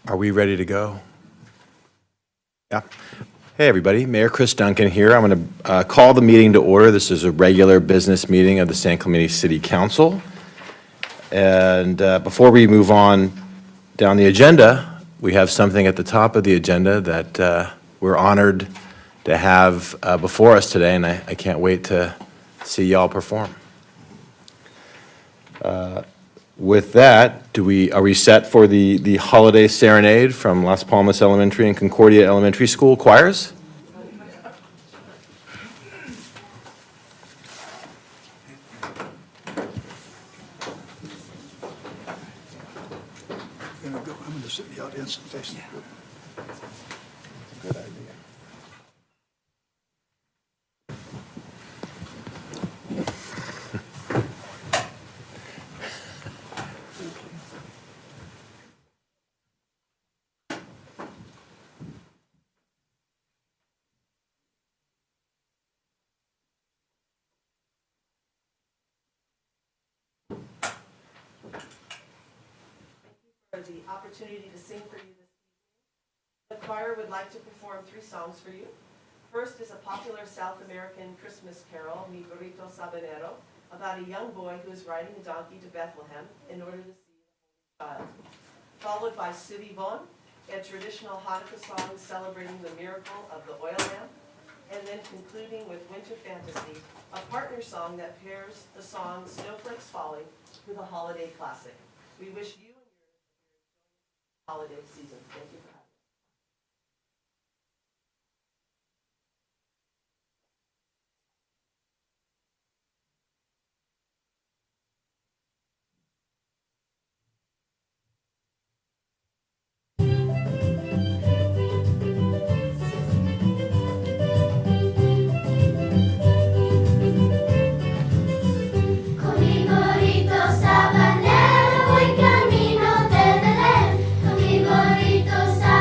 Are we ready to go? Yeah. Hey, everybody. Mayor Chris Duncan here. I'm going to call the meeting to order. This is a regular business meeting of the San Clemente City Council. And before we move on down the agenda, we have something at the top of the agenda that we're honored to have before us today, and I can't wait to see y'all perform. With that, are we set for the holiday serenade from Las Palmas Elementary and Concordia Elementary School choirs? I'm going to sit in the audience and face the group. Good idea. For the opportunity to sing for you this evening. The choir would like to perform 3 songs for you. First is a popular South American Christmas carol, Mi Burrito Sabanero, about a young boy who is riding a donkey to Bethlehem in order to see the Holy Child. Followed by Sivivon, a traditional Hanukkah song celebrating the miracle of the oil lamp, and then concluding with Winter Fantasy, a partner song that pairs the song Snowflakes Falling with a holiday classic. We wish you holiday season. Thank you for having us. Con mi gorrito sabanero voy camino de Belén. Con mi gorrito sabanero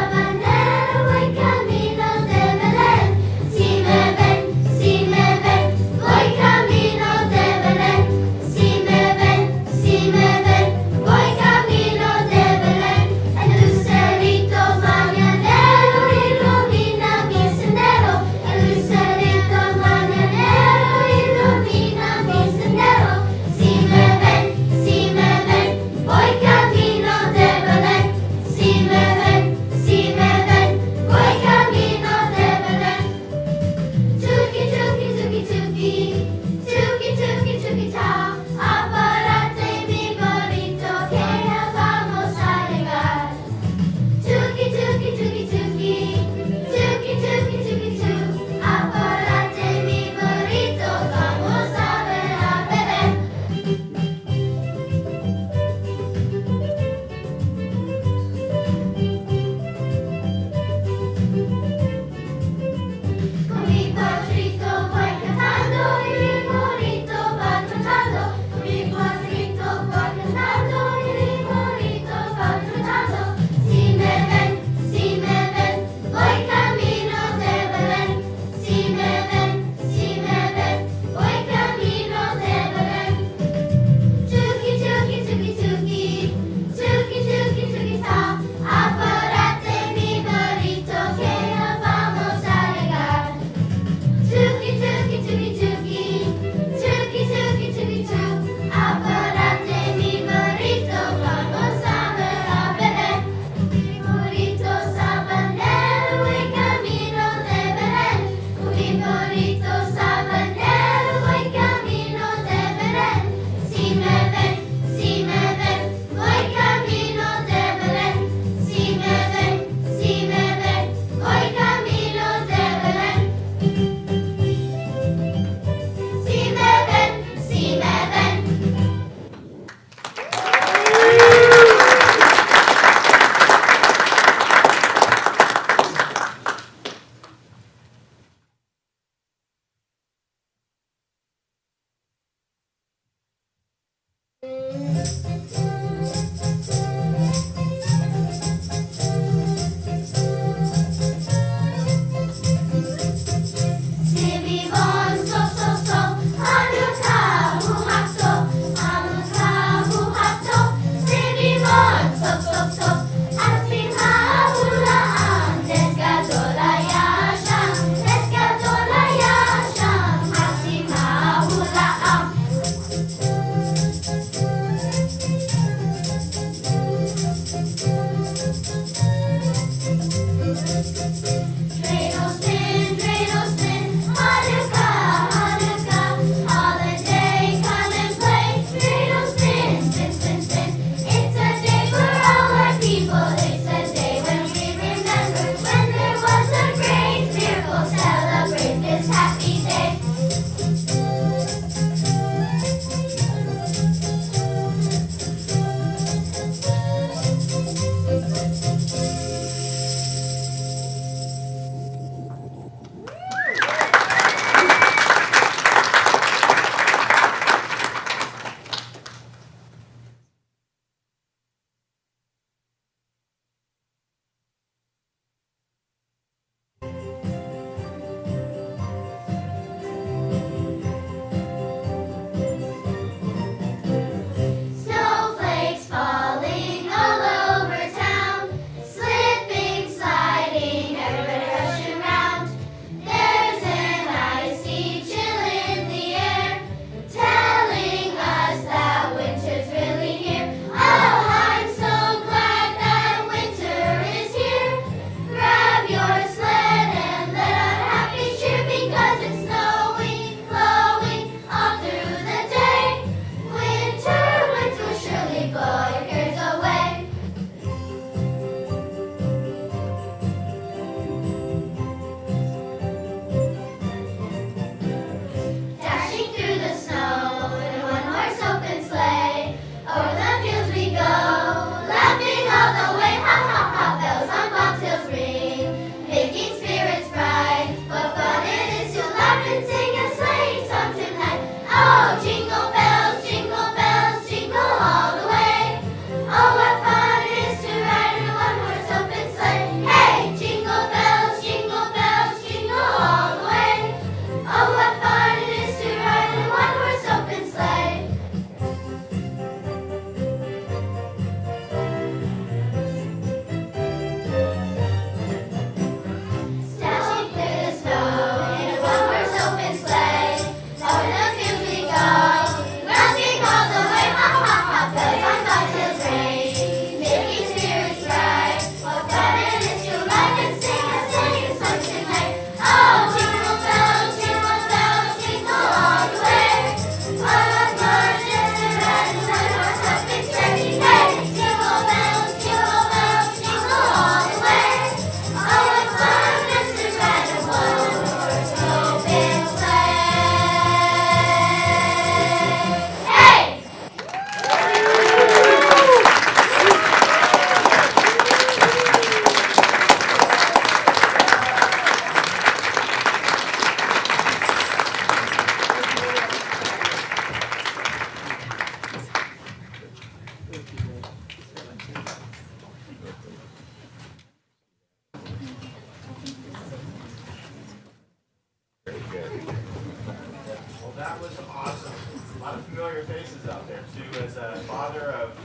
faces out there too. As a father of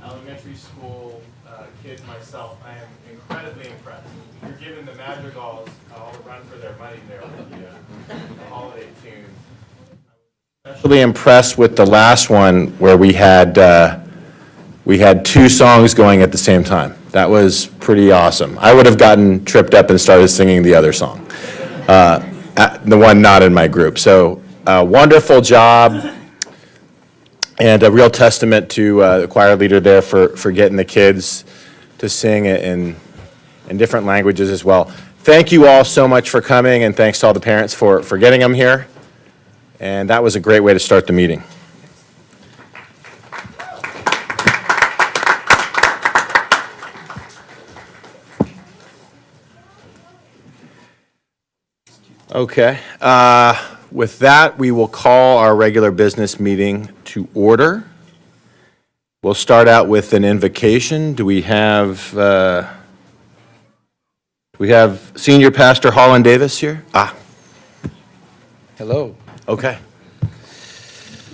elementary school kids myself, I am incredibly impressed. You're giving the Madrigals all the run for their money there with the holiday tunes. Especially impressed with the last one where we had two songs going at the same time. That was pretty awesome. I would have gotten tripped up and started singing the other song, the one not in my group. So wonderful job, and a real testament to the choir leader there for getting the kids to sing in different languages as well. Thank you all so much for coming, and thanks to all the parents for getting them here. And that was a great way to start the meeting. Okay. With that, we will call our regular business meeting to order. We'll start out with an invocation. Do we have Senior Pastor Holland Davis here? Hello. Okay.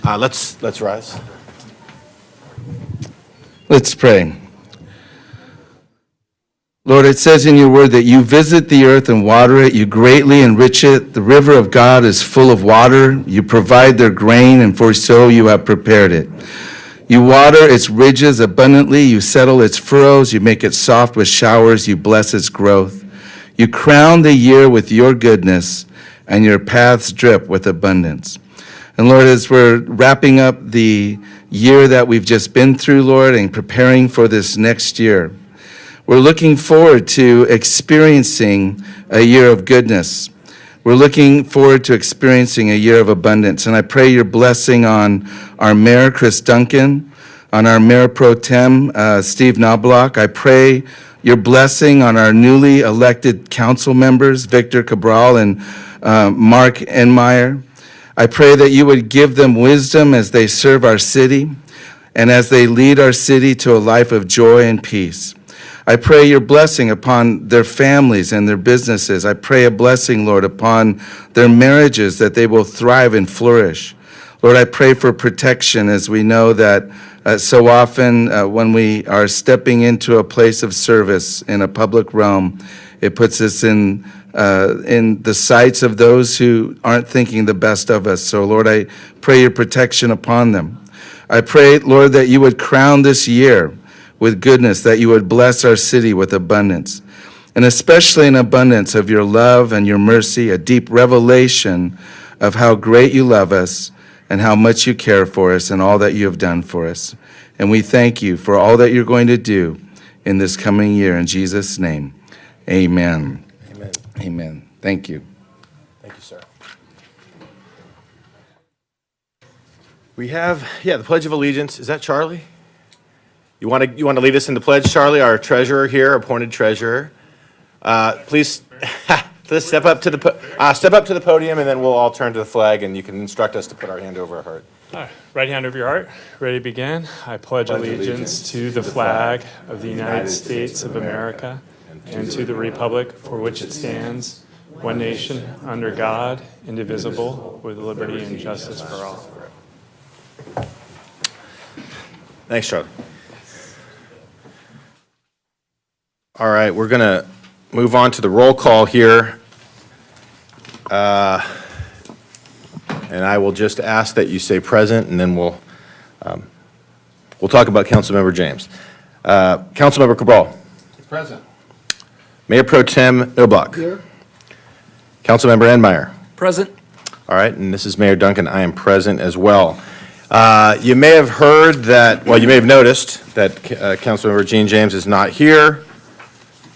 Let's rise. Let's pray. Lord, it says in your word that you visit the earth and water it, you greatly enrich it. The river of God is full of water. You provide their grain, and for so you have prepared it. You water its ridges abundantly. You settle its furrows. You make it soft with showers. You bless its growth. You crown the year with your goodness, and your paths drip with abundance. And Lord, as we're wrapping up the year that we've just been through, Lord, and preparing for this next year, we're looking forward to experiencing a year of goodness. We're looking forward to experiencing a year of abundance. And I pray your blessing on our Mayor, Chris Duncan, on our Mayor Pro Tem, Steve Knobloch. I pray your blessing on our newly elected council members, Victor Cabral and Mark Enmeyer. I pray that you would give them wisdom as they serve our city and as they lead our city to a life of joy and peace. I pray your blessing upon their families and their businesses. I pray a blessing, Lord, upon their marriages, that they will thrive and flourish. Lord, I pray for protection, as we know that so often when we are stepping into a place of service in a public realm, it puts us in the sights of those who aren't thinking the best of us. So, Lord, I pray your protection upon them. I pray, Lord, that you would crown this year with goodness, that you would bless our city with abundance, and especially an abundance of your love and your mercy, a deep revelation of how great you love us and how much you care for us and all that you have done for us. And we thank you for all that you're going to do in this coming year. In Jesus' name, amen. Amen. Amen. Thank you. Thank you, sir. We have, the Pledge of Allegiance. Is that Charlie? You want to lead us in the pledge, Charlie, our treasurer here, appointed treasurer? Please step up to the podium, and then we'll all turn to the flag, and you can instruct us to put our hand over our heart. All right, right hand over your heart. Ready to begin? I pledge allegiance to the flag of the United States of America and to the republic for which it stands, one nation, under God, indivisible, with liberty and justice for all. Thanks, Charlie. All right, we're going to move on to the roll call here. And I will just ask that you say present, and then we'll talk about Councilmember James. Councilmember Cabral. Present. Mayor Pro Tem Knobloch. Here. Councilmember Enmeyer. Present. All right, and this is Mayor Duncan. I am present as well. You may have heard that, you may have noticed that Councilmember Gene James is not here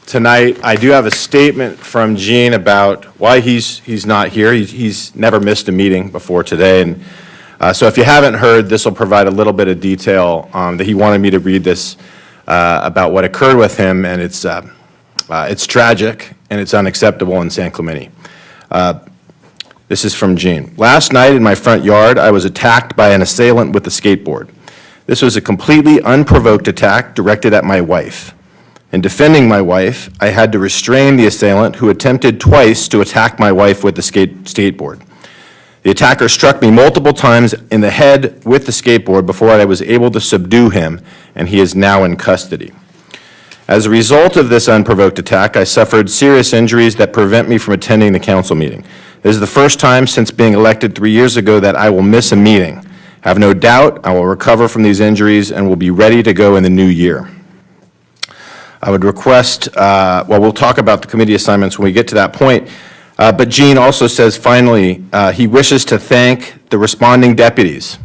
tonight. I do have a statement from Gene about why he's not here. He's never missed a meeting before today, and so if you haven't heard, this will provide a little bit of detail that he wanted me to read this about what occurred with him, and it's tragic and it's unacceptable in San Clemente. This is from Gene. Last night in my front yard, I was attacked by an assailant with a skateboard. This was a completely unprovoked attack directed at my wife. In defending my wife, I had to restrain the assailant who attempted twice to attack my wife with the skateboard. The attacker struck me multiple times in the head with the skateboard before I was able to subdue him, and he is now in custody. As a result of this unprovoked attack, I suffered serious injuries that prevent me from attending the council meeting. This is the first time since being elected 3 years ago that I will miss a meeting. Have no doubt I will recover from these injuries and will be ready to go in the new year. I would request, we'll talk about the committee assignments when we get to that point, but Gene also says, finally, he wishes to thank the responding deputies.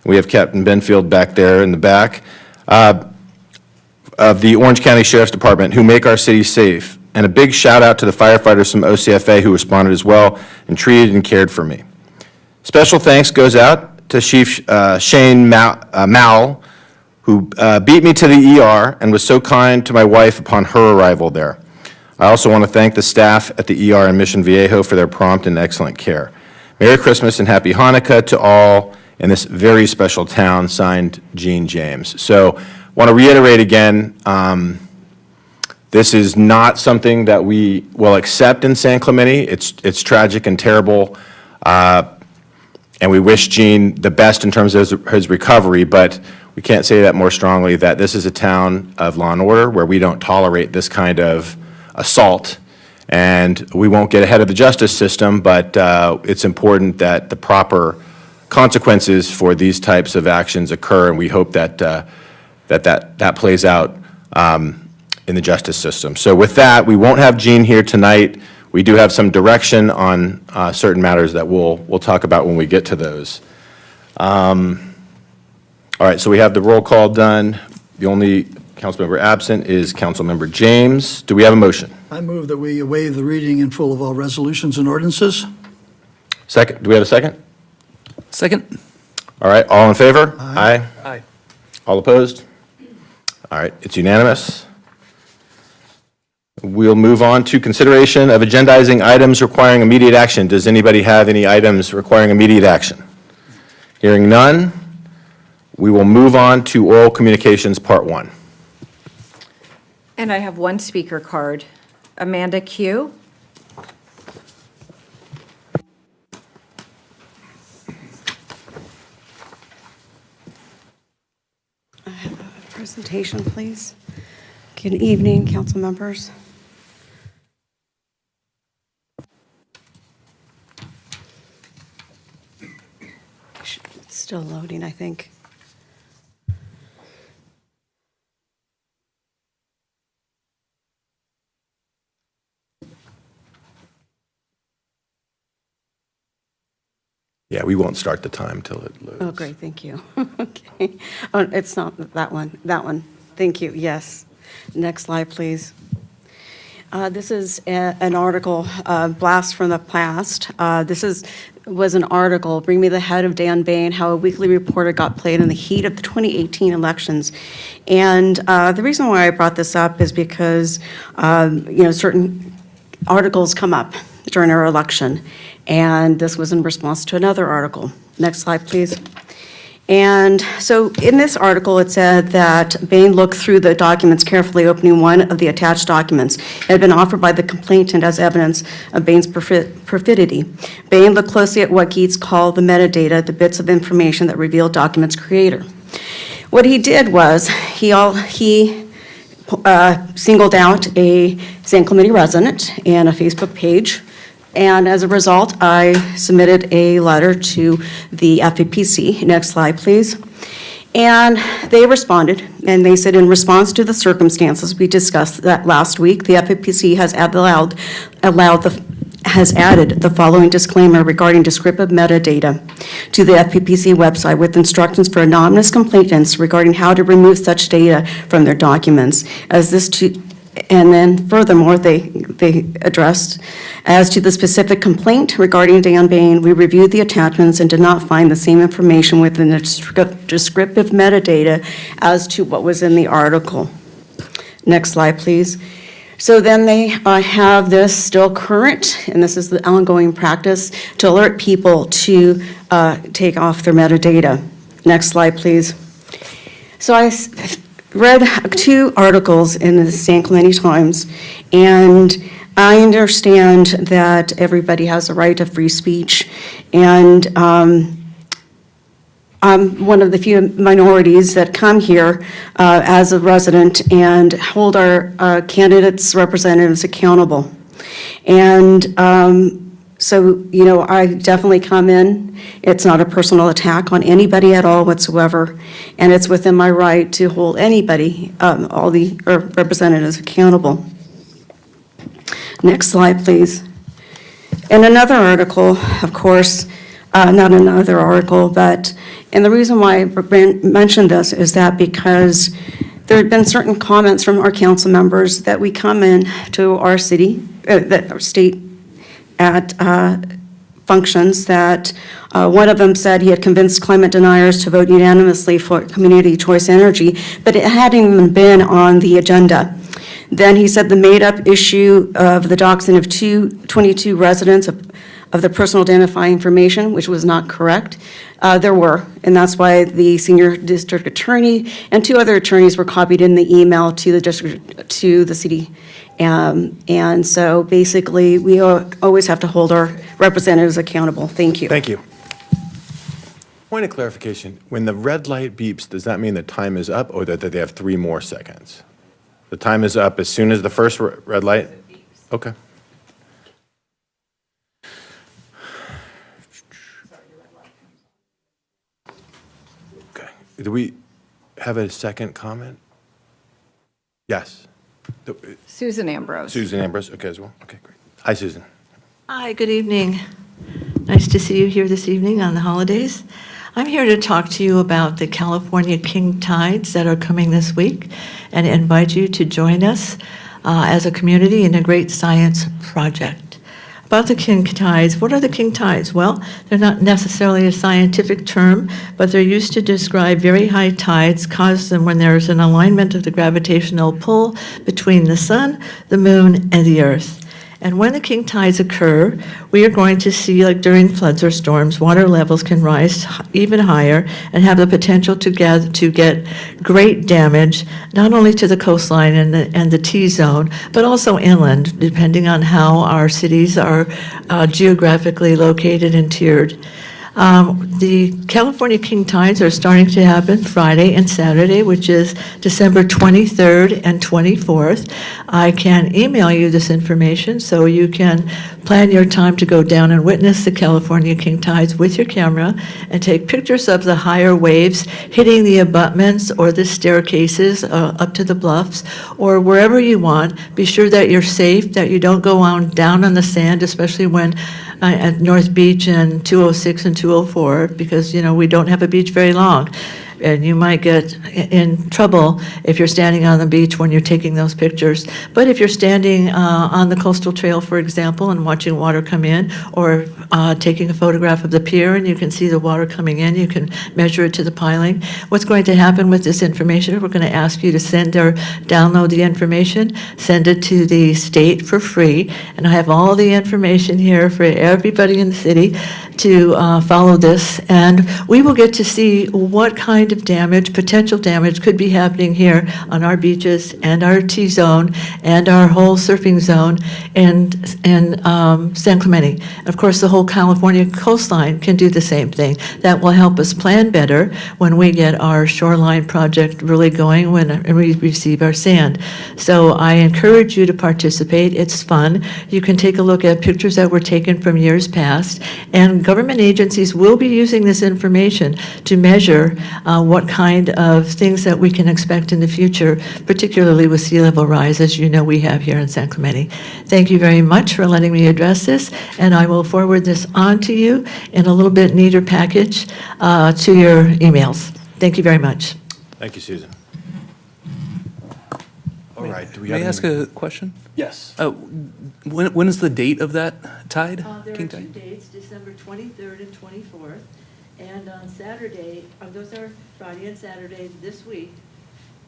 We have Captain Benfield back there in the back, of the Orange County Sheriff's Department who make our city safe, and a big shout out to the firefighters from OCFA who responded as well and treated and cared for me. Special thanks goes out to Chief Shane Mowell, who beat me to the ER and was so kind to my wife upon her arrival there. I also want to thank the staff at the ER in Mission Viejo for their prompt and excellent care. Merry Christmas and Happy Hanukkah to all in this very special town, signed Gene James. So I want to reiterate again, this is not something that we will accept in San Clemente. It's tragic and terrible, and we wish Gene the best in terms of his recovery, but we can't say that more strongly, that this is a town of law and order where we don't tolerate this kind of assault, and we won't get ahead of the justice system, but it's important that the proper consequences for these types of actions occur, and we hope that that plays out in the justice system. So with that, we won't have Gene here tonight. We do have some direction on certain matters that we'll talk about when we get to those. All right, so we have the roll call done. The only council member absent is Councilmember James. Do we have a motion? I move that we waive the reading in full of all resolutions and ordinances. Second, do we have a second? Second. All right, all in favor? Aye. Aye. All opposed? All right, it's unanimous. We'll move on to consideration of agendizing items requiring immediate action. Does anybody have any items requiring immediate action? Hearing none, we will move on to oral communications, part 1. And I have one speaker card. Amanda Q. Presentation, please. Good evening, council members. It's still loading, I think. Yeah, we won't start the time till it loads. Oh, great, thank you. Okay. Oh, it's not that one, that one. Thank you, yes. Next slide, please. This is an article, blast from the past. This was an article, Bring Me the Head of Dan Bain, how a weekly reporter got played in the heat of the 2018 elections. And the reason why I brought this up is because, certain articles come up during our election. And this was in response to another article. Next slide, please. And so in this article, it said that Bain looked through the documents carefully, opening one of the attached documents. It had been offered by the complainant as evidence of Bain's perfidy. Bain looked closely at what Geets called the metadata, the bits of information that revealed documents' creator. What he did was he singled out a San Clemente resident and a Facebook page. And as a result, I submitted a letter to the FAPC. Next slide, please. And they responded, and they said, in response to the circumstances we discussed that last week, the FAPC has added the following disclaimer regarding descriptive metadata to the FPPC website with instructions for anonymous complainants regarding how to remove such data from their documents. And then furthermore, they addressed, as to the specific complaint regarding Dan Bain, we reviewed the attachments and did not find the same information within the descriptive metadata as to what was in the article. Next slide, please. So then they have this still current, and this is the ongoing practice, to alert people to take off their metadata. Next slide, please. So I read 2 articles in the San Clemente Times, and I understand that everybody has a right of free speech, and I'm one of the few minorities that come here as a resident and hold our candidates' representatives accountable. And so, you know, I definitely come in. It's not a personal attack on anybody at all whatsoever, and it's within my right to hold anybody, all the representatives accountable. Next slide, please. In another article, of course, not another article, but, and the reason why I mentioned this is that because there had been certain comments from our council members that we come in to our city, that our state at functions that one of them said he had convinced climate deniers to vote unanimously for community choice energy, but it hadn't even been on the agenda. Then he said the made-up issue of the doxing of 22 residents of the personal identifying information, which was not correct. There were, and that's why the senior district attorney and 2 other attorneys were copied in the email to the district, to the city. And so basically, we always have to hold our representatives accountable. Thank you. Thank you. Point of clarification, when the red light beeps, does that mean the time is up or that they have 3 more seconds? The time is up as soon as the first red light? Okay. Okay. Do we have a second comment? Yes. Susan Ambrose. Susan Ambrose, okay, as well. Okay, great. Hi, Susan. Hi, good evening. Nice to see you here this evening on the holidays. I'm here to talk to you about the California King Tides that are coming this week and invite you to join us as a community in a great science project. About the King Tides, what are the King Tides? Well, they're not necessarily a scientific term, but they're used to describe very high tides caused when there's an alignment of the gravitational pull between the sun, the moon, and the earth. And when the king tides occur, we are going to see, like during floods or storms, water levels can rise even higher and have the potential to get great damage, not only to the coastline and the T-zone, but also inland, depending on how our cities are geographically located and tiered. The California King Tides are starting to happen Friday and Saturday, which is December 23rd and 24th. I can email you this information so you can plan your time to go down and witness the California King Tides with your camera and take pictures of the higher waves hitting the abutments or the staircases up to the bluffs or wherever you want. Be sure that you're safe, that you don't go on down on the sand, especially when at North Beach and 206 and 204, because, you know, we don't have a beach very long. And you might get in trouble if you're standing on the beach when you're taking those pictures. But if you're standing on the coastal trail, for example, and watching water come in, or taking a photograph of the pier and you can see the water coming in, you can measure it to the piling. What's going to happen with this information, we're going to ask you to send or download the information, send it to the state for free, and I have all the information here for everybody in the city to follow this, and we will get to see what kind of damage, potential damage, could be happening here on our beaches and our T-zone and our whole surfing zone in San Clemente. Of course, the whole California coastline can do the same thing. That will help us plan better when we get our shoreline project really going, when we receive our sand. So I encourage you to participate. It's fun. You can take a look at pictures that were taken from years past, and government agencies will be using this information to measure what kind of things that we can expect in the future, particularly with sea level rise, as you know we have here in San Clemente. Thank you very much for letting me address this, and I will forward this on to you in a little bit neater package to your emails. Thank you very much. Thank you, Susan. All right, do we have May I ask any- a question? Yes. When is the date of that tide? There are King two tide? dates, December 23rd and 24th, and on Saturday, those are Friday and Saturday this week,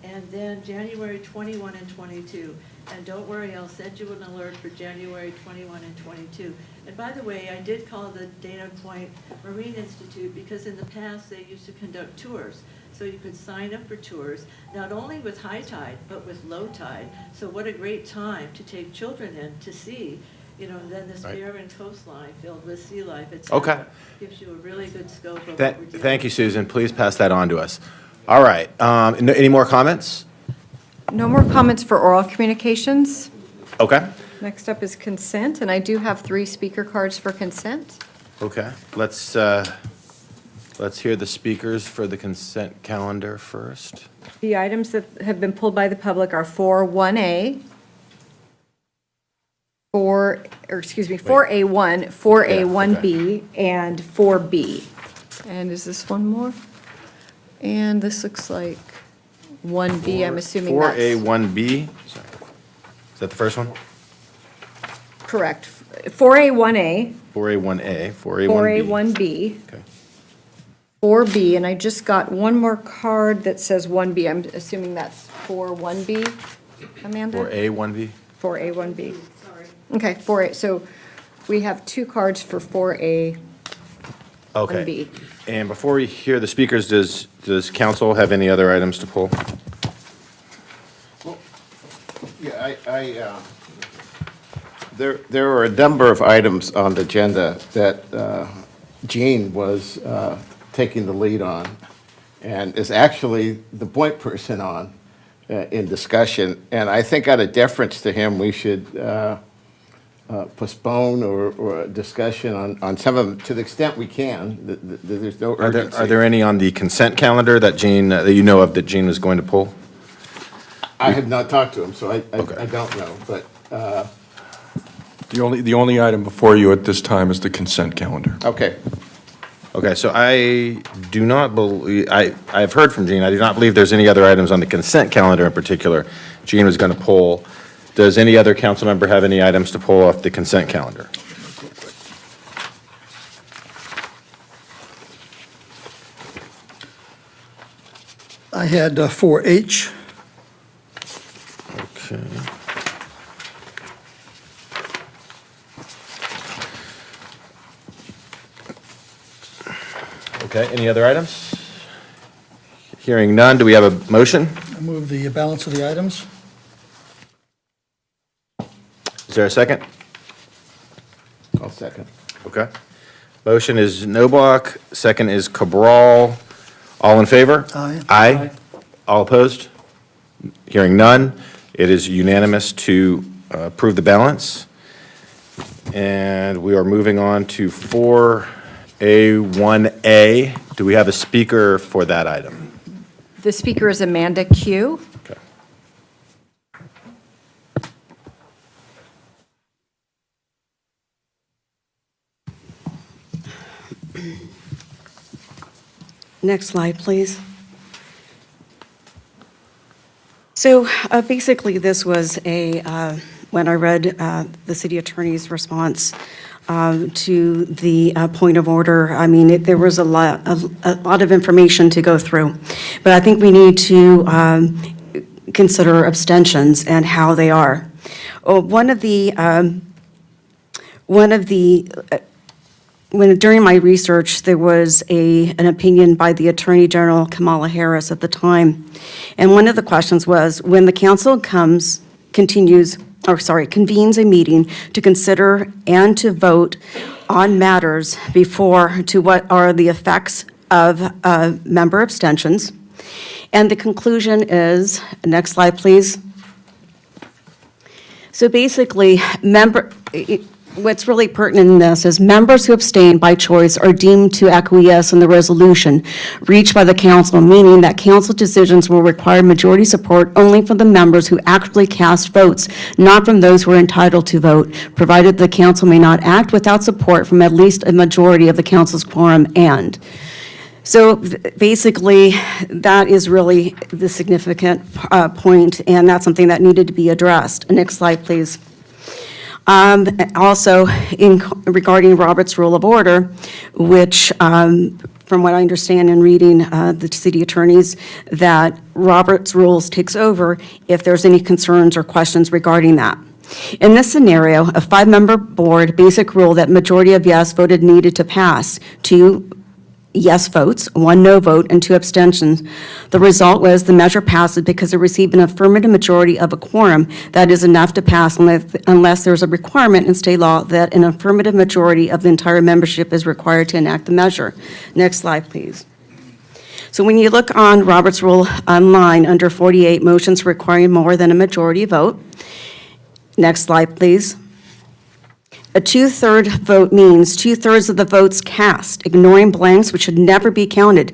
and then January 21 and 22. And don't worry, I'll send you an alert for January 21 and 22. And by the way, I did call the Dana Point Marine Institute because in the past they used to conduct tours. So you could sign up for tours, not only with high tide, but with low tide. So what a great time to take children in to see, then this barren coastline filled with sea life, et cetera. Okay. Gives you a really good scope of what we're doing. Thank you, Susan. Please pass that on to us. All right. Any more comments? No more comments for oral communications. Okay. Next up is consent, and I do have 3 speaker cards for consent. Okay. Let's hear the speakers for the consent calendar first. The items that have been pulled by the public are 4-1A, 4A1, 4A1B, and 4B. And is this one more? And this looks like 1B, I'm assuming that's... 4A1B. Is that the first one? Correct. 4A1A, 4A1A, 4A1B. 4A1B, Okay. 4B, and I just got one more card that says 1B. I'm assuming that's 4-1B, Amanda? 4A1B. 4A1B. Sorry. Okay, 4A, so we have 2 cards for 4A1B. Okay. And before we hear the speakers, does council have any other items to pull? Yeah, there were a number of items on the agenda that Jean was taking the lead on, and is actually the point person on in discussion. And I think out of deference to him, we should postpone or a discussion on some of them to the extent we can. There's no urgency. Are there any on the consent calendar that Jean, that you know of, that Jean was going to pull? I have not talked to him, so I don't know, but, The only item before you at this time is the consent calendar. okay. Okay, so I do not believe, I've heard from Jean, I do not believe there's any other items on the consent calendar in particular Jean was going to pull. Does any other council member have any items to pull off the consent calendar? I had 4H. Okay. Okay, any other items? Hearing none, do we have a motion? I move the balance of the items. Is there a second? I'll second. Okay. Motion is Noblock, second is Cabral. All in favor? Aye. Aye. All opposed? Hearing none, it is unanimous to approve the balance. And we are moving on to 4A1A. Do we have a speaker for that item? The speaker is Amanda Q. Okay. Next slide, please. So basically, this was when I read the city attorney's response to the point of order, I mean, there was a lot of information to go through. But I think we need to consider abstentions and how they are. During my research, there was an opinion by the Attorney General Kamala Harris at the time. And one of the questions was, when the council convenes a meeting to consider and to vote on matters to what are the effects of member abstentions. And the conclusion is, next slide, please. So basically, what's really pertinent in this is members who abstain by choice are deemed to acquiesce in the resolution reached by the council, meaning that council decisions will require majority support only from the members who actually cast votes, not from those who are entitled to vote, provided the council may not act without support from at least a majority of the council's quorum and. So basically, that is really the significant point, and that's something that needed to be addressed. Next slide, please. Also, regarding Robert's Rule of Order, which, from what I understand in reading the city attorneys, that Robert's Rules takes over if there's any concerns or questions regarding that. In this scenario, a 5-member board basic rule that majority of yes voted needed to pass, 2 yes votes, 1 no vote, and 2 abstentions. The result was the measure passes because it received an affirmative majority of a quorum that is enough to pass unless there's a requirement in state law that an affirmative majority of the entire membership is required to enact the measure. Next slide, please. So when you look on Robert's Rule online, under 48, motions requiring more than a majority vote. Next slide, please. A 2/3 vote means 2/3 of the votes cast, ignoring blanks which should never be counted,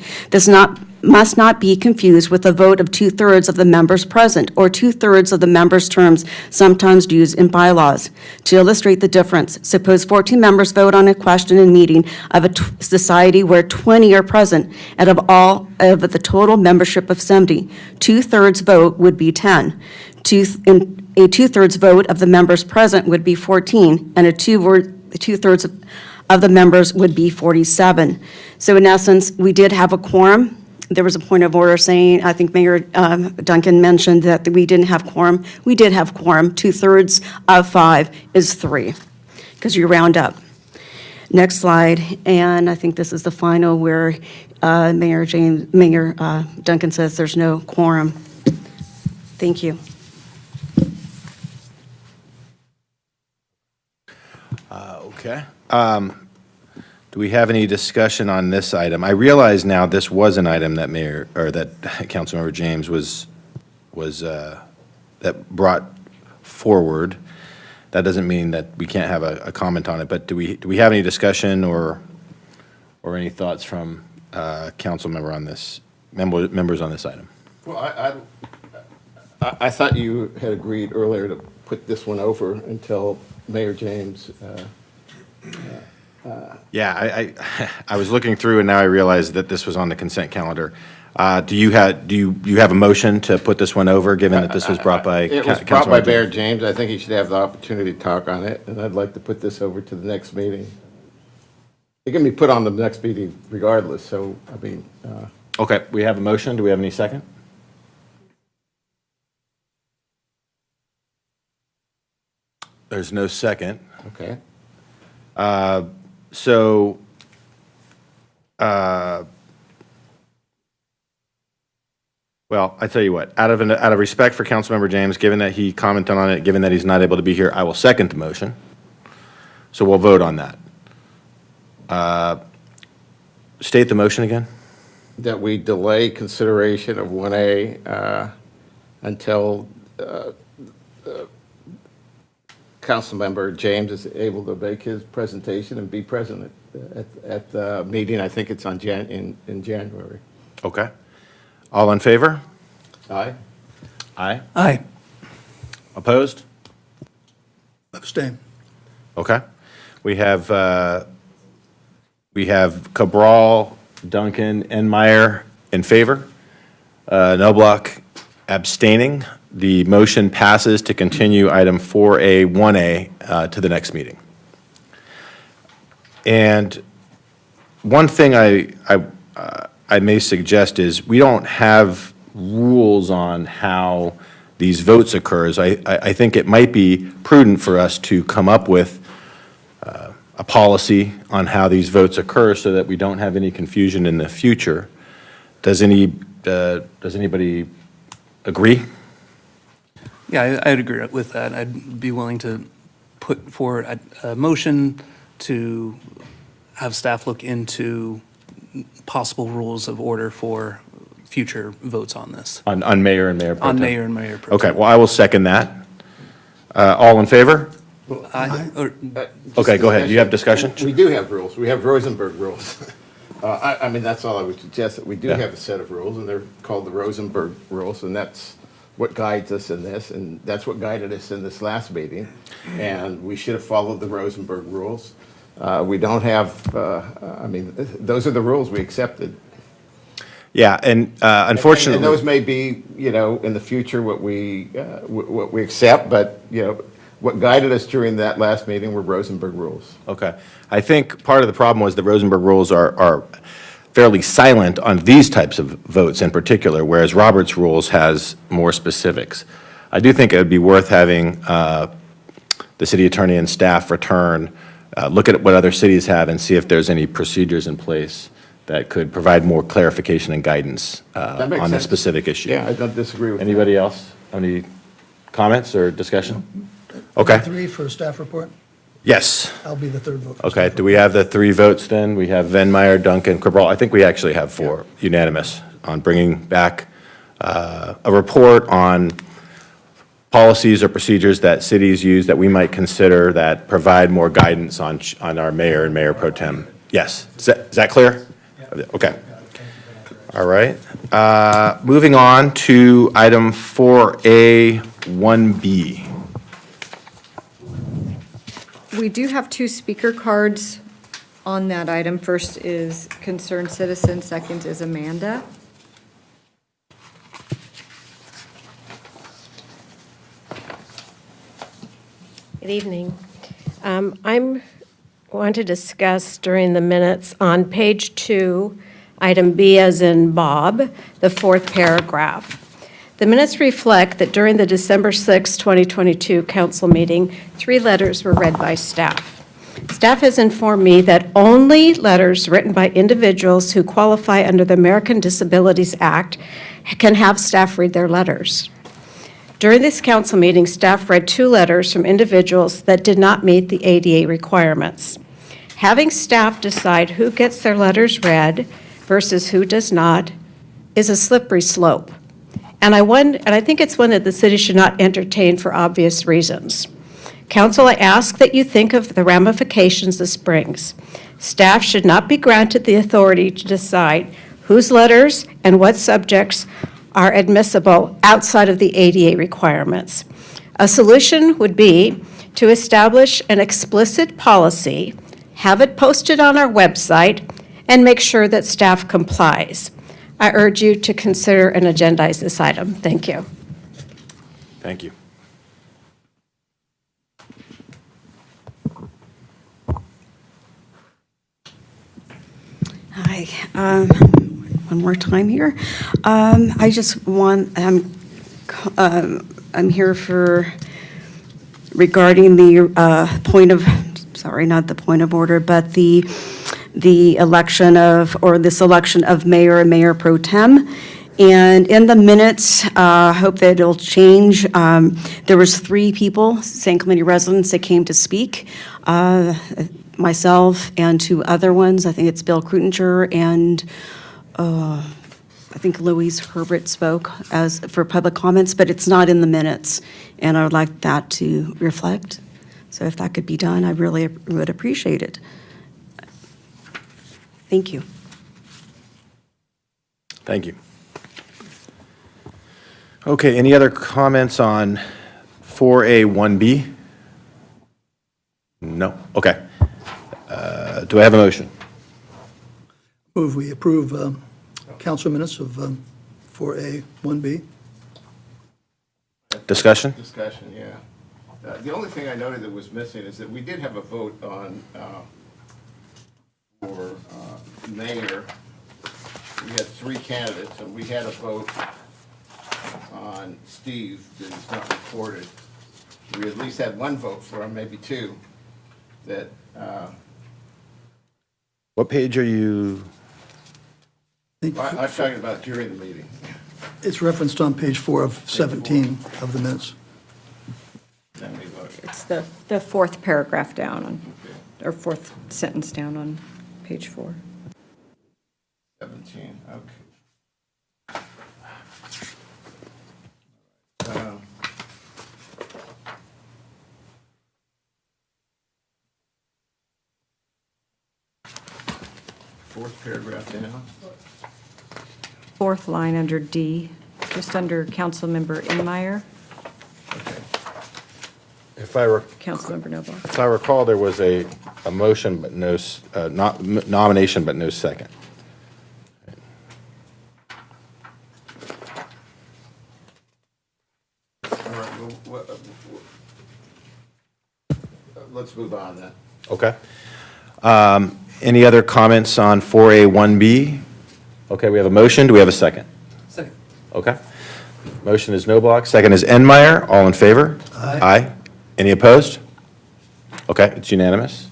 must not be confused with a vote of 2/3 of the members present, or 2/3 of the members' terms sometimes used in bylaws. To illustrate the difference, suppose 14 members vote on a question in meeting of a society where 20 are present, out of the total membership of 70. 2/3 vote would be 10. A 2/3 vote of the members present would be 14, and a 2/3 of the members would be 47. So in essence, we did have a quorum. There was a point of order saying, I think Mayor Duncan mentioned that we didn't have quorum. We did have quorum. 2/3 of 5 is 3, because you round up. Next slide, and I think this is the final where Mayor Duncan says there's no quorum. Thank you. Okay. Do we have any discussion on this item? I realize now this was an item that Councilmember James that brought forward. That doesn't mean that we can't have a comment on it, but do we have any discussion or any thoughts from council member on this, members on this item? Well, I thought you had agreed earlier to put this one over until Mayor James. Yeah, I was looking through and now I realized that this was on the consent calendar. Do you have a motion to put this one over, given that this was brought by? It was brought by Mayor James. I think he should have the opportunity to talk on it, and I'd like to put this over to the next meeting. It can be put on the next meeting regardless, so, I mean. Okay, we have a motion. Do we have any second? There's no second. Okay. Well, I tell you what, out of respect for Councilmember James, given that he commented on it, given that he's not able to be here, I will second the motion. So we'll vote on that. State the motion again. That we delay consideration of 1A until Councilmember James is able to make his presentation and be present at the meeting. I think it's on in January. Okay. All in favor? Aye? Aye. Aye. Opposed? Abstain. Okay. We have Cabral, Duncan, Enmeyer in favor. Noblock abstaining. The motion passes to continue item 4A, 1A to the next meeting. And one thing I may suggest is we don't have rules on how these votes occurs. I think it might be prudent for us to come up with a policy on how these votes occur so that we don't have any confusion in the future. Does anybody agree? Yeah, I'd agree with that. I'd be willing to put forward a motion to have staff look into possible rules of order for future votes on this. On mayor and mayor pro tem? On mayor and mayor pro Okay, tem. well, I will second that. All in favor? Okay, go ahead. You have discussion? We do have rules. We have Rosenberg rules. I mean, that's all I would suggest, that we do have a set of rules, and they're called the Rosenberg rules, and that's what guides us in this, and that's what guided us in this last meeting. And we should have followed the Rosenberg rules. We don't have, I mean, those are the rules we accepted. Yeah, and unfortunately. And those may be, you know, in the future what we accept, but, you know, what guided us during that last meeting were Rosenberg rules. Okay. I think part of the problem was the Rosenberg rules are fairly silent on these types of votes in particular, whereas Robert's rules has more specifics. I do think it would be worth having the city attorney and staff return, look at what other cities have and see if there's any procedures in place that could provide more clarification and guidance That makes on this sense. specific issue. Yeah, I don't disagree with that. Anybody else? Any comments or discussion? Okay. 3 for staff report. Yes. I'll be the third vote. for Okay, staff do we have the 3 votes then? We have Venmeyer, Duncan, Cabral. I think we actually have 4 unanimous on bringing back a report on policies or procedures that cities use that we might consider that provide more guidance on our mayor and mayor pro tem. Yes, is that clear? Okay. All right. Moving on to item 4A, 1B. We do have 2 speaker cards on that item. First is concerned citizen, second is Amanda. Good evening. I want to discuss during the minutes on page 2, item B as in Bob, the 4th paragraph. The minutes reflect that during the December 6, 2022 council meeting, 3 letters were read by staff. Staff has informed me that only letters written by individuals who qualify under the American Disabilities Act can have staff read their letters. During this council meeting, staff read 2 letters from individuals that did not meet the ADA requirements. Having staff decide who gets their letters read versus who does not is a slippery slope. And I think it's one that the city should not entertain for obvious reasons. Council, I ask that you think of the ramifications this brings. Staff should not be granted the authority to decide whose letters and what subjects are admissible outside of the ADA requirements. A solution would be to establish an explicit policy, have it posted on our website, and make sure that staff complies. I urge you to consider and agendize this item. Thank you. Thank you. Hi, one more time here. I just want, I'm here for, regarding the point of, sorry, not the point of order, but the election of, or this election of mayor and mayor pro tem. And in the minutes, I hope that it'll change. There was 3 people, San Clemente residents, that came to speak. Myself and 2 other ones. I think it's Bill Krutinger and I think Louise Herbert spoke as for public comments, but it's not in the minutes. And I would like that to reflect. So if that could be done, I really would appreciate it. Thank you. Thank you. Okay, any other comments on 4A, 1B? No? Okay. Do I have a motion? Move we approve council minutes of 4A, 1B. Discussion? Discussion, yeah. The only thing I noted that was missing is that we did have a vote on, for mayor. We had 3 candidates, and we had a vote on Steve that is not recorded. We at least had 1 vote for him, maybe 2, that, What page are you? I'm talking about during the meeting. It's referenced on page 4 of 17 of the minutes. Let me look. It's the 4th paragraph down on, or 4th sentence down on page 4. 17, okay. Fourth paragraph down. 4th line under D, just under Councilmember Inmeyer, If I Councilmember Noblock. If I recall, there was a motion, but no, nomination, but no second. All right, well, Let's move on then. Okay. Any other comments on 4A, 1B? Okay, we have a motion. Do we have a second? Second. Okay. Motion is Noblock, second is Enmeyer. All in favor? Aye. Any opposed? Okay, it's unanimous.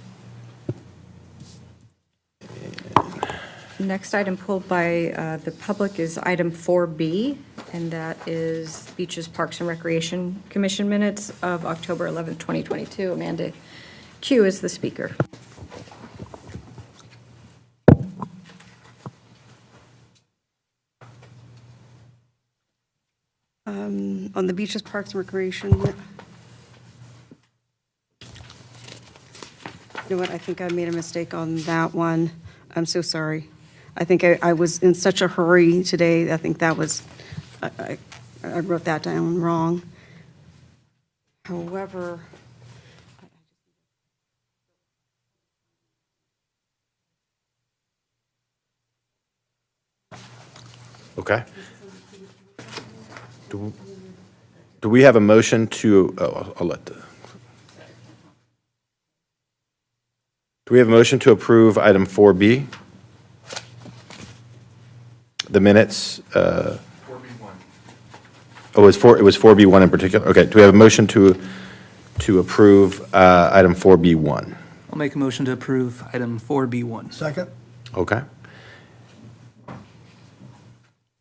Next item pulled by the public is item 4B, and that is Beaches, Parks, and Recreation Commission minutes of October 11th, 2022. Amanda Q is the speaker. On the Beaches, Parks, and Recreation. You know what, I think I made a mistake on that one. I'm so sorry. I think I was in such a hurry today. I think that was, I wrote that down wrong. However, Okay. Do we have a motion to, I'll let the, do we have a motion to approve item 4B? The minutes? 4B1. Oh, it was 4B1 in particular? Okay, do we have a motion to approve item 4B1? I'll make a motion to approve item 4B1. Second? Okay.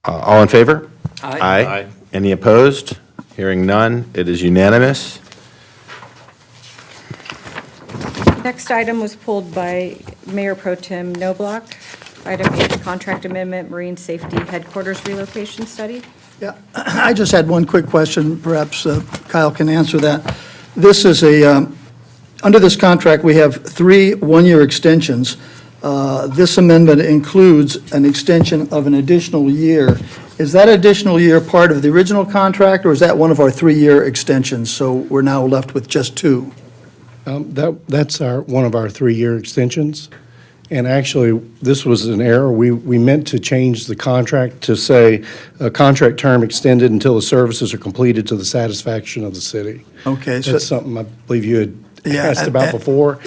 All in favor? Aye. Any opposed? Hearing none, it is unanimous. Next item was pulled by Mayor Pro Tem Noblock. Item H, contract amendment, Marine Safety Headquarters relocation study. Yeah, I just had one quick question, perhaps Kyle can answer that. This is under this contract, we have 3 one-year extensions. This amendment includes an extension of an additional year. Is that additional year part of the original contract, or is that one of our 3-year extensions, so we're now left with just 2? That's one of our 3-year extensions. And actually, this was an error. We meant to change the contract to say a contract term extended until the services are completed to the satisfaction of the city. Okay, so... That's something I believe you had Yeah, asked about before.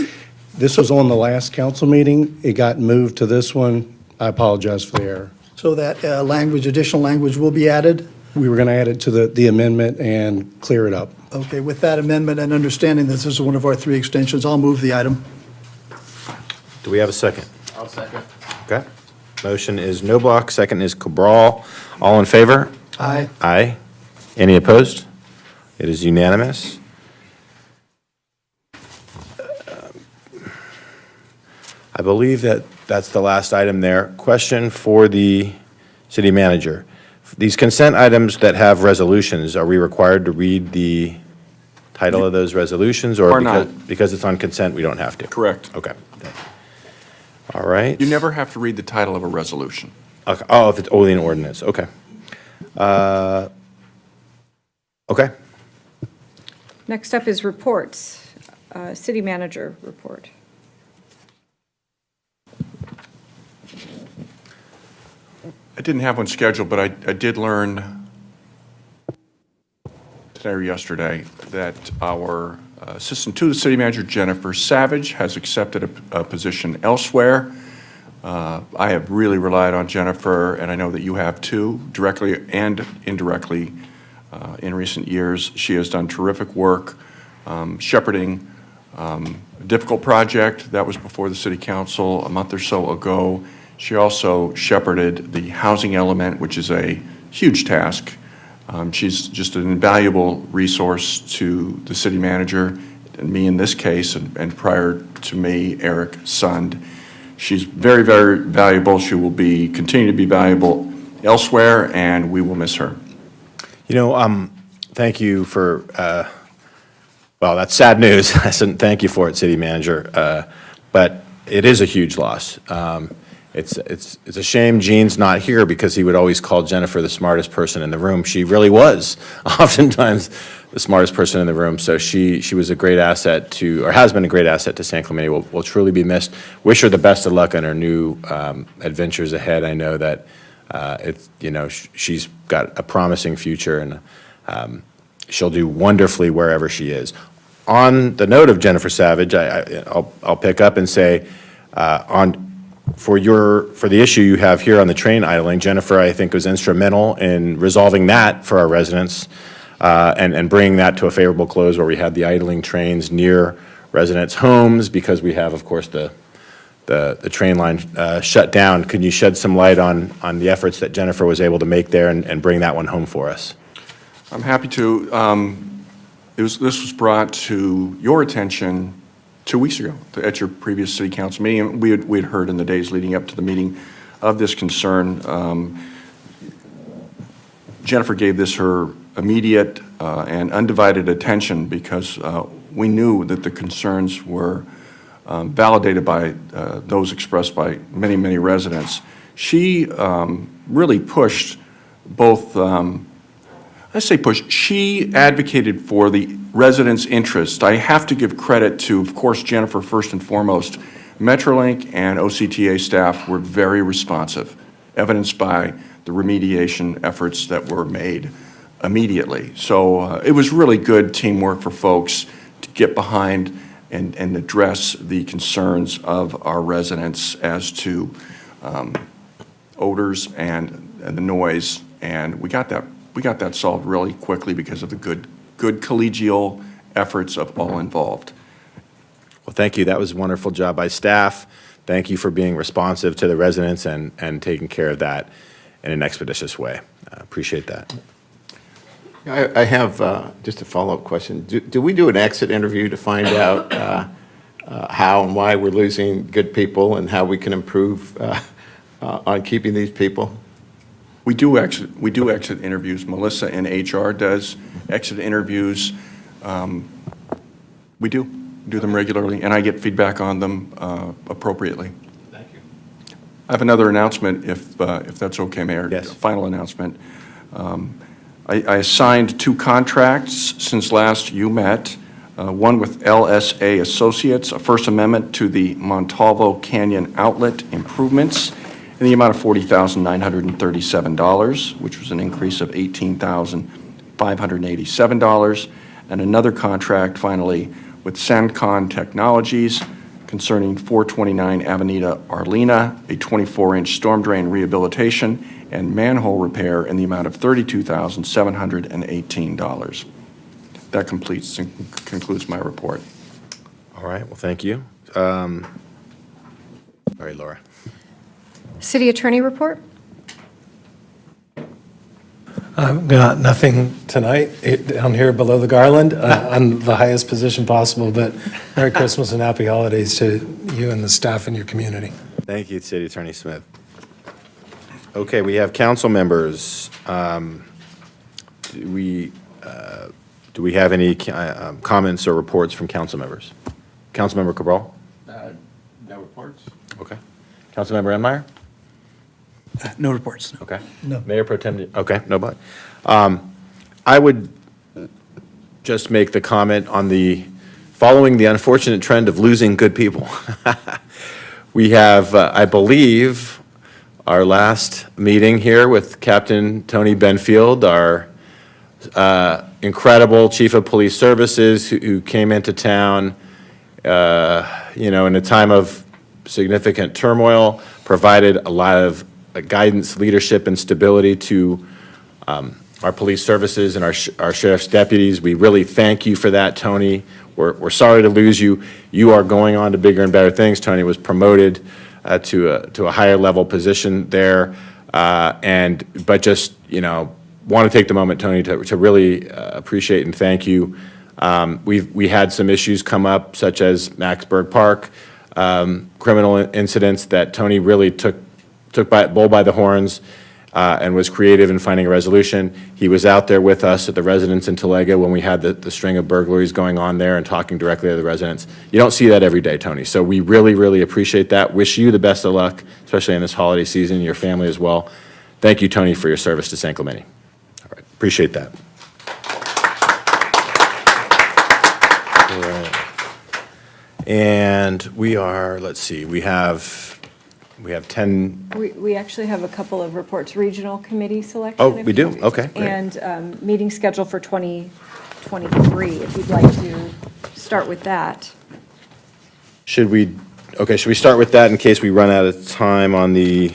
This was on the last council meeting. It got moved to this one. I apologize for the error. So that additional language will be added? We were going to add it to the amendment and clear it up. Okay, with that amendment and understanding that this is one of our 3 extensions, I'll move the item. Do we have a second? I'll second. Okay. Motion is Noblock, second is Cabral. All in favor? Aye. Aye. Any opposed? It is unanimous. I believe that's the last item there. Question for the city manager. These consent items that have resolutions, are we required to read the title of those resolutions? Or not. Because it's on consent, we don't have to? Correct. Okay. All right. You never have to read the title of a resolution. Okay. Oh, if it's only an ordinance, okay. Okay. Next up is reports. City manager report. I didn't have one scheduled, but I did learn today or yesterday that our assistant to the city manager, Jennifer Savage, has accepted a position elsewhere. I have really relied on Jennifer, and I know that you have too, directly and indirectly in recent years. She has done terrific work shepherding a difficult project that was before the city council a month or so ago. She also shepherded the housing element, which is a huge task. She's just an invaluable resource to the city manager, and me in this case, and prior to me, Eric Sund. She's very, very valuable. She will continue to be valuable elsewhere, and we will miss her. You know, thank you for, well, that's sad news. I shouldn't thank you for it, city manager, but it is a huge loss. It's a shame Gene's not here because he would always call Jennifer the smartest person in the room. She really was oftentimes the smartest person in the room. So she was a great asset to, or has been a great asset to San Clemente. Will truly be missed. Wish her the best of luck on her new adventures ahead. I know that she's got a promising future, and she'll do wonderfully wherever she is. On the note of Jennifer Savage, I'll pick up and say, for the issue you have here on the train idling, Jennifer, I think, was instrumental in resolving that for our residents, and bringing that to a favorable close where we had the idling trains near residents' homes, because we have, of course, the train line shut down. Could you shed some light on the efforts that Jennifer was able to make there and bring that one home for us? I'm happy to. This was brought to your attention 2 weeks ago at your previous city council meeting. We had heard in the days leading up to the meeting of this concern. Jennifer gave this her immediate and undivided attention because we knew that the concerns were validated by those expressed by many, many residents. She really pushed both. I say push. She advocated for the residents' interest. I have to give credit to, of course, Jennifer first and foremost. Metrolink and OCTA staff were very responsive, evidenced by the remediation efforts that were made immediately. So it was really good teamwork for folks to get behind and address the concerns of our residents as to odors and the noise, and we got that solved really quickly because of the good collegial efforts of all involved. Well, thank you. That was a wonderful job by staff. Thank you for being responsive to the residents and taking care of that in an expeditious way. Appreciate that. I have just a follow-up question. Do we do an exit interview to find out how and why we're losing good people and how we can improve on keeping these people? We do exit interviews. Melissa in HR does exit interviews. We do them regularly, and I get feedback on them appropriately. Thank you. I have another announcement, if that's okay, Mayor. Yes. A final announcement. I assigned 2 contracts since last you met. One with LSA Associates, a First Amendment to the Montalvo Canyon Outlet improvements in the amount of $40,937, which was an increase of $18,587, and another contract, finally, with Sancon Technologies concerning 429 Avenida Arlena, a 24-inch storm drain rehabilitation and manhole repair in the amount of $32,718. That concludes my report. All right, well, thank you. All right, Laura. City Attorney report? I've got nothing tonight down here below the garland on the highest position possible, but Merry Christmas and Happy Holidays to you and the staff in your community. Thank you, City Attorney Smith. Okay, we have council members. Do we have any comments or reports from council members? Councilmember Cabral? No reports. Okay. Councilmember Enmeyer? No reports. No. Okay. No. Mayor Pro Tem, okay, no but. I would just make the comment on following the unfortunate trend of losing good people. We have, I believe, our last meeting here with Captain Tony Benfield, our incredible Chief of Police Services who came into town, in a time of significant turmoil, provided a lot of guidance, leadership, and stability to our police services and our sheriff's deputies. We really thank you for that, Tony. We're sorry to lose you. You are going on to bigger and better things. Tony was promoted to a higher level position there, but just want to take the moment, Tony, to really appreciate and thank you. We had some issues come up, such as Maxburg Park, criminal incidents that Tony really took bull by the horns and was creative in finding a resolution. He was out there with us at the residence in Talega when we had the string of burglaries going on there and talking directly to the residents. You don't see that every day, Tony, so we really, really appreciate that. Wish you the best of luck, especially in this holiday season, your family as well. Thank you, Tony, for your service to San Clemente. All right, appreciate that. All right. And we are, let's see, we have 10. We actually have a couple of reports, regional committee selection. Oh, we do? Okay, great. And meeting schedule for 20 23, if you'd like to start with that. Should we start with that in case we run out of time on the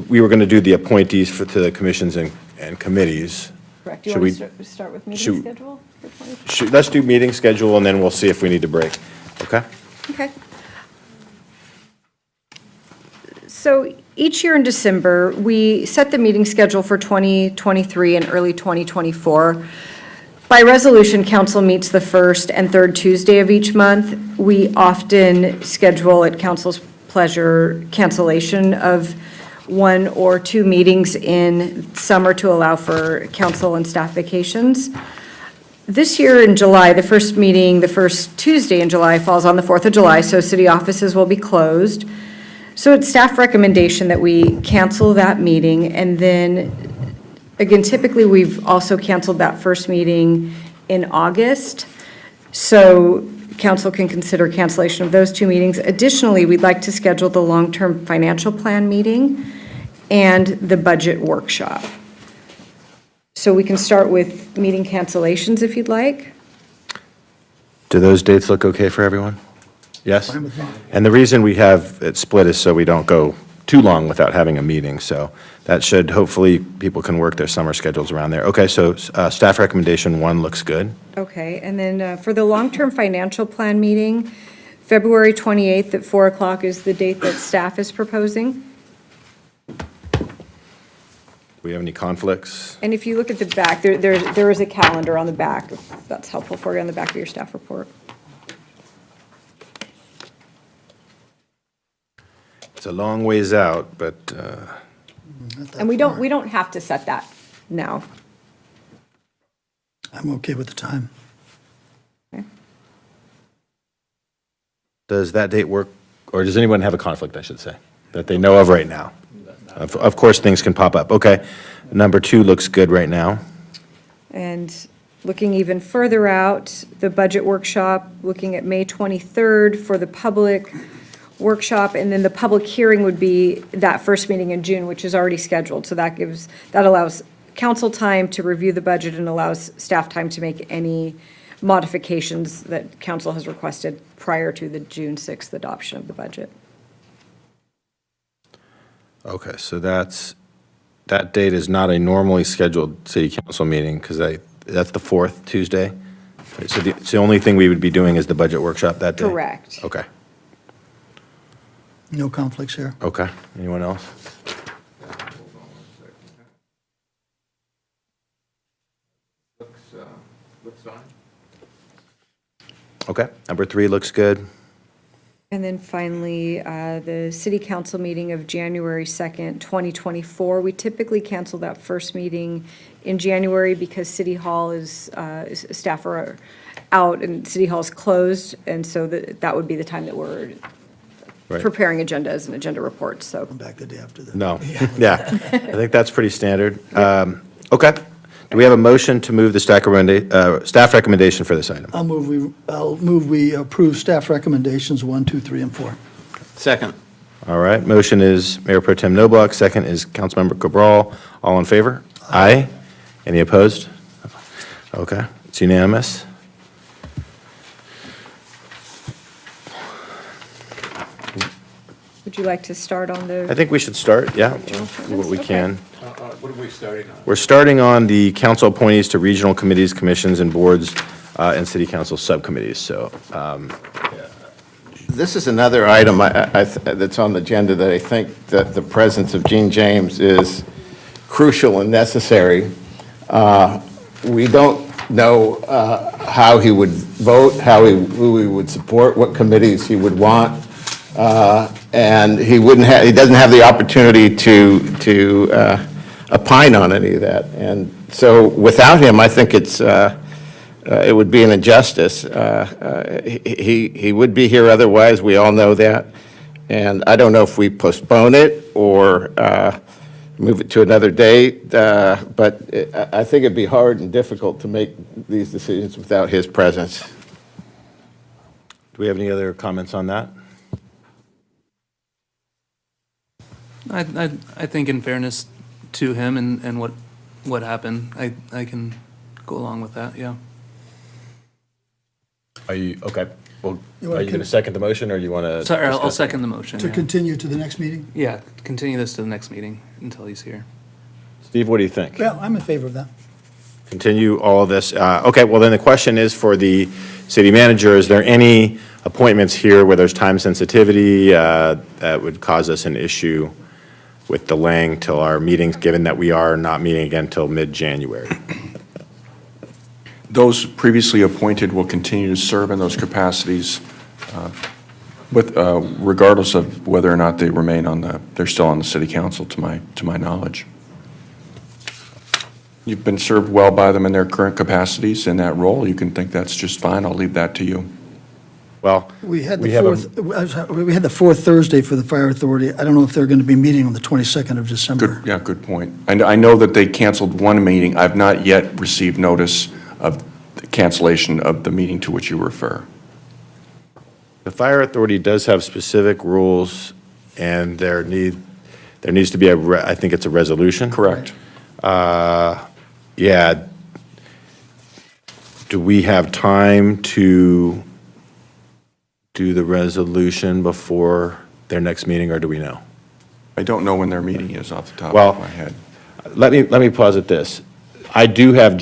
we were going to do the appointees to the commissions and committees. Correct. Do you Should want we- to start with meeting should- schedule for 23? Let's do meeting schedule, and then we'll see if we need to break. Okay? Okay. So each year in December, we set the meeting schedule for 2023 and early 2024. By resolution, council meets the first and third Tuesday of each month. We often schedule at council's pleasure cancellation of one or two meetings in summer to allow for council and staff vacations. This year in July, the first meeting, the first Tuesday in July falls on the 4th of July, so city offices will be closed. So it's staff recommendation that we cancel that meeting, and then, again, typically, we've also canceled that first meeting in August. So council can consider cancellation of those two meetings. Additionally, we'd like to schedule the long-term financial plan meeting and the budget workshop. So we can start with meeting cancellations if you'd like. Do those dates look okay for everyone? Yes? Fine with me. And the reason we have it split is so we don't go too long without having a meeting, so that should, hopefully, people can work their summer schedules around there. Okay, so staff recommendation 1 looks good. Okay, and then for the long-term financial plan meeting, February 28th at 4 o'clock is the date that staff is proposing. Do we have any conflicts? And if you look at the back, there is a calendar on the back, if that's helpful for you, on the back of your staff report. It's a long ways out, but And we don't have to set that now. I'm okay with the time. does that date work, or does anyone have a conflict, I should say, that they know of right now? Of course, things can pop up. Okay. Number 2 looks good right now. And looking even further out, the budget workshop, looking at May 23rd for the public workshop, and then the public hearing would be that first meeting in June, which is already scheduled. So that allows council time to review the budget and allows staff time to make any modifications that council has requested prior to the June 6th adoption of the budget. Okay, so that date is not a normally scheduled city council meeting, because that's the 4th Tuesday. So the only thing we would be doing is the budget workshop that day? Correct. Okay, No conflicts here. okay. Anyone else? Looks fine. Okay, number 3 looks good. And then finally, the city council meeting of January 2nd, 2024. We typically cancel that first meeting in January because City Hall staff are out and City Hall's closed. And so that would be the time that we're Right. preparing agendas and agenda reports, so. Come back the day after that. No, yeah, I think that's pretty standard. Okay, do we have a motion to move the staff recommendation for this item? I'll move we approve staff recommendations 1, 2, 3, and 4. Second. All right, motion is Mayor Pro Tem Noblock, second is Councilmember Cabral. All in favor? Aye. Any opposed? Okay, it's unanimous. Would you like to start on the? I think we should start, yeah, Regional do what we appointments? can. What are we starting on? We're starting on the council appointees to regional committees, commissions, and boards, and city council subcommittees, so, This is another item that's on the agenda that I think that the presence of Gene James is crucial and necessary. We don't know how he would vote, who he would support, what committees he would want, and he doesn't have the opportunity to opine on any of that. And so without him, I think it would be an injustice. He would be here otherwise, we all know that. And I don't know if we postpone it or move it to another date, but I think it'd be hard and difficult to make these decisions without his presence. do we have any other comments on that? I think in fairness to him and what happened, I can go along with that, yeah. Are you, okay, well, You wanna are you going to second the motion, or do you want to? Sorry, I'll second the motion. To yeah. continue to the next meeting? Yeah, continue this to the next meeting until he's here. Steve, what do you think? Well, I'm in favor of that. Continue all of this? Okay, well, then the question is for the city manager, is there any appointments here where there's time sensitivity that would cause us an issue with delaying till our meetings, given that we are not meeting again till mid-January? Those previously appointed will continue to serve in those capacities, regardless of whether or not they remain they're still on the city council, to my knowledge. You've been served well by them in their current capacities in that role. You can think that's just fine. I'll leave that to you. Well, We had the fourth Thursday for the fire authority. I don't know if they're going to be meeting on the 22nd of December. Good point. And I know that they canceled one meeting. I've not yet received notice of the cancellation of the meeting to which you refer. the fire authority does have specific rules, and there needs to be I think it's a resolution. Correct. Yeah. Do we have time to do the resolution before their next meeting, or do we know? I don't know when their meeting is off the top Well, of my head. Let me posit this. I do have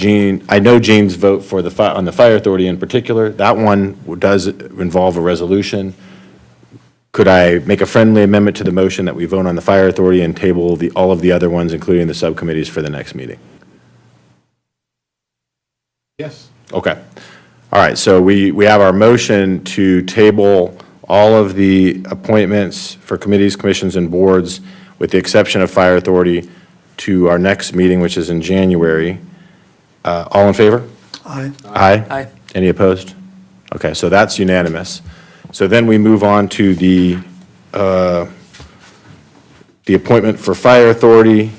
I know Gene's vote for on the fire authority in particular. That one does involve a resolution. Could I make a friendly amendment to the motion that we vote on the fire authority and table all of the other ones, including the subcommittees, for the next meeting? Yes. Okay. All right, so we have our motion to table all of the appointments for committees, commissions, and boards, with the exception of fire authority, to our next meeting, which is in January. All in favor? Aye. Aye? Aye. Any opposed? Okay, so that's unanimous. So then we move on to the appointment for fire authority.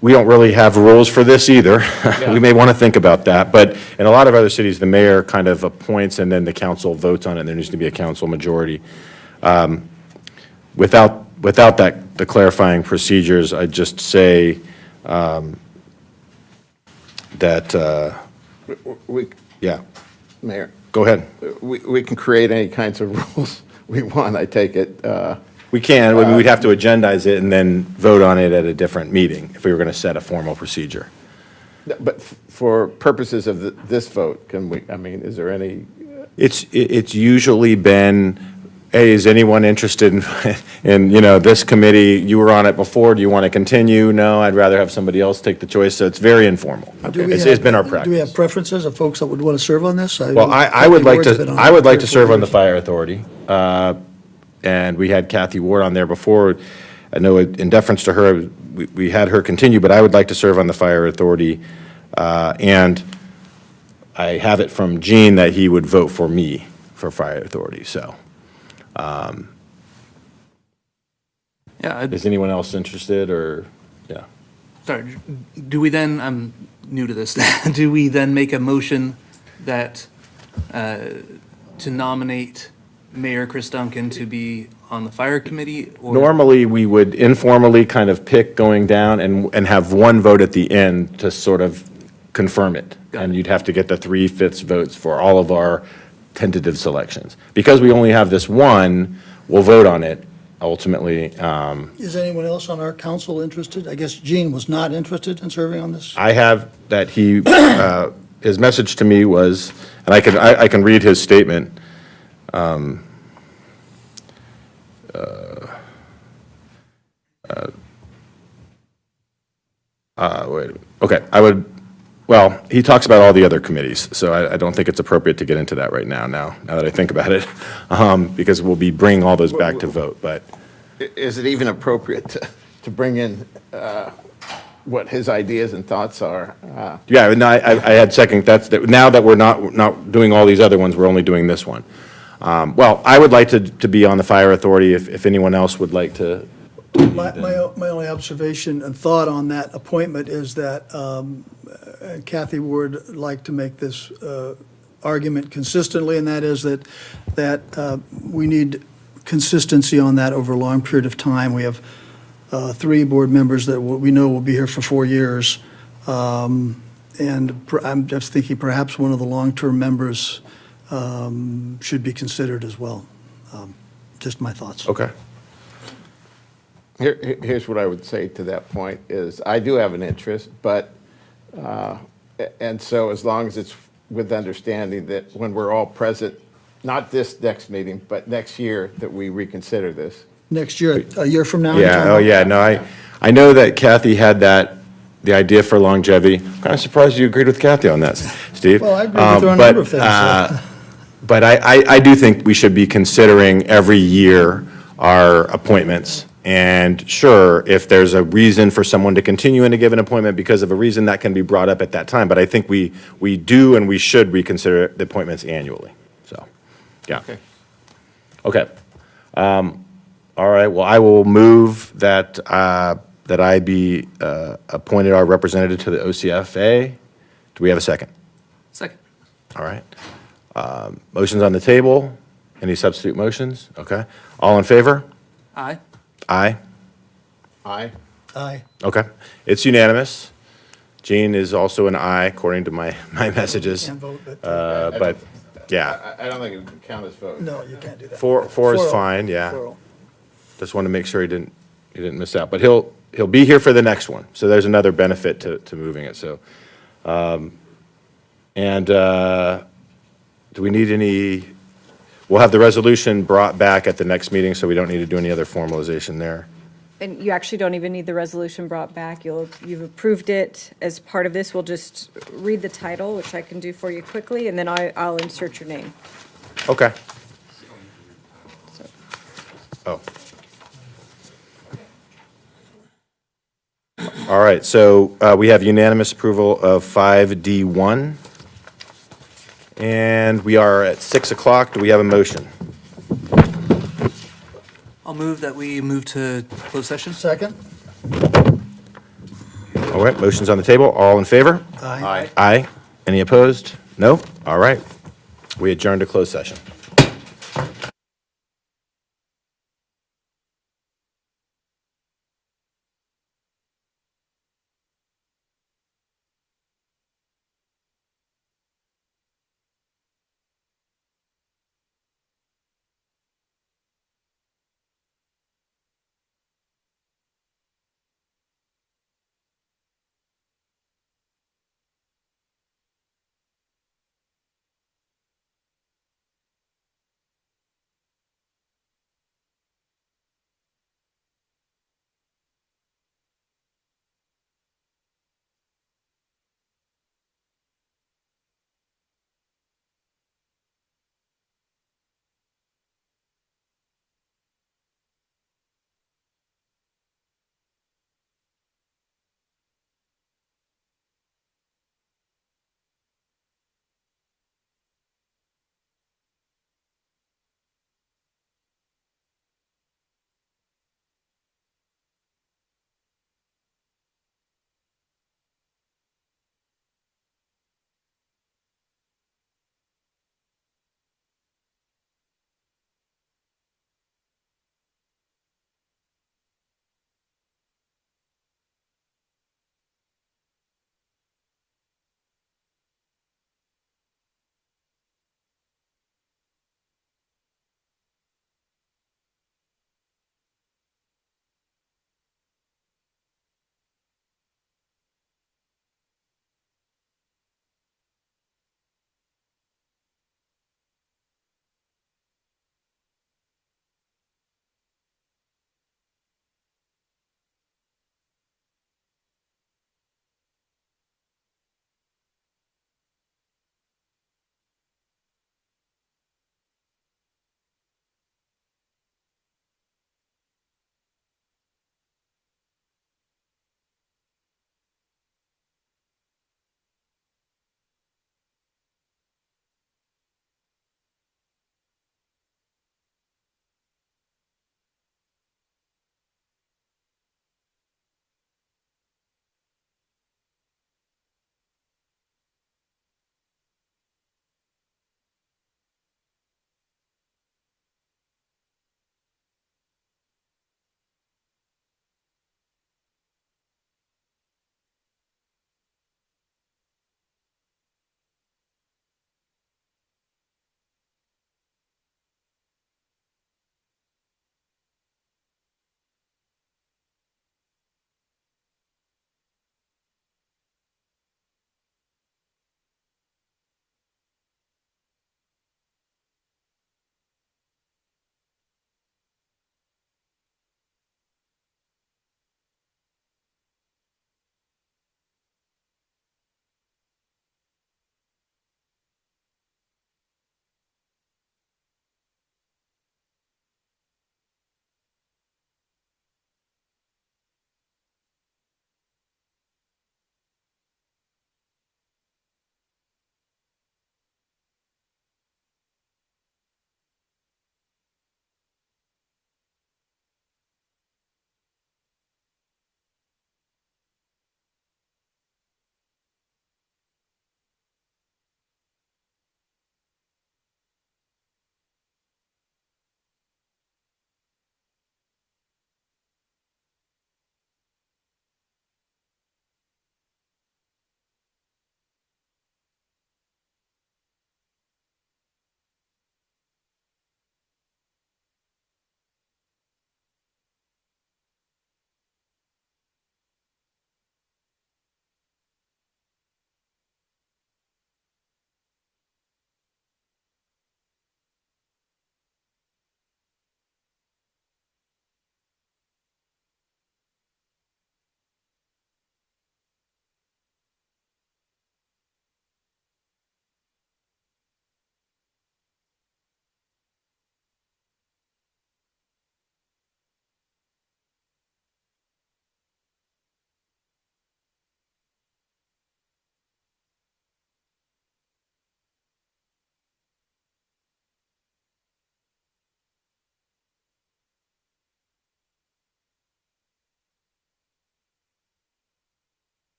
We don't really have rules for this either. We may want to think about that, but in a lot of other cities, the mayor kind of appoints and then the council votes on it, and there needs to be a council majority. Without the clarifying procedures, I'd just say that, yeah, Mayor, go ahead. we can create any kinds of rules we want, I take it. We can, I mean, we'd have to agendize it and then vote on it at a different meeting if we were going to set a formal procedure. But for purposes of this vote, can we, I mean, is there any? It's usually been, hey, is anyone interested in, this committee? You were on it before, do you want to continue? No, I'd rather have somebody else take the choice, so it's very informal. It's been our practice. Do we have preferences of folks that would want to serve on this? Well, I would like to serve on the fire authority. And we had Kathy Ward on there before. I know in deference to her, we had her continue, but I would like to serve on the fire authority. And I have it from Gene that he would vote for me for fire authority, so. Yeah. Is anyone else interested, or, yeah? Sorry, do we then, I'm new to this, do we then make a motion that, to nominate Mayor Chris Duncan to be on the fire committee? Or Normally, we would informally kind of pick going down and have one vote at the end to sort of confirm it. And you'd have to get the 3/5 votes for all of our tentative selections. Because we only have this one, we'll vote on it ultimately. Is anyone else on our council interested? I guess Gene was not interested in serving on this. I have that he, his message to me was, and I can read his statement. Okay, well, he talks about all the other committees, so I don't think it's appropriate to get into that right now that I think about it, because we'll be bringing all those back to vote, but. Is it even appropriate to bring in what his ideas and thoughts are? Yeah, no, I had second, now that we're not doing all these other ones, we're only doing this one. Well, I would like to be on the fire authority if anyone else would like to. My only observation and thought on that appointment is that Kathy would like to make this argument consistently, and that is that we need consistency on that over a long period of time. We have three board members that we know will be here for 4 years. And I'm just thinking perhaps one of the long-term members should be considered as well. Just my thoughts. Okay. Here's what I would say to that point is I do have an interest, but, and so as long as it's with understanding that when we're all present, not this next meeting, but next year, that we reconsider this. Next year, a year from now? you're Yeah, talking oh, about? yeah, no, I know that Kathy had the idea for longevity. Kind of surprised you agreed with Kathy on that, Steve. Well, I agree with her on a number of things. So. But I do think we should be considering every year our appointments. And sure, if there's a reason for someone to continue in a given appointment because of a reason, that can be brought up at that time. But I think we do and we should reconsider the appointments annually. So, yeah. Okay. All right, well, I will move that, that I be appointed our representative to the OCFA. Do we have a second? Second. All right. Motions on the table? Any substitute motions? Okay. All in favor? Aye. Aye. Aye. Aye. Okay. It's unanimous. Jean is also an aye, according to my messages. Can't vote, but. But, yeah, I don't think it would count as vote. No, you can't do that. four is 4-0. fine, yeah. 4-0. Just want to make sure he didn't miss out. But he'll be here for the next one. So there's another benefit to moving it, so. Do we need any, we'll have the resolution brought back at the next meeting, so we don't need to do any other formalization there. And you actually don't even need the resolution brought back. You've approved it as part of this. We'll just read the title, which I can do for you quickly, and then I'll insert your name. Okay. Oh. All right, so we have unanimous approval of 5D1. And we are at 6 o'clock. Do we have a motion? I'll move that we move to closed session. Second? All right, motion's on the table. All in favor? Aye. Aye. Any opposed? No? All right. We adjourn to closed session.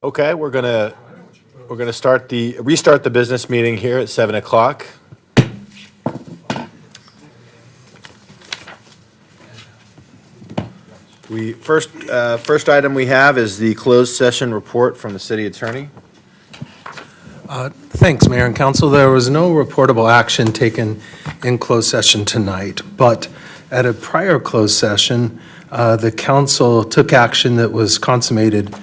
Okay, we're gonna restart the business meeting here at 7 o'clock. First item we have is the closed session report from the city attorney. Thanks, Mayor and Council. There was no reportable action taken in closed session tonight, but at a prior closed session, the council took action that was consummated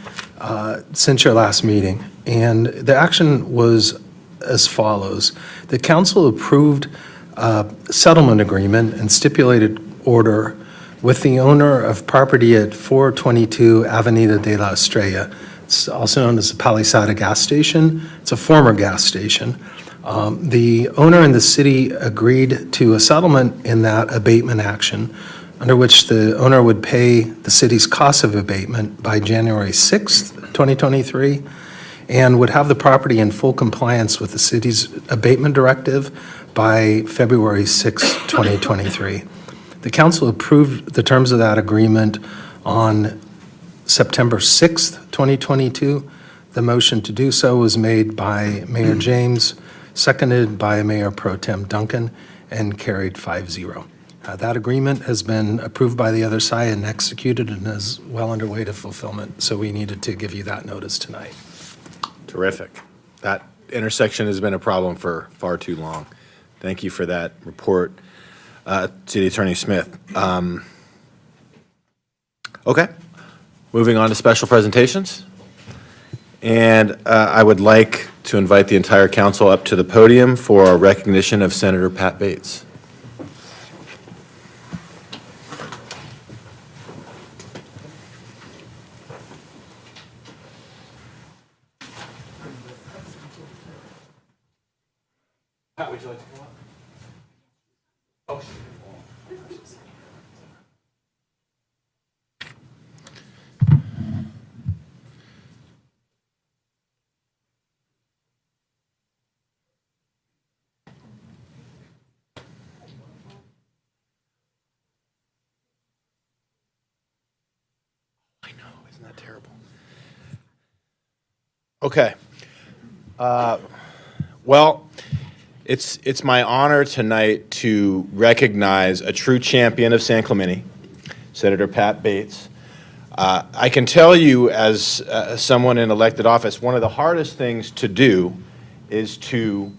since your last meeting, and the action was as follows. The council approved a settlement agreement and stipulated order with the owner of property at 422 Avenida de la Estrella. It's also known as the Palisada gas station. It's a former gas station. The owner and the city agreed to a settlement in that abatement action, under which the owner would pay the city's cost of abatement by January 6th, 2023, and would have the property in full compliance with the city's abatement directive by February 6th, 2023. The council approved the terms of that agreement on September 6th, 2022. The motion to do so was made by Mayor James, seconded by Mayor Pro Tem Duncan, and carried 5-0. That agreement has been approved by the other side and executed and is well underway to fulfillment, so we needed to give you that notice tonight. Terrific. That intersection has been a problem for far too long. Thank you for that report, City Attorney Smith. Okay, moving on to special presentations. And I would like to invite the entire council up to the podium for a recognition of Senator Pat Bates. Pat, would you like to come up? Oh, sure. I know, isn't that terrible? Okay. Well, it's my honor tonight to recognize a true champion of San Clemente, Senator Pat Bates. I can tell you, as someone in elected office, one of the hardest things to do is to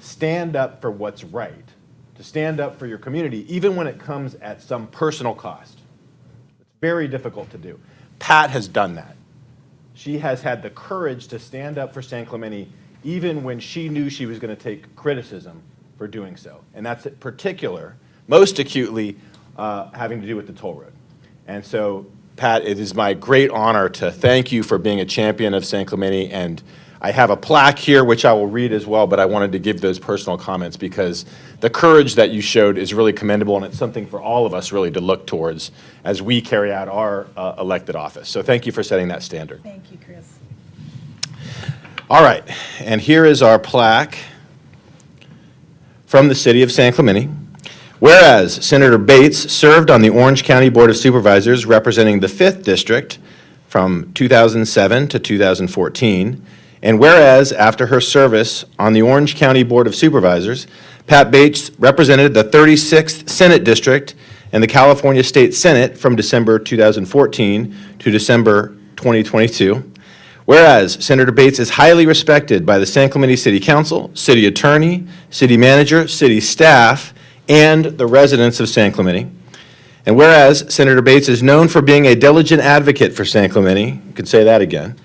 stand up for what's right, to stand up for your community, even when it comes at some personal cost. It's very difficult to do. Pat has done that. She has had the courage to stand up for San Clemente even when she knew she was going to take criticism for doing so. And that's in particular, most acutely, having to do with the toll road. And so, Pat, it is my great honor to thank you for being a champion of San Clemente. And I have a plaque here, which I will read as well, but I wanted to give those personal comments because the courage that you showed is really commendable, and it's something for all of us really to look towards as we carry out our elected office. So thank you for setting that standard. Thank you, Chris. All right, and here is our plaque from the city of San Clemente. Whereas Senator Bates served on the Orange County Board of Supervisors representing the 5th District from 2007 to 2014, and whereas after her service on the Orange County Board of Supervisors, Pat Bates represented the 36th Senate District and the California State Senate from December 2014 to December 2022. Whereas Senator Bates is highly respected by the San Clemente City Council, City Attorney, City Manager, City staff, and the residents of San Clemente. And whereas Senator Bates is known for being a diligent advocate for San Clemente, you could say that again.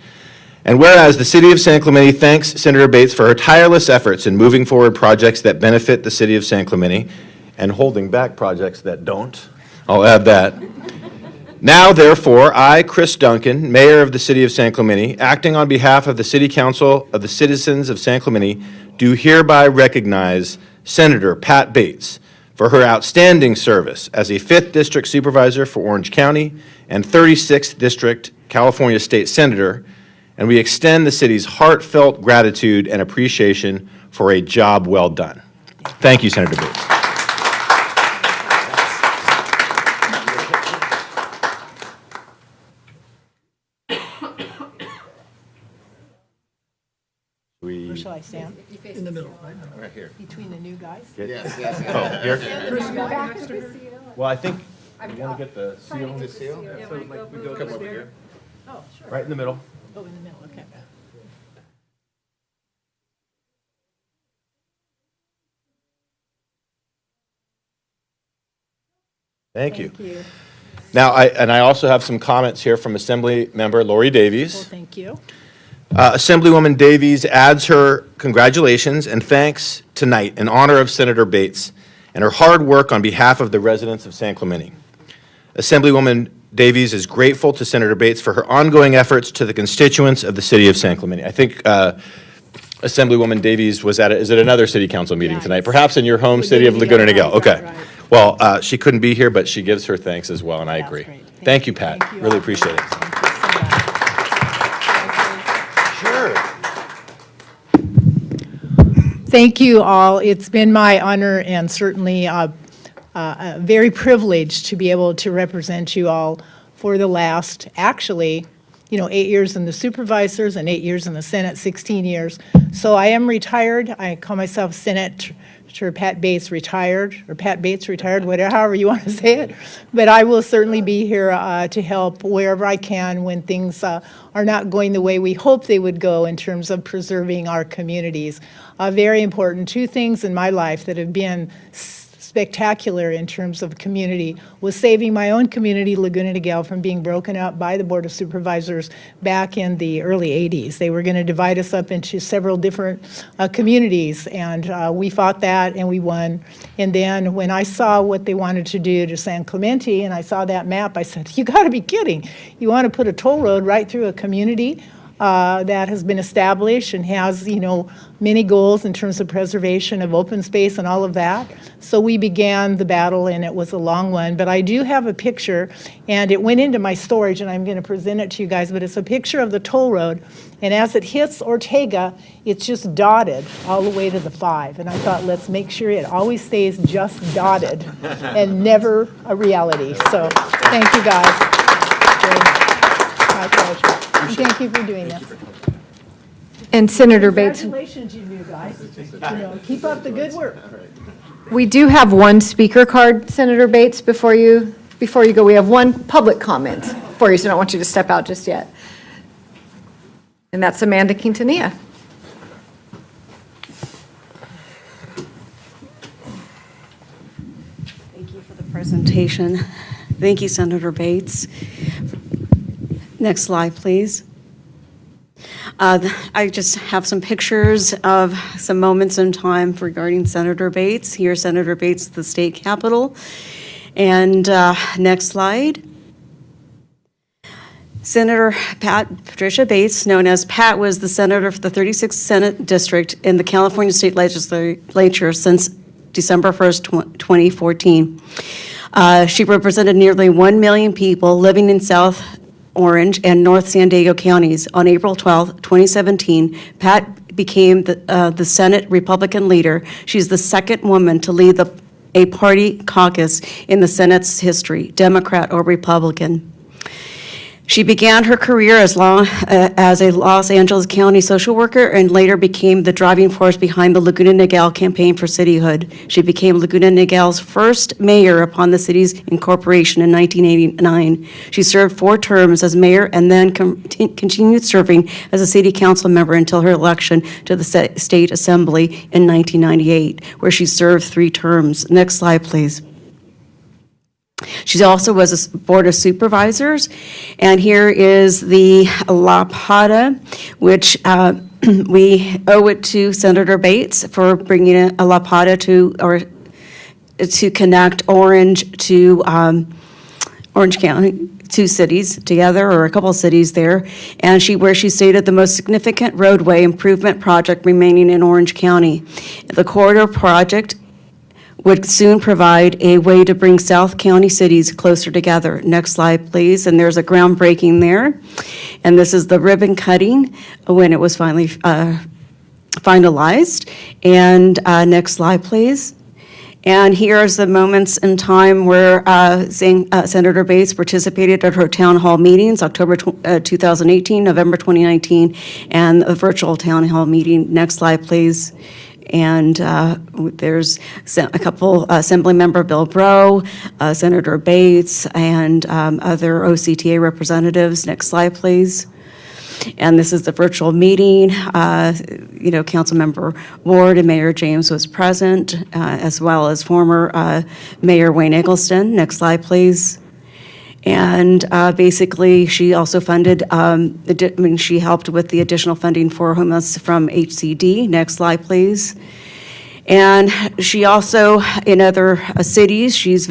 And whereas the City of San Clemente thanks Senator Bates for her tireless efforts in moving forward projects that benefit the City of San Clemente and holding back projects that don't, I'll add that. Now, therefore, I, Chris Duncan, Mayor of the City of San Clemente, acting on behalf of the City Council of the citizens of San Clemente, do hereby recognize Senator Pat Bates for her outstanding service as a 5th District Supervisor for Orange County and 36th District California State Senator, and we extend the city's heartfelt gratitude and appreciation for a job well done. Thank you, Senator Bates. In the middle, right? Right here. Between the new guys. Yes, Oh, here? Well, I think, you want to get the seal? The seal? So like we go come over here, Oh, sure. right in the middle. Oh, in the middle, okay. Thank you. Now, I also have some comments here from Assembly Member Lori Davies. Thank you. Assemblywoman Davies adds her congratulations and thanks tonight in honor of Senator Bates and her hard work on behalf of the residents of San Clemente. Assemblywoman Davies is grateful to Senator Bates for her ongoing efforts to the constituents of the city of San Clemente. I think Assemblywoman Davies was at, is it another city council meeting tonight? Perhaps in your home city of Laguna Niguel. Okay. Right. Well, she couldn't be here, but she gives her thanks as well, and I agree. great. Thank you, Pat. Thank you Really all. appreciate it. Sure. Thank you all. It's been my honor and certainly very privileged to be able to represent you all for the last, actually, 8 years in the supervisors and 8 years in the Senate, 16 years. So I am retired. I call myself Senator Pat Bates retired, or Pat Bates retired, whatever, however you want to say it. But I will certainly be here to help wherever I can when things are not going the way we hope they would go in terms of preserving our communities. Very important. Two things in my life that have been spectacular in terms of community was saving my own community, Laguna Niguel, from being broken up by the Board of Supervisors back in the early 80s. They were going to divide us up into several different communities, and we fought that and we won. And then when I saw what they wanted to do to San Clemente and I saw that map, I said, you got to be kidding. You want to put a toll road right through a community that has been established and has, many goals in terms of preservation of open space and all of that. So we began the battle, and it was a long one. But I do have a picture, and it went into my storage, and I'm going to present it to you guys. But it's a picture of the toll road, and as it hits Ortega, it's just dotted all the way to the 5. And I thought, let's make sure it always stays just dotted and never a reality. So thank you guys very much. My pleasure. And thank you for doing this. And Senator Bates, Congratulations, you new guys. Keep up the good work. we do have one speaker card, Senator Bates, before you go. We have one public comment for you, so I don't want you to step out just yet. And that's Amanda Quintanilla. Thank you for the presentation. Thank you, Senator Bates. Next slide, please. I just have some pictures of some moments in time regarding Senator Bates. Here's Senator Bates at the state capitol. And next slide. Senator Patricia Bates, known as Pat, was the senator for the 36th Senate District in the California State Legislature since December 1st, 2014. She represented nearly 1 million people living in South Orange and North San Diego counties. On April 12, 2017, Pat became the Senate Republican leader. She's the second woman to lead a party caucus in the Senate's history, Democrat or Republican. She began her career as a Los Angeles County social worker and later became the driving force behind the Laguna Niguel campaign for cityhood. She became Laguna Niguel's first mayor upon the city's incorporation in 1989. She served 4 terms as mayor and then continued serving as a city council member until her election to the state assembly in 1998, where she served 3 terms. Next slide, please. She also was a board of supervisors, and here is the La Pata, which we owe it to Senator Bates for bringing a La Pata to connect Orange to Orange County, 2 cities together, or a couple of cities there, and where she stated the most significant roadway improvement project remaining in Orange County. The corridor project would soon provide a way to bring South County cities closer together. Next slide, please. And there's a groundbreaking there. And this is the ribbon cutting when it was finally finalized. And next slide, please. And here's the moments in time where Senator Bates participated at her town hall meetings, October 2018, November 2019, and a virtual town hall meeting. Next slide, please. And there's a couple, Assemblymember Bill Breaux, Senator Bates, and other OCTA representatives. Next slide, please. And this is the virtual meeting. Councilmember Ward and Mayor James was present, as well as former Mayor Wayne Eggleston. Next slide, please. And basically, she also funded, she helped with the additional funding for homeless from HCD. Next slide, please. And she also, in other cities, she's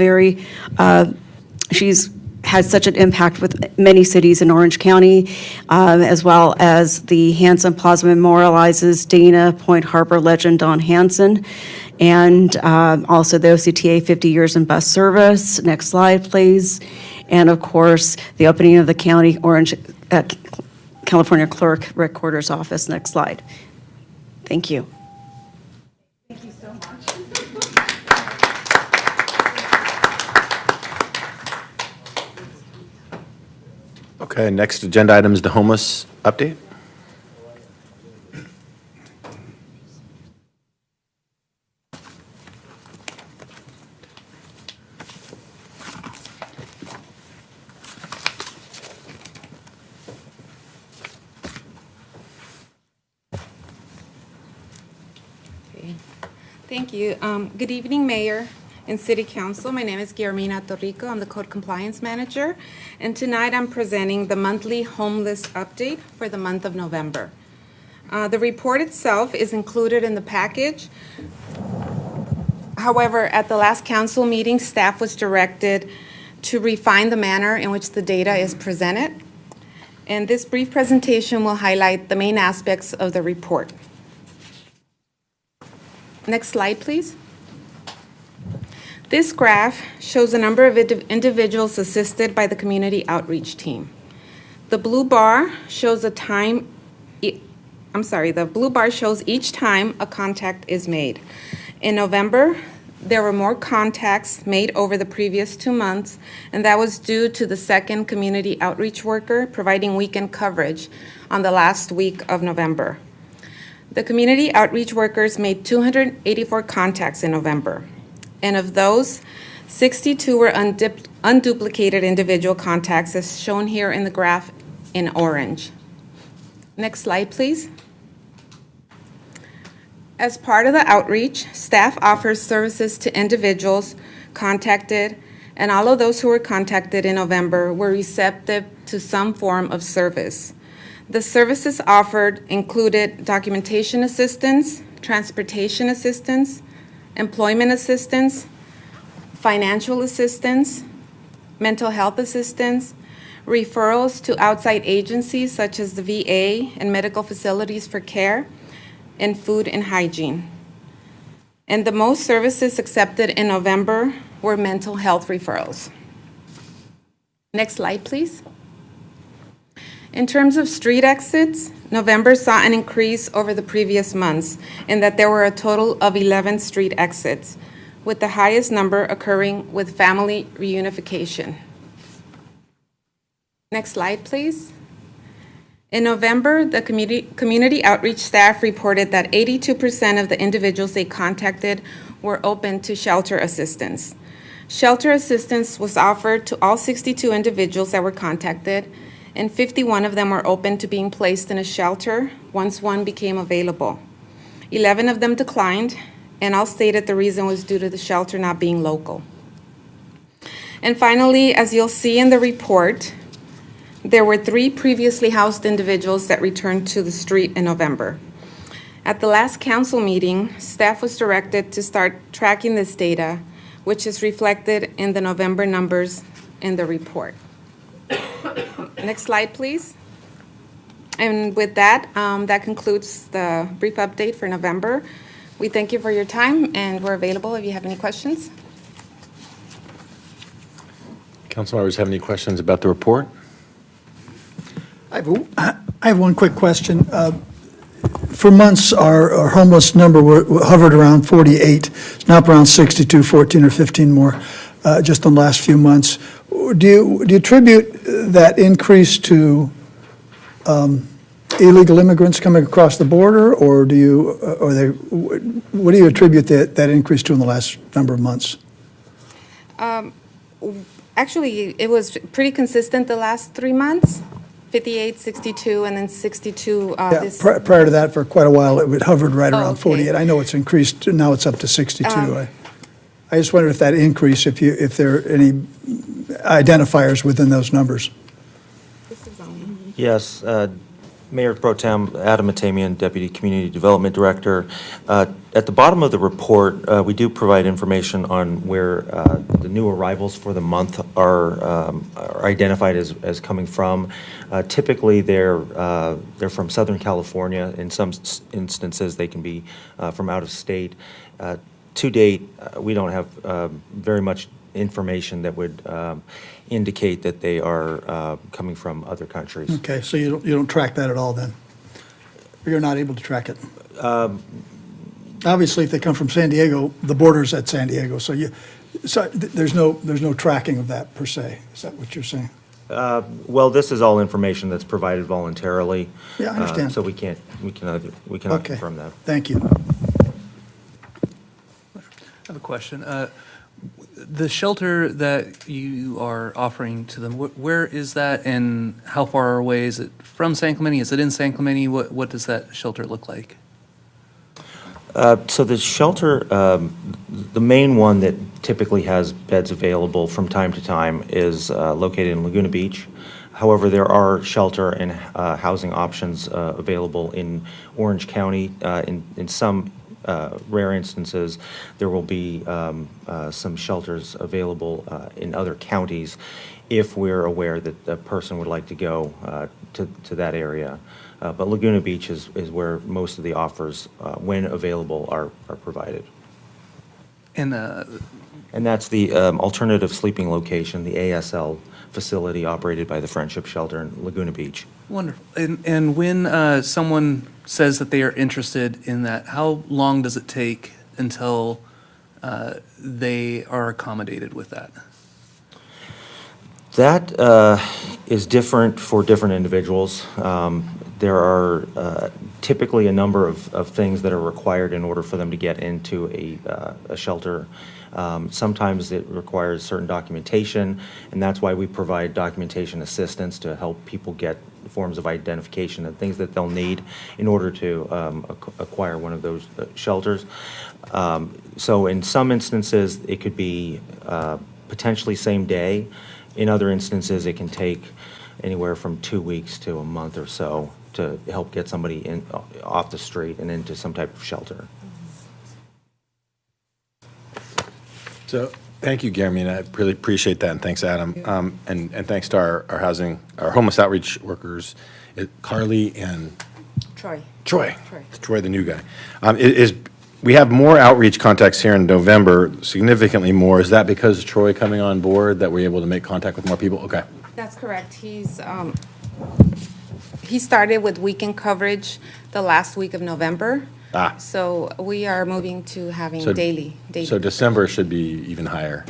had such an impact with many cities in Orange County, as well as the Hanson Plaza memorializes Dana Point Harbor legend Don Hanson, and also the OCTA 50 years in bus service. Next slide, please. And of course, the opening of the County California Clerk Recorder's Office. Next slide. Thank you. Thank you so much. Okay, next agenda item is the homeless update. Thank you. Good evening, Mayor and City Council. My name is Guillermina Torrico. I'm the Code Compliance Manager. And tonight I'm presenting the monthly homeless update for the month of November. The report itself is included in the package. However, at the last council meeting, staff was directed to refine the manner in which the data is presented. And this brief presentation will highlight the main aspects of the report. Next slide, please. This graph shows the number of individuals assisted by the community outreach team. The blue bar shows the blue bar shows each time a contact is made. In November, there were more contacts made over the previous 2 months, and that was due to the second community outreach worker providing weekend coverage on the last week of November. The community outreach workers made 284 contacts in November, and of those, 62 were unduplicated individual contacts, as shown here in the graph in orange. Next slide, please. As part of the outreach, staff offers services to individuals contacted, and all of those who were contacted in November were receptive to some form of service. The services offered included documentation assistance, transportation assistance, employment assistance, financial assistance, mental health assistance, referrals to outside agencies such as the VA and medical facilities for care, and food and hygiene. And the most services accepted in November were mental health referrals. Next slide, please. In terms of street exits, November saw an increase over the previous months in that there were a total of 11 street exits, with the highest number occurring with family reunification. Next slide, please. In November, the community outreach staff reported that 82% of the individuals they contacted were open to shelter assistance. Shelter assistance was offered to all 62 individuals that were contacted, and 51 of them were open to being placed in a shelter once one became available. 11 of them declined, and all stated the reason was due to the shelter not being local. And finally, as you'll see in the report, there were 3 previously housed individuals that returned to the street in November. At the last council meeting, staff was directed to start tracking this data, which is reflected in the November numbers in the report. Next slide, please. And with that, that concludes the brief update for November. We thank you for your time, and we're available if you have any questions. Council members have any questions about the report? I have one quick question. For months, our homeless number hovered around 48. It's now up around 62, 14 or 15 more, just in the last few months. Do you attribute that increase to illegal immigrants coming across the border, or what do you attribute that increase to in the last number of months? Actually, it was pretty consistent the last 3 months, 58, 62, and then 62 Yeah, this. prior to that, for quite a while, it hovered right around okay. 48. I know it's increased, now it's up to 62. I just wondered if that increase, if there are any identifiers within those numbers. Yes, Mayor Pro Tem Adam Matamian, Deputy Community Development Director. At the bottom of the report, we do provide information on where the new arrivals for the month are identified as coming from. Typically, they're from Southern California. In some instances, they can be from out of state. To date, we don't have very much information that would indicate that they are coming from other countries. Okay, so you don't track that at all then? Or you're not able to track it? Obviously, if they come from San Diego, the border's at San Diego, so there's no tracking of that per se. Is that what you're saying? Well, this is all information that's provided voluntarily. Yeah, I understand. So we cannot Okay. confirm that. Thank you. I have a question. The shelter that you are offering to them, where is that and how far away is it from San Clemente? Is it in San Clemente? What does that shelter look like? So the shelter, the main one that typically has beds available from time to time is located in Laguna Beach. However, there are shelter and housing options available in Orange County. In some rare instances, there will be some shelters available in other counties if we're aware that the person would like to go to that area. But Laguna Beach is where most of the offers, when available, are provided. And that's the alternative sleeping location, the ASL facility operated by the Friendship Shelter in Laguna Beach. Wonderful. And when someone says that they are interested in that, how long does it take until they are accommodated with that? That is different for different individuals. There are typically a number of things that are required in order for them to get into a shelter. Sometimes it requires certain documentation, and that's why we provide documentation assistance to help people get forms of identification and things that they'll need in order to acquire one of those shelters. So in some instances, it could be potentially same day. In other instances, it can take anywhere from 2 weeks to a month or so to help get somebody off the street and into some type of shelter. So, thank you, Jeremy, and I really appreciate that, and thanks, Adam. And thanks to our homeless outreach workers, Carly and Troy. Troy, the new guy. We have more outreach contacts here in November, significantly more. Is that because of Troy coming on board that we're able to make contact with more people? Okay. That's correct. He started with weekend coverage the last week of November. So we are moving to having daily. So December should be even higher,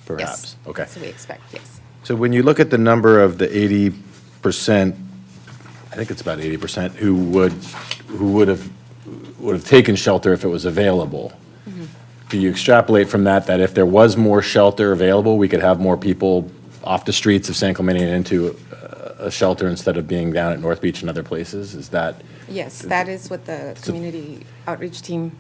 perhaps? Yes. Okay. So we expect, yes. So when you look at the number of the 80%, I think it's about 80%, who would have taken shelter if it was available, do you extrapolate from that if there was more shelter available, we could have more people off the streets of San Clemente and into a shelter instead of being down at North Beach and other places? Is that? Yes, that is what the community outreach team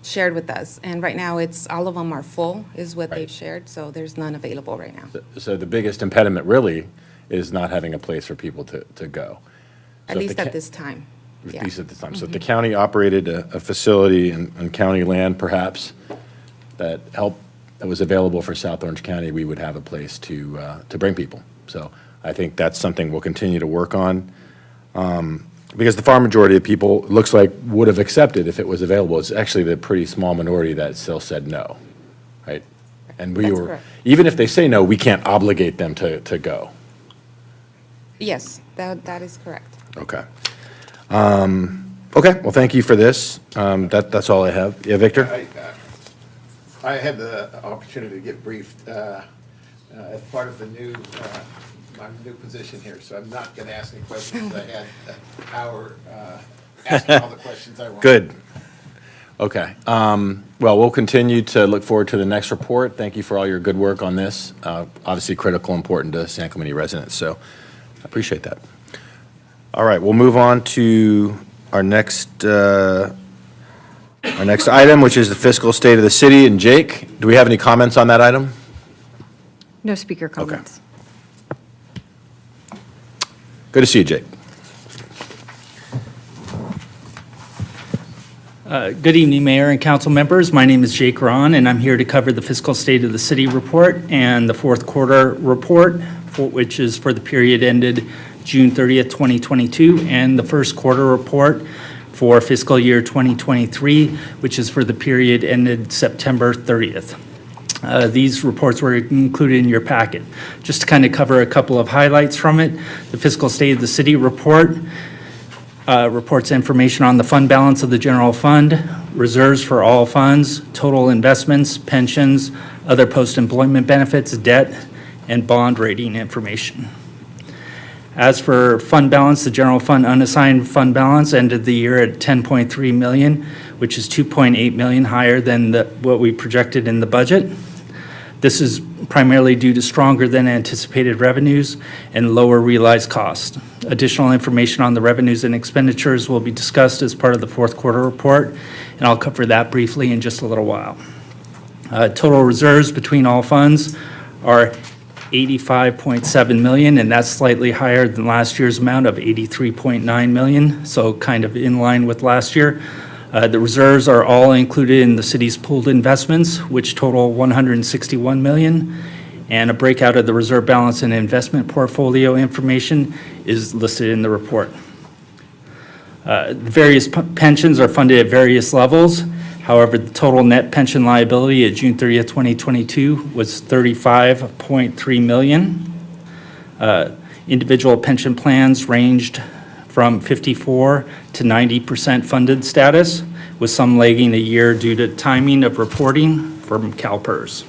shared with us. And right now, all of them are full, is what they've shared, so there's none available right now. So the biggest impediment really is not having a place for people to go. At least at this time. At least at this time. So if the county operated a facility on county land, perhaps, that was available for South Orange County, we would have a place to bring people. So I think that's something we'll continue to work on. Because the far majority of people, it looks like, would have accepted if it was available. It's actually the pretty small minority that still said no, right? And even if they say no, we can't obligate them to go. Yes, that is correct. Okay. Okay, well, thank you for this. That's all I have. Yeah, Victor? I had the opportunity to get briefed as part of the new, my new position here, so I'm not going to ask any questions. I had an hour asking all the questions I wanted. Good. Okay. Well, we'll continue to look forward to the next report. Thank you for all your good work on this. Obviously critical, important to San Clemente residents, so I appreciate that. All right, we'll move on to our next item, which is the fiscal state of the city. And Jake, do we have any comments on that item? No speaker comments. Good to see you, Jake. Good evening, Mayor and council members. My name is Jake Ron, and I'm here to cover the fiscal state of the city report and the fourth quarter report, which is for the period ended June 30th, 2022, and the first quarter report for fiscal year 2023, which is for the period ended September 30th. These reports were included in your packet. Just to kind of cover a couple of highlights from it, the fiscal state of the city report reports information on the fund balance of the general fund, reserves for all funds, total investments, pensions, other post-employment benefits, debt, and bond rating information. As for fund balance, the general fund unassigned fund balance ended the year at $10.3 million, which is $2.8 million higher than what we projected in the budget. This is primarily due to stronger than anticipated revenues and lower realized costs. Additional information on the revenues and expenditures will be discussed as part of the fourth quarter report, and I'll cover that briefly in just a little while. Total reserves between all funds are $85.7 million, and that's slightly higher than last year's amount of $83.9 million, so kind of in line with last year. The reserves are all included in the city's pooled investments, which total $161 million, and a breakout of the reserve balance and investment portfolio information is listed in the report. Various pensions are funded at various levels. However, the total net pension liability at June 30th, 2022 was $35.3 million. Individual pension plans ranged from 54 to 90% funded status, with some lagging a year due to timing of reporting from CalPERS.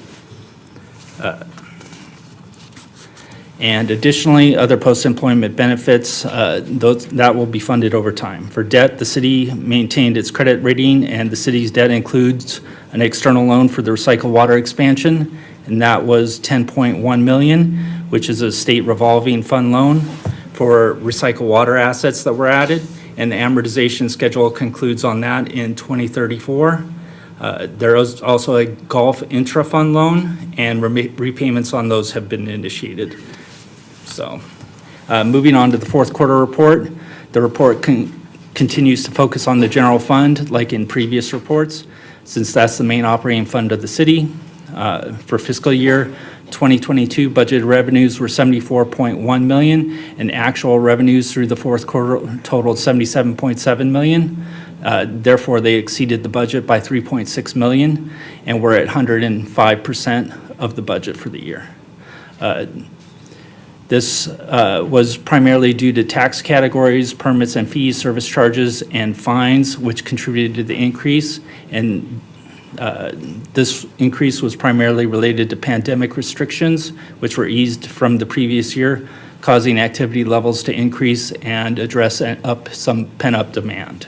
And additionally, other post-employment benefits, that will be funded over time. For debt, the city maintained its credit rating, and the city's debt includes an external loan for the recycled water expansion, and that was $10.1 million, which is a state revolving fund loan for recycled water assets that were added, and the amortization schedule concludes on that in 2034. There is also a golf intra-fund loan, and repayments on those have been initiated. So, moving on to the fourth quarter report, the report continues to focus on the general fund, like in previous reports, since that's the main operating fund of the city. For fiscal year 2022, budgeted revenues were $74.1 million, and actual revenues through the fourth quarter totaled $77.7 million. Therefore, they exceeded the budget by $3.6 million, and we're at 105% of the budget for the year. This was primarily due to tax categories, permits and fees, service charges, and fines, which contributed to the increase. And this increase was primarily related to pandemic restrictions, which were eased from the previous year, causing activity levels to increase and address some pent-up demand.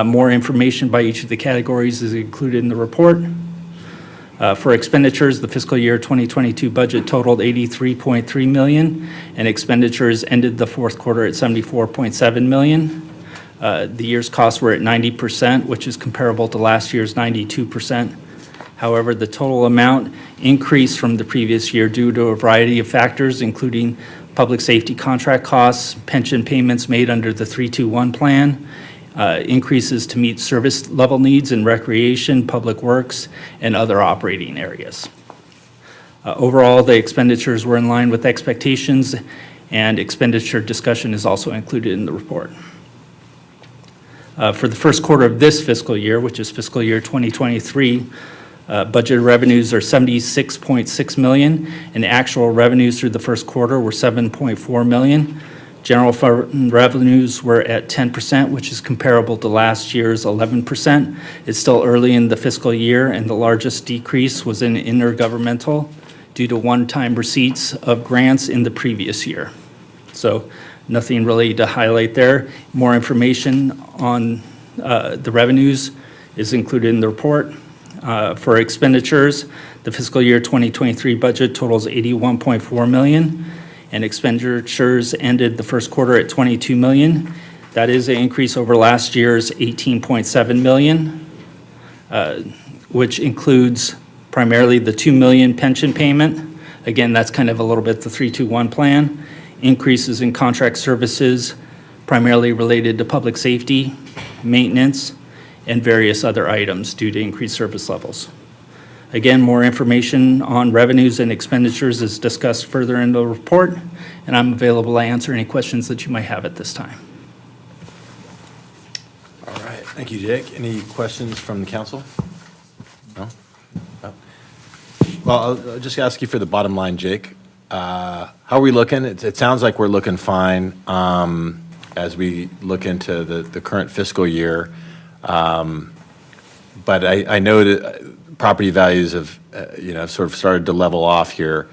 More information by each of the categories is included in the report. For expenditures, the fiscal year 2022 budget totaled $83.3 million, and expenditures ended the fourth quarter at $74.7 million. The year's costs were at 90%, which is comparable to last year's 92%. However, the total amount increased from the previous year due to a variety of factors, including public safety contract costs, pension payments made under the 321 plan, increases to meet service level needs in recreation, public works, and other operating areas. Overall, the expenditures were in line with expectations, and expenditure discussion is also included in the report. For the first quarter of this fiscal year, which is fiscal year 2023, budgeted revenues are $76.6 million, and actual revenues through the first quarter were $7.4 million. General fund revenues were at 10%, which is comparable to last year's 11%. It's still early in the fiscal year, and the largest decrease was in intergovernmental due to one-time receipts of grants in the previous year. So nothing really to highlight there. More information on the revenues is included in the report. For expenditures, the fiscal year 2023 budget totals $81.4 million, and expenditures ended the first quarter at $22 million. That is an increase over last year's $18.7 million, which includes primarily the $2 million pension payment. Again, that's kind of a little bit the 3-2-1 plan. Increases in contract services, primarily related to public safety, maintenance, and various other items due to increased service levels. Again, more information on revenues and expenditures is discussed further in the report, and I'm available to answer any questions that you might have at this time. All right, thank you, Jake. Any questions from the council? No? No. Well, I'll just ask you for the bottom line, Jake. How are we looking? It sounds like we're looking fine as we look into the current fiscal year. But I know that property values have, sort of started to level off here.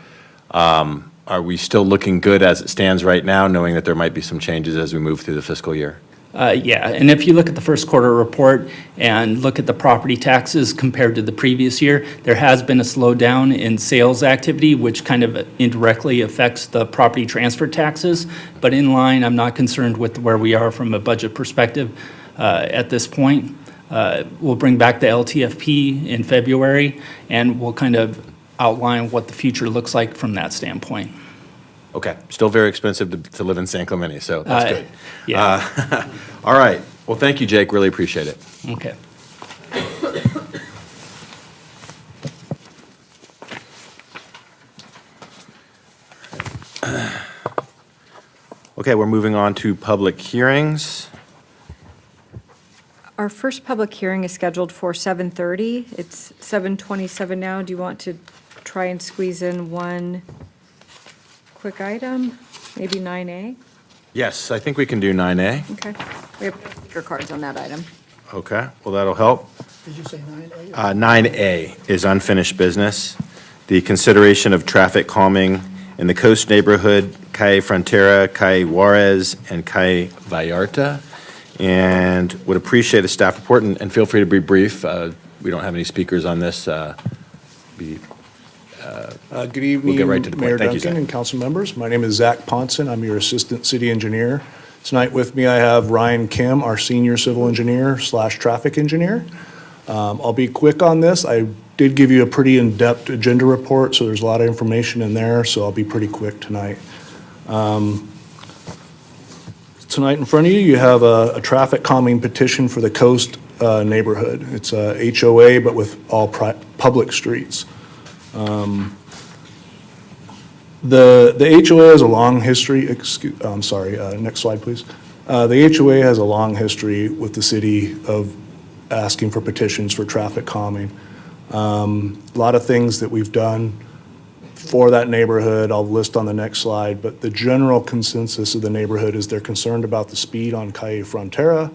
Are we still looking good as it stands right now, knowing that there might be some changes as we move through the fiscal year? Yeah, and if you look at the first quarter report and look at the property taxes compared to the previous year, there has been a slowdown in sales activity, which kind of indirectly affects the property transfer taxes. But in line, I'm not concerned with where we are from a budget perspective at this point. We'll bring back the LTFP in February, and we'll kind of outline what the future looks like from that standpoint. Okay, still very expensive to live in San Clemente, so that's good. Yeah. All right, well, thank you, Jake, really appreciate it. Okay. Okay, we're moving on to public hearings. Our first public hearing is scheduled for 7:30. It's 7:27 now. Do you want to try and squeeze in one quick item? Maybe 9A? Yes, I think we can do 9A. Okay. We have speaker cards on that item. Okay, well, that'll help. Did you say 9A? 9A is unfinished business. The consideration of traffic calming in the coast neighborhood, Calle Frontera, Calle Juarez, and Calle Vallarta. And would appreciate a staff report, and feel free to be brief. We don't have any speakers on this. Good evening, we'll get right to the point. Mayor Thank you, Duncan Zach. and council members. My name is Zach Ponson. I'm your assistant city engineer. Tonight with me, I have Ryan Kim, our senior civil engineer / traffic engineer. I'll be quick on this. I did give you a pretty in-depth agenda report, so there's a lot of information in there, so I'll be pretty quick tonight. Tonight in front of you, you have a traffic calming petition for the coast neighborhood. It's a HOA, but with all public streets. The HOA has a long history, next slide, please. The HOA has a long history with the city of asking for petitions for traffic calming. A lot of things that we've done for that neighborhood, I'll list on the next slide, but the general consensus of the neighborhood is they're concerned about the speed on Calle Frontera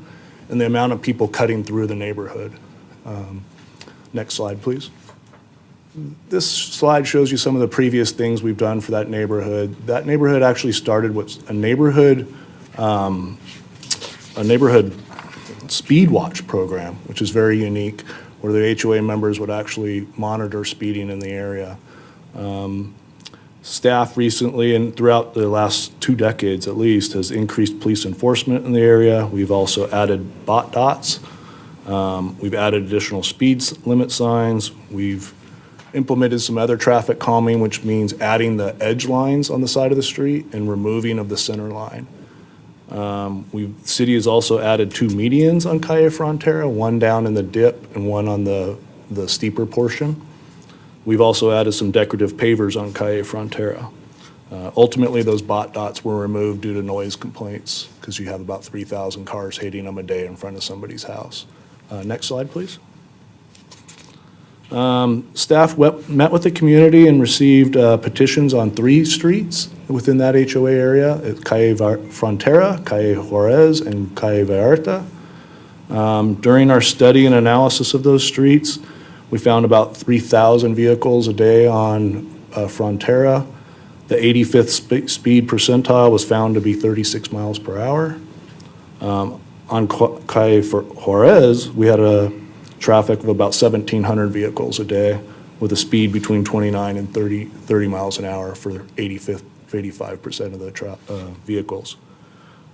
and the amount of people cutting through the neighborhood. Next slide, please. This slide shows you some of the previous things we've done for that neighborhood. That neighborhood actually started with a neighborhood speed watch program, which is very unique, where the HOA members would actually monitor speeding in the area. Staff recently, and throughout the last 2 decades at least, has increased police enforcement in the area. We've also added bot dots. We've added additional speed limit signs. We've implemented some other traffic calming, which means adding the edge lines on the side of the street and removing of the center line. The city has also added 2 medians on Calle Frontera, one down in the dip and one on the steeper portion. We've also added some decorative pavers on Calle Frontera. Ultimately, those bot dots were removed due to noise complaints because you have about 3,000 cars hitting them a day in front of somebody's house. Next slide, please. Staff met with the community and received petitions on 3 streets within that HOA area, Calle Frontera, Calle Juarez, and Calle Vallarta. During our study and analysis of those streets, we found about 3,000 vehicles a day on Frontera. The 85th speed percentile was found to be 36 miles per hour. On Calle Juarez, we had a traffic of about 1,700 vehicles a day with a speed between 29 and 30 miles an hour for 85% of the vehicles.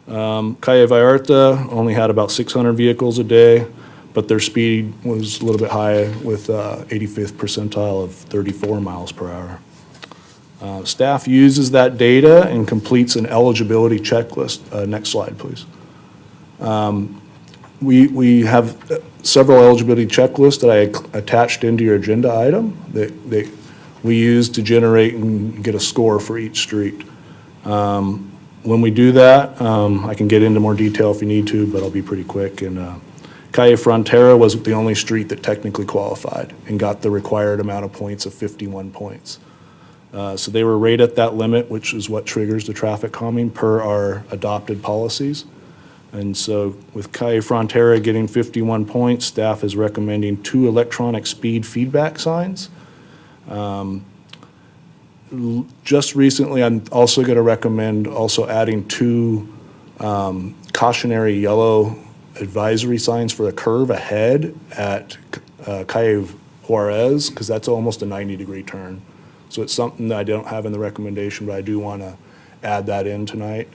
Calle Vallarta only had about 600 vehicles a day, but their speed was a little bit high with 85th percentile of 34 miles per hour. Staff uses that data and completes an eligibility checklist. Next slide, please. We have several eligibility checklists that I attached into your agenda item that we use to generate and get a score for each street. When we do that, I can get into more detail if you need to, but I'll be pretty quick. And Calle Frontera was the only street that technically qualified and got the required amount of points of 51 points. So they were right at that limit, which is what triggers the traffic calming per our adopted policies. And so with Calle Frontera getting 51 points, staff is recommending 2 electronic speed feedback signs. Just recently, I'm also going to recommend also adding 2 cautionary yellow advisory signs for the curve ahead at Calle Juarez, because that's almost a 90-degree turn. So it's something that I don't have in the recommendation, but I do want to add that in tonight.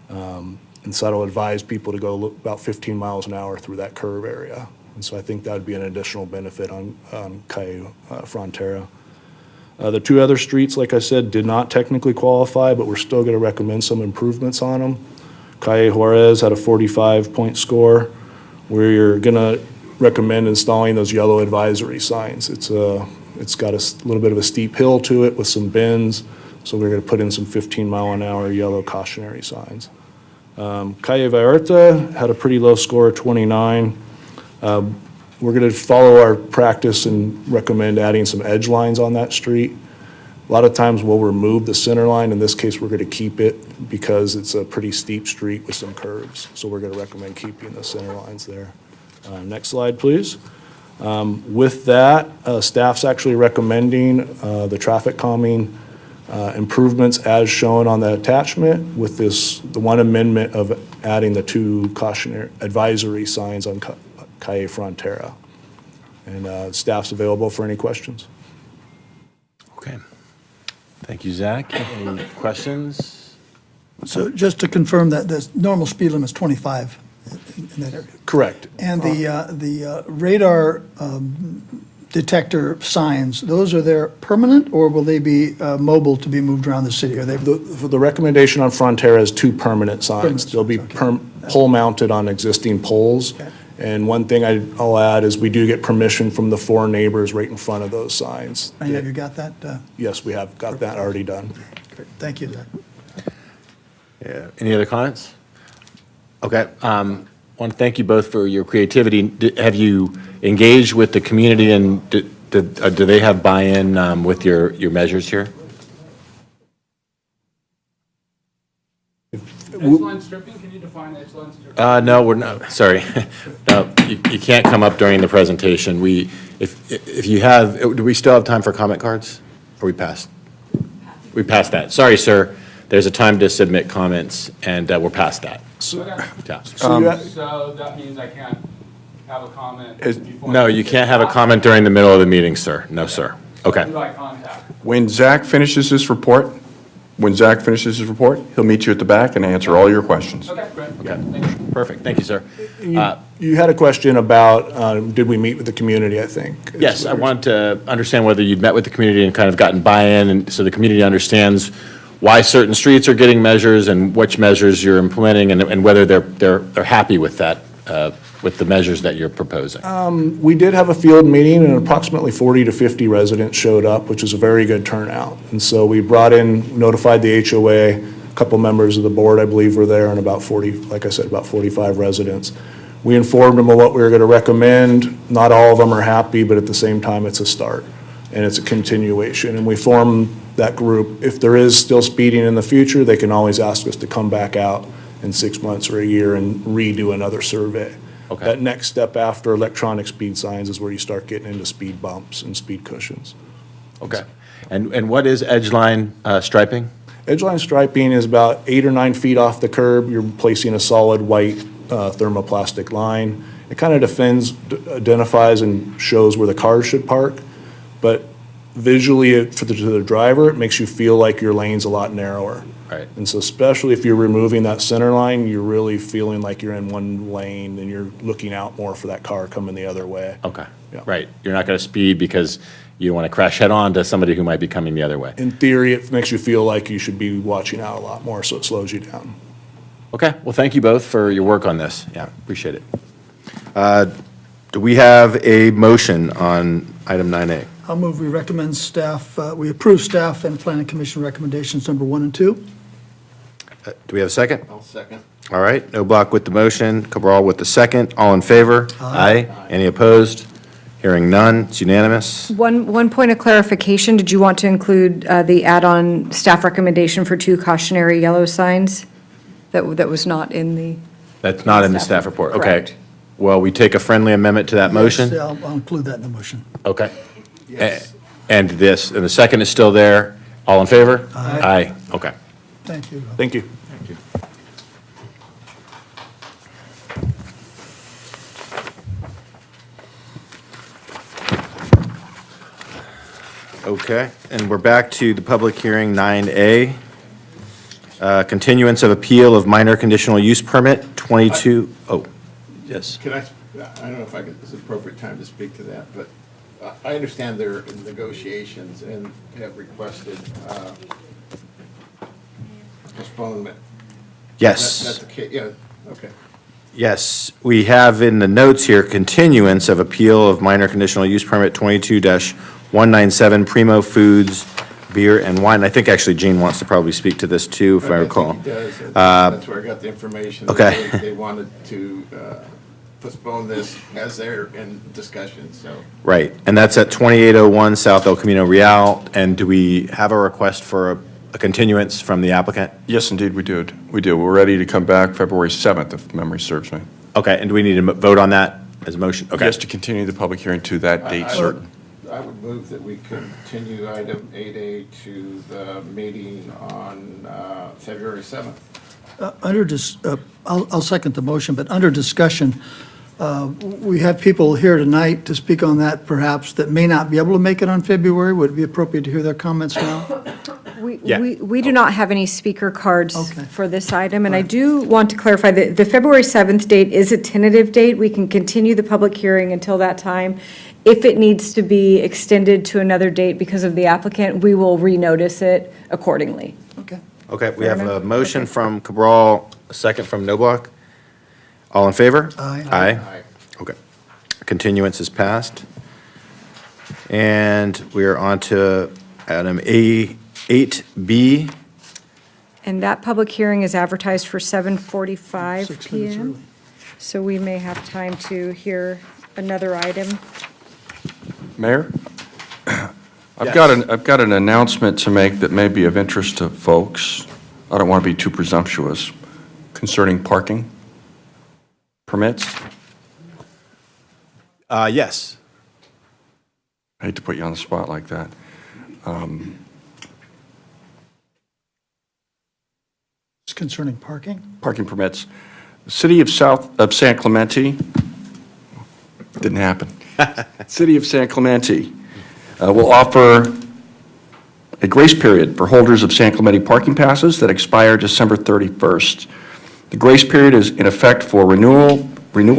And so that'll advise people to go about 15 miles an hour through that curve area. And so I think that would be an additional benefit on Calle Frontera. The 2 other streets, like I said, did not technically qualify, but we're still going to recommend some improvements on them. Calle Juarez had a 45-point score. We're going to recommend installing those yellow advisory signs. It's got a little bit of a steep hill to it with some bends, so we're going to put in some 15-mile-an-hour yellow cautionary signs. Calle Vallarta had a pretty low score of 29. We're going to follow our practice and recommend adding some edge lines on that street. A lot of times we'll remove the center line. In this case, we're going to keep it because it's a pretty steep street with some curves. So we're going to recommend keeping the center lines there. Next slide, please. With that, staff's actually recommending the traffic calming improvements as shown on the attachment with the one amendment of adding the 2 cautionary advisory signs on Calle Frontera. And staff's available for any questions. Okay. Thank you, Zach. Any questions? So just to confirm that the normal speed limit is 25 in that area? Correct. And the radar detector signs, those are there permanent, or will they be mobile to be moved around the city? Are they? The recommendation on Frontera is 2 permanent signs. They'll be pole mounted on existing poles. Okay. And one thing I'll add is we do get permission from the 4 neighbors right in front of those signs. And have you got that? Yes, we have got that already done. Great. Thank you, Zach. Yeah. Any other comments? Okay. I want to thank you both for your creativity. Have you engaged with the community, and do they have buy-in with your measures here? Edgeline stripping, can you define edgeline stripping? No, we're not, sorry. No, you can't come up during the presentation. If you have, do we still have time for comment cards? Or we passed? We passed that. Sorry, sir. There's a time to submit comments, and we're past that. Yeah. So that means I can't have a comment before? No, you can't have a comment during the middle of the meeting, sir. No, sir. Okay. Who do I contact? When Zach finishes his report, he'll meet you at the back and answer all your questions. Okay, great. Okay. Perfect. Thank you, sir. You had a question about, did we meet with the community, I think? Yes, I wanted to understand whether you'd met with the community and kind of gotten buy-in, and so the community understands why certain streets are getting measures and which measures you're implementing, and whether they're happy with that, with the measures that you're proposing. We did have a field meeting, and approximately 40 to 50 residents showed up, which is a very good turnout. And so we notified the HOA, a couple members of the board, I believe, were there, and about 40, like I said, about 45 residents. We informed them of what we were going to recommend. Not all of them are happy, but at the same time, it's a start, and it's a continuation. And we form that group. If there is still speeding in the future, they can always ask us to come back out in 6 months or a year and redo another survey. Okay. That next step after electronic speed signs is where you start getting into speed bumps and speed cushions. Okay. And what is edgeline striping? Edgeline striping is about 8 or 9 feet off the curb. You're placing a solid white thermoplastic line. It kind of identifies and shows where the cars should park, but visually to the driver, it makes you feel like your lane's a lot narrower. Right. And so especially if you're removing that center line, you're really feeling like you're in one lane and you're looking out more for that car coming the other way. Okay. Yeah. Right. You're not going to speed because you don't want to crash head-on to somebody who might be coming the other way. In theory, it makes you feel like you should be watching out a lot more, so it slows you down. Okay. Well, thank you both for your work on this. Yeah, appreciate it. Do we have a motion on item 9A? I'll move we recommend staff, we approve staff and planning commission recommendations number 1 and 2. Do we have a second? I'll second. All right, Noblock with the motion, Cabral with the second. All in favor? Aye. Any opposed? Hearing none, it's unanimous. One point of clarification, did you want to include the add-on staff recommendation for 2 cautionary yellow signs? That was not in the, That's not in the staff report. Okay. Correct. Well, we take a friendly amendment to that motion? Yes, I'll include that in the motion. Okay. And the second is still there. All in favor? Aye. Aye. Okay. Thank you. Thank you. Thank you. Okay, and we're back to the public hearing 9A. Continuance of appeal of minor conditional use permit 22, yes. Can I don't know if this is an appropriate time to speak to that, but I understand they're in negotiations and have requested postponement. Yes. That's the case, yeah, okay. Yes, we have in the notes here, continuance of appeal of minor conditional use permit 22-197 Primo Foods Beer and Wine. I think actually Gene wants to probably speak to this too, if I recall. think he does. That's where I got the information. Okay. They wanted to postpone this as they're in discussion, so. Right, and that's at 2801 South El Camino Real. And do we have a request for a continuance from the applicant? Yes, indeed, we do. We do. We're ready to come back February 7th, if memory serves me. Okay, and do we need to vote on that as a motion? Okay. Yes, to continue the public hearing to that date certain. I would move that we continue item 8A to the meeting on February 7th. I'll second the motion, but under discussion, we have people here tonight to speak on that perhaps that may not be able to make it on February. Would it be appropriate to hear their comments now? we do not have any speaker cards Okay. for this item, and I do want to clarify that the February 7th date is a tentative date. We can continue the public hearing until that time. If it needs to be extended to another date because of the applicant, we will renotice it accordingly. Okay. Okay, we Fair have a enough? motion from Cabral, a second from Noblock. All in favor? Aye. Aye. Okay. Continuance is passed. And we are on to item 8B. And that public hearing is advertised for 7:45 6 minutes PM. early. So we may have time to hear another item. Mayor? I've got an announcement to make that may be of interest to folks. I don't want to be too presumptuous concerning parking permits. Yes. I hate to put you on the spot like that. It's concerning parking? Parking permits. The City of San Clemente, didn't happen. City of San Clemente will offer a grace period for holders of San Clemente parking passes that expire December 31st. The grace period is in effect for renewal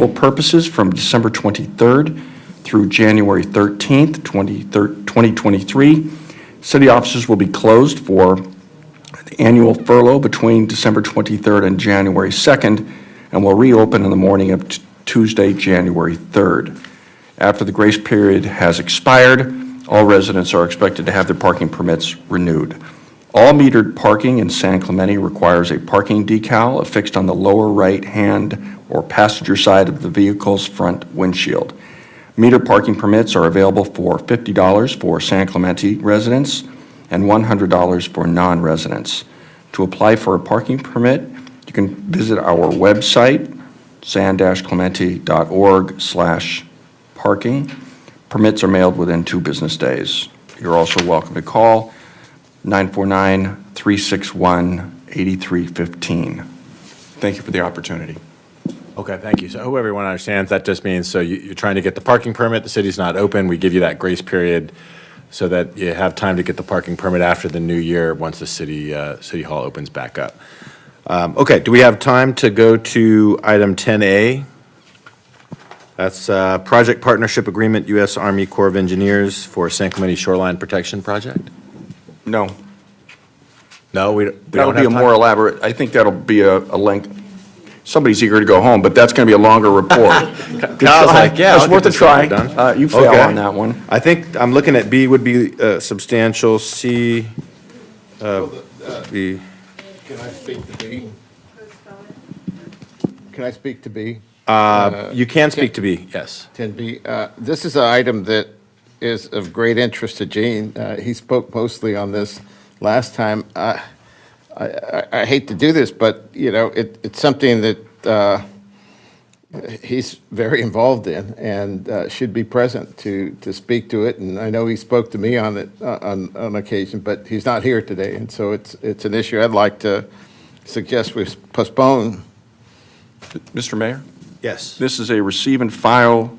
purposes from December 23rd through January 13th, 2023. City offices will be closed for the annual furlough between December 23rd and January 2nd, and will reopen in the morning of Tuesday, January 3rd. After the grace period has expired, all residents are expected to have their parking permits renewed. All metered parking in San Clemente requires a parking decal affixed on the lower right-hand or passenger side of the vehicle's front windshield. Meter parking permits are available for $50 for San Clemente residents and $100 for non-residents. To apply for a parking permit, you can visit our website, san-clemente.org/parking. Permits are mailed within 2 business days. You're also welcome to call 949-361-8315. Thank you for the opportunity. Okay, thank you. So I hope everyone understands, that just means, so you're trying to get the parking permit, the city's not open, we give you that grace period so that you have time to get the parking permit after the new year, once the city hall opens back up. Okay, do we have time to go to item 10A? That's Project Partnership Agreement, U.S. Army Corps of Engineers for San Clemente Shoreline Protection Project? No. No, we That'll don't be have a time? more elaborate, I think that'll be a length. Somebody's eager to go home, but that's going to be a longer report. Kyle's like, yeah. It's I'll worth get a this one try. done. You fail Okay. on that one. I think, I'm looking at B would be substantial, C, B. Can I speak to B? Can I speak to B? You can speak to B, yes. 10B. This is an item that is of great interest to Gene. He spoke mostly on this last time. I hate to do this, but, you know, it's something that he's very involved in and should be present to speak to it. And I know he spoke to me on it on occasion, but he's not here today. And so it's an issue I'd like to suggest we postpone. Mr. Mayor? Yes. This is a receive and file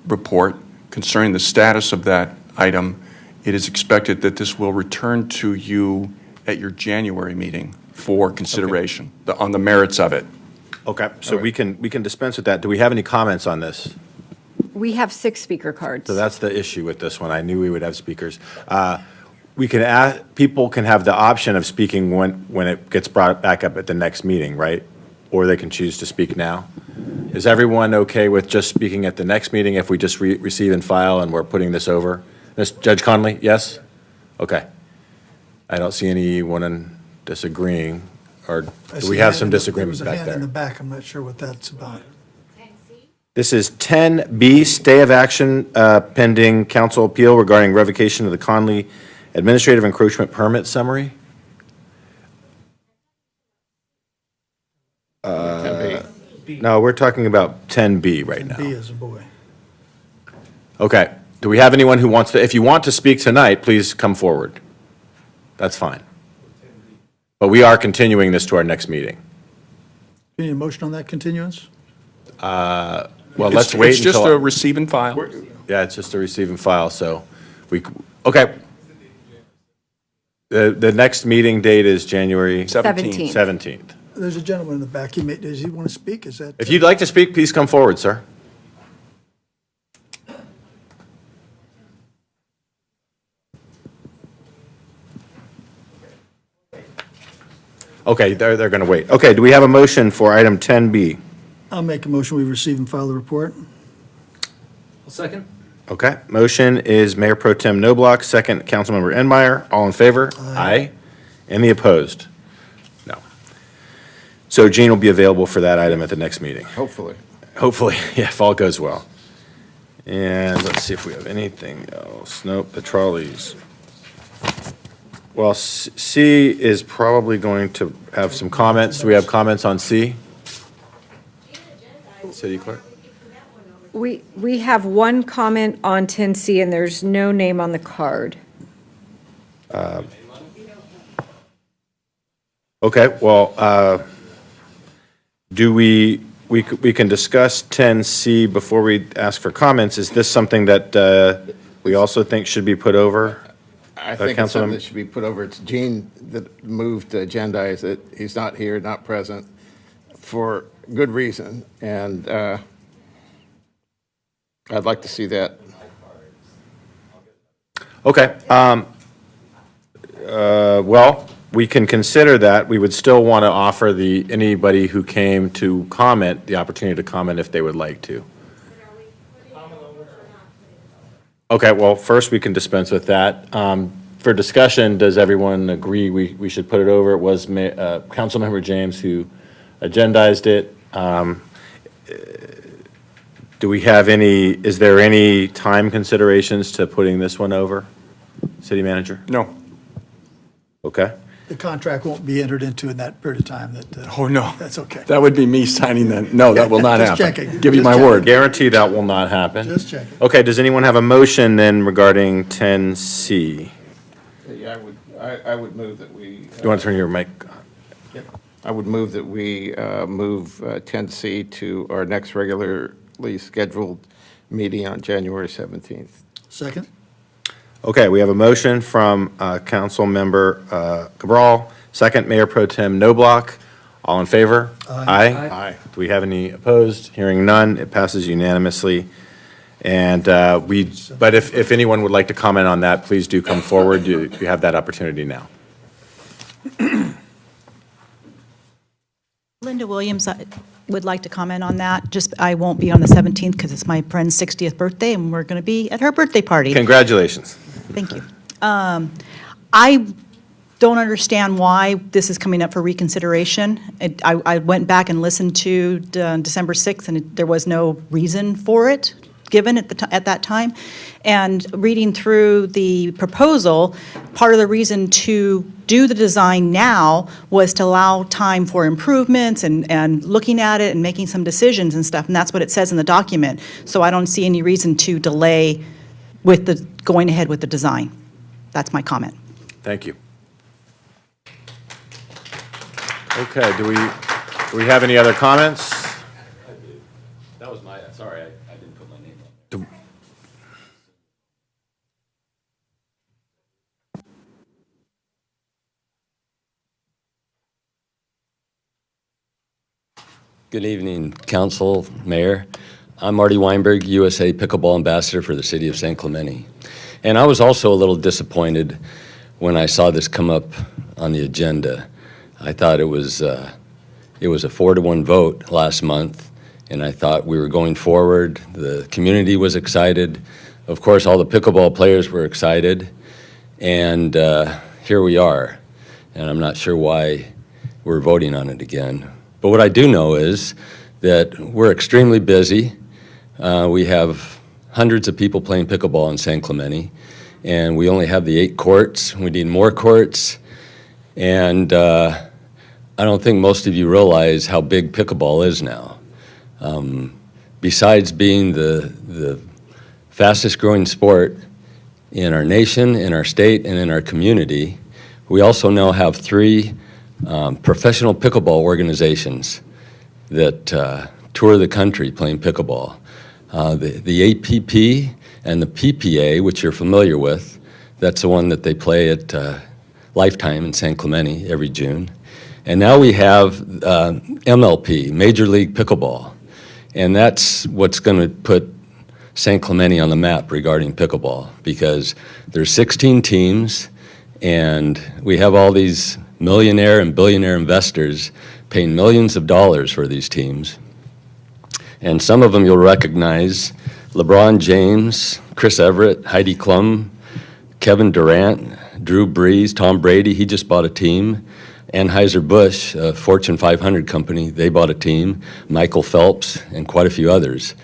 report concerning the status of that item. It is expected that this will return to you at your January meeting for consideration, on the merits of it. Okay, so we can dispense with that. Do we have any comments on this? We have 6 speaker cards. So that's the issue with this one. I knew we would have speakers. We can ask, people can have the option of speaking when it gets brought back up at the next meeting, right? Or they can choose to speak now. Is everyone okay with just speaking at the next meeting if we just receive and file and we're putting this over? Judge Conley, yes? Okay. I don't see anyone disagreeing, or do we have some disagreement back There was a hand in the there? back, I'm not sure what that's about. This is 10B, stay of action pending council appeal regarding revocation of the Conley Administrative Encroachment Permit Summary. No, we're talking about 10B right now. B as a boy. Okay. Do we have anyone who wants to, if you want to speak tonight, please come forward. That's fine. But we are continuing this to our next meeting. You need a motion on that continuance? Well, let's wait It's just until. a receive and file. Yeah, it's just a receive and file, so okay. The next meeting date is January 17th. 17th. There's a gentleman in the back, does he want to speak? Is that? If you'd like to speak, please come forward, sir. Okay, they're going to wait. Okay, do we have a motion for item 10B? I'll make a motion, we receive and file the report. Second. Okay, motion is Mayor Pro Tem Noblock, second Councilmember Enmeyer. All in favor? Aye. Any opposed? No. So Gene will be available for that item at the next meeting. Hopefully. Hopefully, yeah, if all goes well. And let's see if we have anything else. Nope, the trolleys. Well, C is probably going to have some comments. Do we have comments on C? City Clerk? We have one comment on 10C, and there's no name on the card. Okay, well, do we can discuss 10C before we ask for comments. Is this something that we also think should be put over? I think it's something that should be put over. It's Gene that moved to agendize it. He's not here, not present, for good reason, and I'd like to see that. Okay. Well, we can consider that. We would still want to offer anybody who came to comment the opportunity to comment if they would like to. Okay, well, first we can dispense with that. For discussion, does everyone agree we should put it over? It was Councilmember James who agendized it. do we have any, is there any time considerations to putting this one over, city manager? No. Okay. The contract won't be entered into in that period of time Oh, no. That's okay. That would be me signing that. No, that will not Just happen. checking. Give you Just my checking. word. Guarantee that will not happen. Just checking. Okay, does anyone have a motion then regarding 10C? Yeah, I would move that we. You want to turn your mic? I would move that we move 10C to our next regularly scheduled meeting on January 17th. Second? Okay, we have a motion from Council Member Cabral, second Mayor Pro Tem Noblock. All in favor? Aye. Aye. Do we have any opposed? Hearing none, it passes unanimously. And but if anyone would like to comment on that, please do come forward. You have that opportunity now. Linda Williams would like to comment on that. Just, I won't be on the 17th because it's my friend's 60th birthday, and we're going to be at her birthday party. Congratulations. Thank you. I don't understand why this is coming up for reconsideration. I went back and listened to December 6th, and there was no reason for it given at that time. And reading through the proposal, part of the reason to do the design now was to allow time for improvements and looking at it and making some decisions and stuff, and that's what it says in the document. So I don't see any reason to delay with the going ahead with the design. That's my comment. Thank you. Okay, do we have any other comments? That was my, sorry, I didn't put my name on. Good evening, Council, Mayor. I'm Marty Weinberg, USA Pickleball Ambassador for the City of San Clemente. And I was also a little disappointed when I saw this come up on the agenda. I thought it was a 4-to-1 vote last month, and I thought we were going forward. The community was excited. Of course, all the pickleball players were excited, and here we are. And I'm not sure why we're voting on it again. But what I do know is that we're extremely busy. We have hundreds of people playing pickleball in San Clemente, and we only have the 8 courts. We need more courts, and I don't think most of you realize how big pickleball is now. Besides being the fastest growing sport in our nation, in our state, and in our community, we also now have 3 professional pickleball organizations that tour the country playing pickleball. The APP and the PPA, which you're familiar with, that's the one that they play at Lifetime in San Clemente every June. And now we have MLP, Major League Pickleball. And that's what's going to put San Clemente on the map regarding pickleball, because there's 16 teams, and we have all these millionaire and billionaire investors paying millions of dollars for these teams. And some of them you'll recognize: LeBron James, Chris Everett, Heidi Klum, Kevin Durant, Drew Brees, Tom Brady, he just bought a team. Anheuser-Busch, a Fortune 500 company, they bought a team. Michael Phelps, and quite a few others.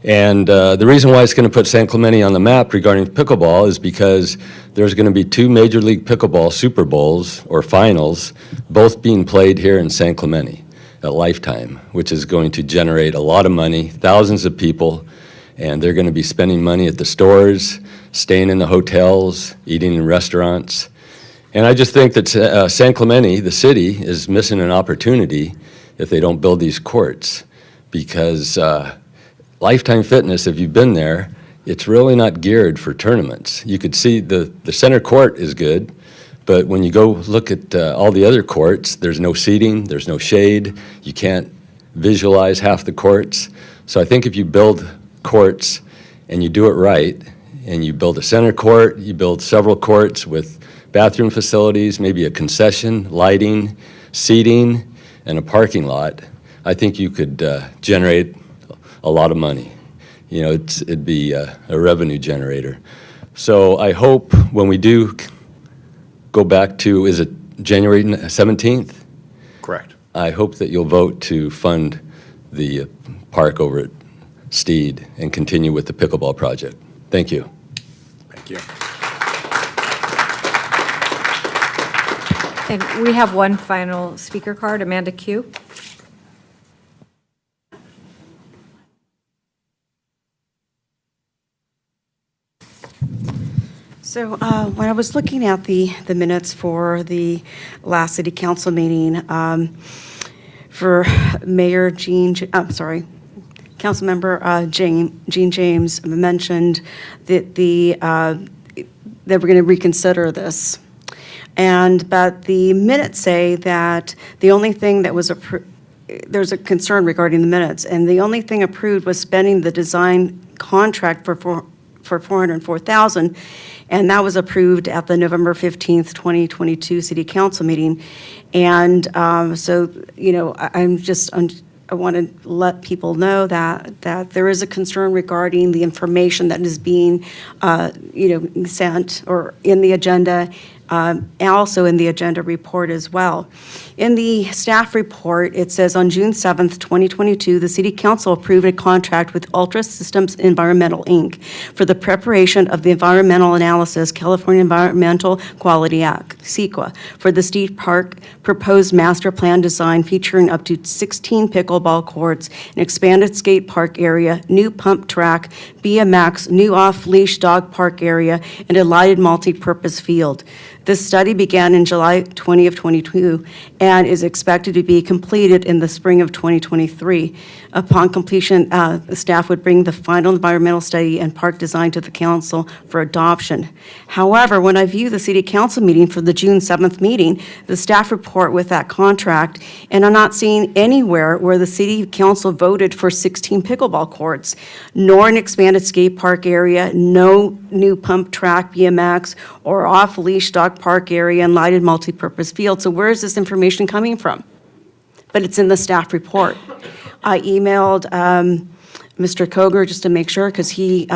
And the reason why it's going to put San Clemente on the map regarding pickleball is because there's going to be 2 Major League Pickleball Super Bowls, or finals, both being played here in San Clemente at Lifetime, which is going to generate a lot of money, thousands of people, and they're going to be spending money at the stores, staying in the hotels, eating in restaurants. And I just think that San Clemente, the city, is missing an opportunity if they don't build these courts, because Lifetime Fitness, if you've been there, it's really not geared for tournaments. You could see the center court is good, but when you go look at all the other courts, there's no seating, there's no shade, you can't visualize half the courts. So I think if you build courts and you do it right, and you build a center court, you build several courts with bathroom facilities, maybe a concession, lighting, seating, and a parking lot, I think you could generate a lot of money. You know, it'd be a revenue generator. So I hope when we do go back to, is it January 17th? Correct. I hope that you'll vote to fund the park over at Steed and continue with the pickleball project. Thank you. Thank you. And we have one final speaker card, Amanda Q. So when I was looking at the minutes for the last city council meeting, for Mayor Councilmember Jean James mentioned that that we're going to reconsider this. But the minutes say that the only thing that was there's a concern regarding the minutes, and the only thing approved was spending the design contract for $404,000, and that was approved at the November 15th, 2022 City Council meeting. And so, you know, I want to let people know that there is a concern regarding the information that is being, sent or in the agenda, and also in the agenda report as well. In the staff report, it says on June 7th, 2022, the City Council approved a contract with Ultra Systems Environmental, Inc. for the preparation of the environmental analysis, California Environmental Quality Act, CEQA, for the Steed Park proposed master plan design featuring up to 16 pickleball courts, an expanded skate park area, new pump track, BMX, new off-leash dog park area, and a lighted multi-purpose field. This study began in July 2022 and is expected to be completed in the spring of 2023. Upon completion, the staff would bring the final environmental study and park design to the council for adoption. However, when I view the city council meeting for the June 7th meeting, the staff report with that contract, and I'm not seeing anywhere where the city council voted for 16 pickleball courts, nor an expanded skate park area, no new pump track, BMX, or off-leash dog park area and lighted multi-purpose field. So where is this information coming from? But it's in the staff report. I emailed Mr. Koger just to make sure, because he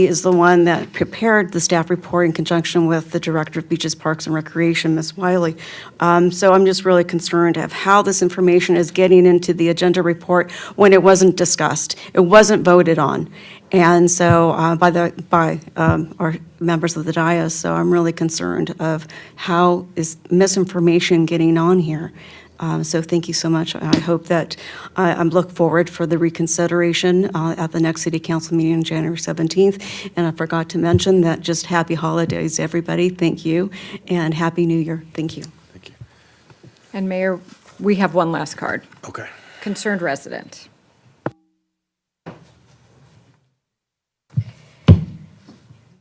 is the one that prepared the staff report in conjunction with the Director of Beaches, Parks, and Recreation, Ms. Wiley. So I'm just really concerned of how this information is getting into the agenda report when it wasn't discussed. It wasn't voted on. And so by our members of the dais, so I'm really concerned of how is misinformation getting on here. So thank you so much. I hope that I look forward for the reconsideration at the next City Council meeting on January 17th. And I forgot to mention that just happy holidays, everybody. Thank you. And Happy New Year. Thank you. Thank you. And Mayor, we have one last card. Okay. Concerned resident.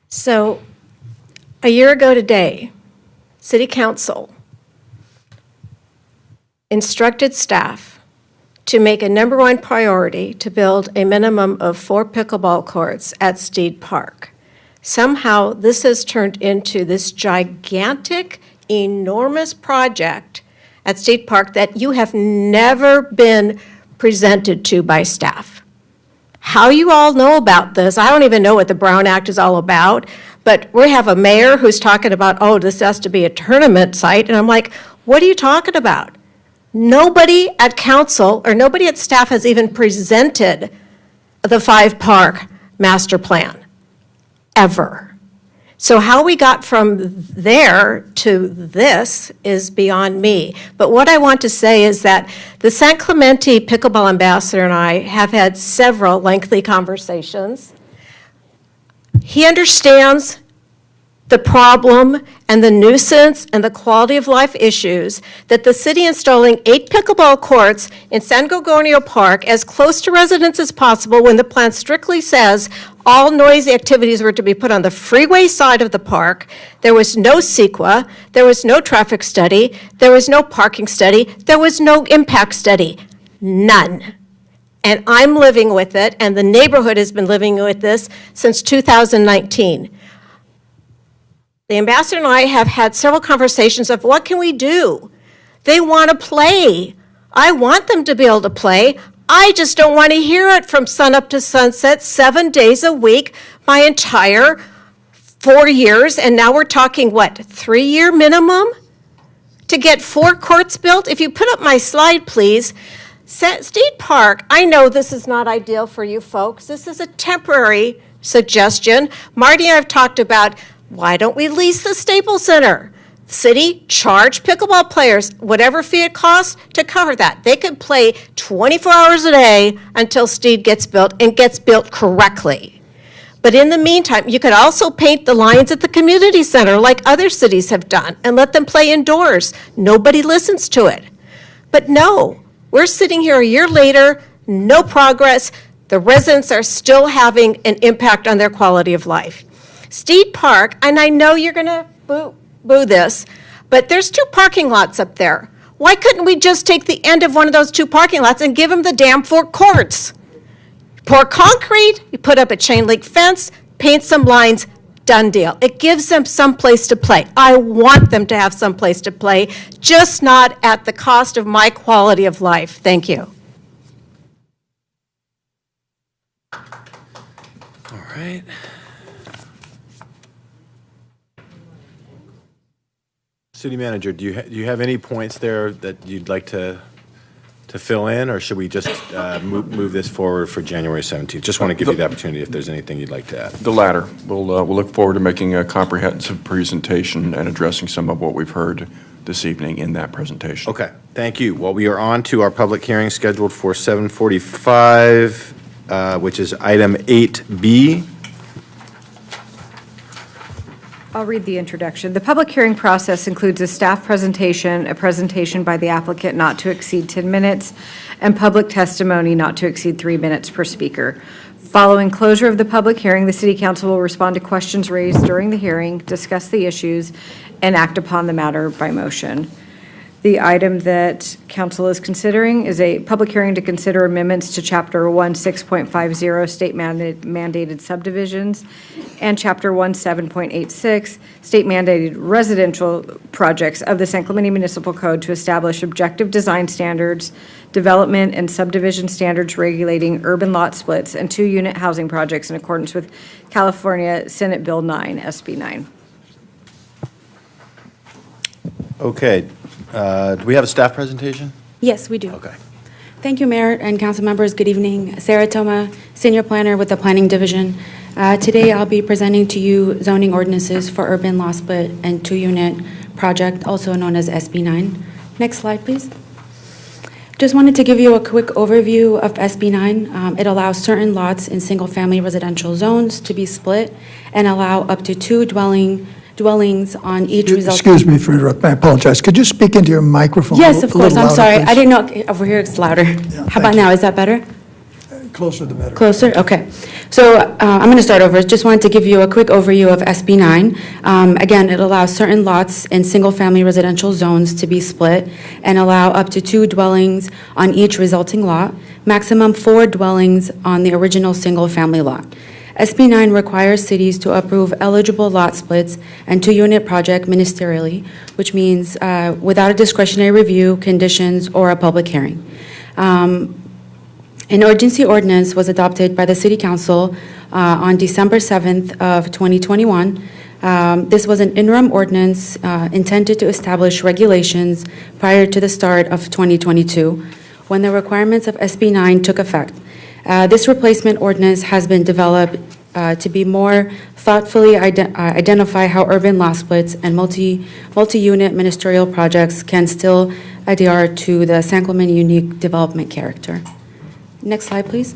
So, a year ago today, City Council instructed staff to make a number one priority to build a minimum of 4 pickleball courts at Steed Park. Somehow, this has turned into this gigantic, enormous project at Steed Park that you have never been presented to by staff. How you all know about this, I don't even know what the Brown Act is all about, but we have a mayor who's talking about, oh, this has to be a tournament site, and I'm like, what are you talking about? Nobody at council or nobody at staff has even presented the 5-park master plan, ever. So how we got from there to this is beyond me. But what I want to say is that the San Clemente Pickleball Ambassador and I have had several lengthy conversations. He understands the problem and the nuisance and the quality of life issues that the city installing 8 pickleball courts in San Gorgonio Park as close to residents as possible when the plan strictly says all noisy activities were to be put on the freeway side of the park. There was no CEQA, there was no traffic study, there was no parking study, there was no impact study, none. And I'm living with it, and the neighborhood has been living with this since 2019. The ambassador and I have had several conversations of what can we do? They want to play. I want them to be able to play. I just don't want to hear it from sunup to sunset 7 days a week, my entire 4 years. And now we're talking, what, 3-year minimum to get 4 courts built? If you put up my slide, please. Steed Park, I know this is not ideal for you folks. This is a temporary suggestion. Marty and I have talked about, why don't we lease the Staples Center? City, charge pickleball players whatever fee it costs to cover that. They could play 24 hours a day until Steed gets built and gets built correctly. But in the meantime, you could also paint the lines at the community center like other cities have done and let them play indoors. Nobody listens to it. But no, we're sitting here a year later, no progress. The residents are still having an impact on their quality of life. Steed Park, and I know you're going to boo this, but there's 2 parking lots up there. Why couldn't we just take the end of one of those 2 parking lots and give them the damn 4 courts? Pour concrete, you put up a chain link fence, paint some lines, done deal. It gives them some place to play. I want them to have some place to play, just not at the cost of my quality of life. Thank you. All right. City Manager, do you have any points there that you'd like to fill in, or should we just move this forward for January 17th? Just want to give you the opportunity if there's anything you'd like to add. The latter. We'll look forward to making a comprehensive presentation and addressing some of what we've heard this evening in that presentation. Okay, thank you. Well, we are on to our public hearing scheduled for 7:45, which is item 8B. I'll read the introduction. The public hearing process includes a staff presentation, a presentation by the applicant not to exceed 10 minutes, and public testimony not to exceed 3 minutes per speaker. Following closure of the public hearing, the City Council will respond to questions raised during the hearing, discuss the issues, and act upon the matter by motion. The item that council is considering is a public hearing to consider amendments to Chapter 16.50 state mandated subdivisions and Chapter 17.86 state mandated residential projects of the San Clemente Municipal Code to establish objective design standards, development and subdivision standards regulating urban lot splits and 2-unit housing projects in accordance with California Senate Bill 9, SB 9. Okay. Do we have a staff presentation? Yes, we do. Okay. Thank you, Mayor and council members. Good evening. Sarah Toma, Senior Planner with the Planning Division. Today, I'll be presenting to you zoning ordinances for urban lot split and 2-unit project, also known as SB 9. Next slide, please. Just wanted to give you a quick overview of SB 9. It allows certain lots in single-family residential zones to be split and allow up to 2 dwellings on each result. Excuse me for interrupting, I apologize. Could you speak into your microphone? Yes, of course, I'm sorry. Please? I didn't know, over here it's louder. How about now, is that better? Closer the better. Closer, okay. So I'm going to start over. Just wanted to give you a quick overview of SB 9. Again, it allows certain lots in single-family residential zones to be split and allow up to 2 dwellings on each resulting lot, maximum 4 dwellings on the original single-family lot. SB 9 requires cities to approve eligible lot splits and 2-unit project ministerially, which means without a discretionary review, conditions, or a public hearing. An urgency ordinance was adopted by the City Council on December 7th of 2021. This was an interim ordinance intended to establish regulations prior to the start of 2022, when the requirements of SB 9 took effect. This replacement ordinance has been developed to be more thoughtfully identify how urban lot splits and multi-unit ministerial projects can still adhere to the San Clemente unique development character. Next slide, please.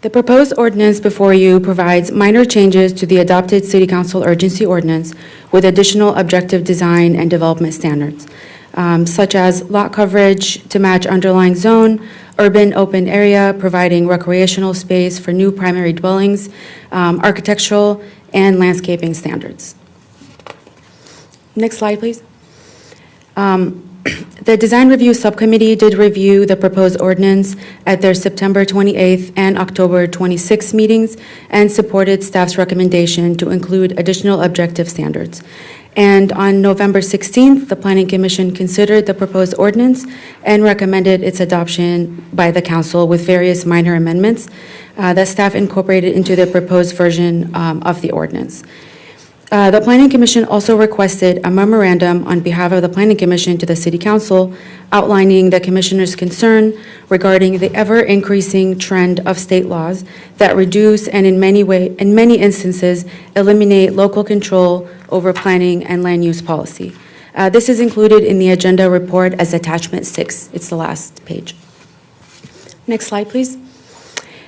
The proposed ordinance before you provides minor changes to the adopted City Council urgency ordinance with additional objective design and development standards, such as lot coverage to match underlying zone, urban open area, providing recreational space for new primary dwellings, architectural and landscaping standards. Next slide, please. The Design Review Subcommittee did review the proposed ordinance at their September 28th and October 26th meetings and supported staff's recommendation to include additional objective standards. And on November 16th, the Planning Commission considered the proposed ordinance and recommended its adoption by the council with various minor amendments that staff incorporated into the proposed version of the ordinance. The Planning Commission also requested a memorandum on behalf of the Planning Commission to the City Council outlining the Commissioner's concern regarding the ever-increasing trend of state laws that reduce and in many instances eliminate local control over planning and land use policy. This is included in the agenda report as attachment 6. It's the last page. Next slide, please.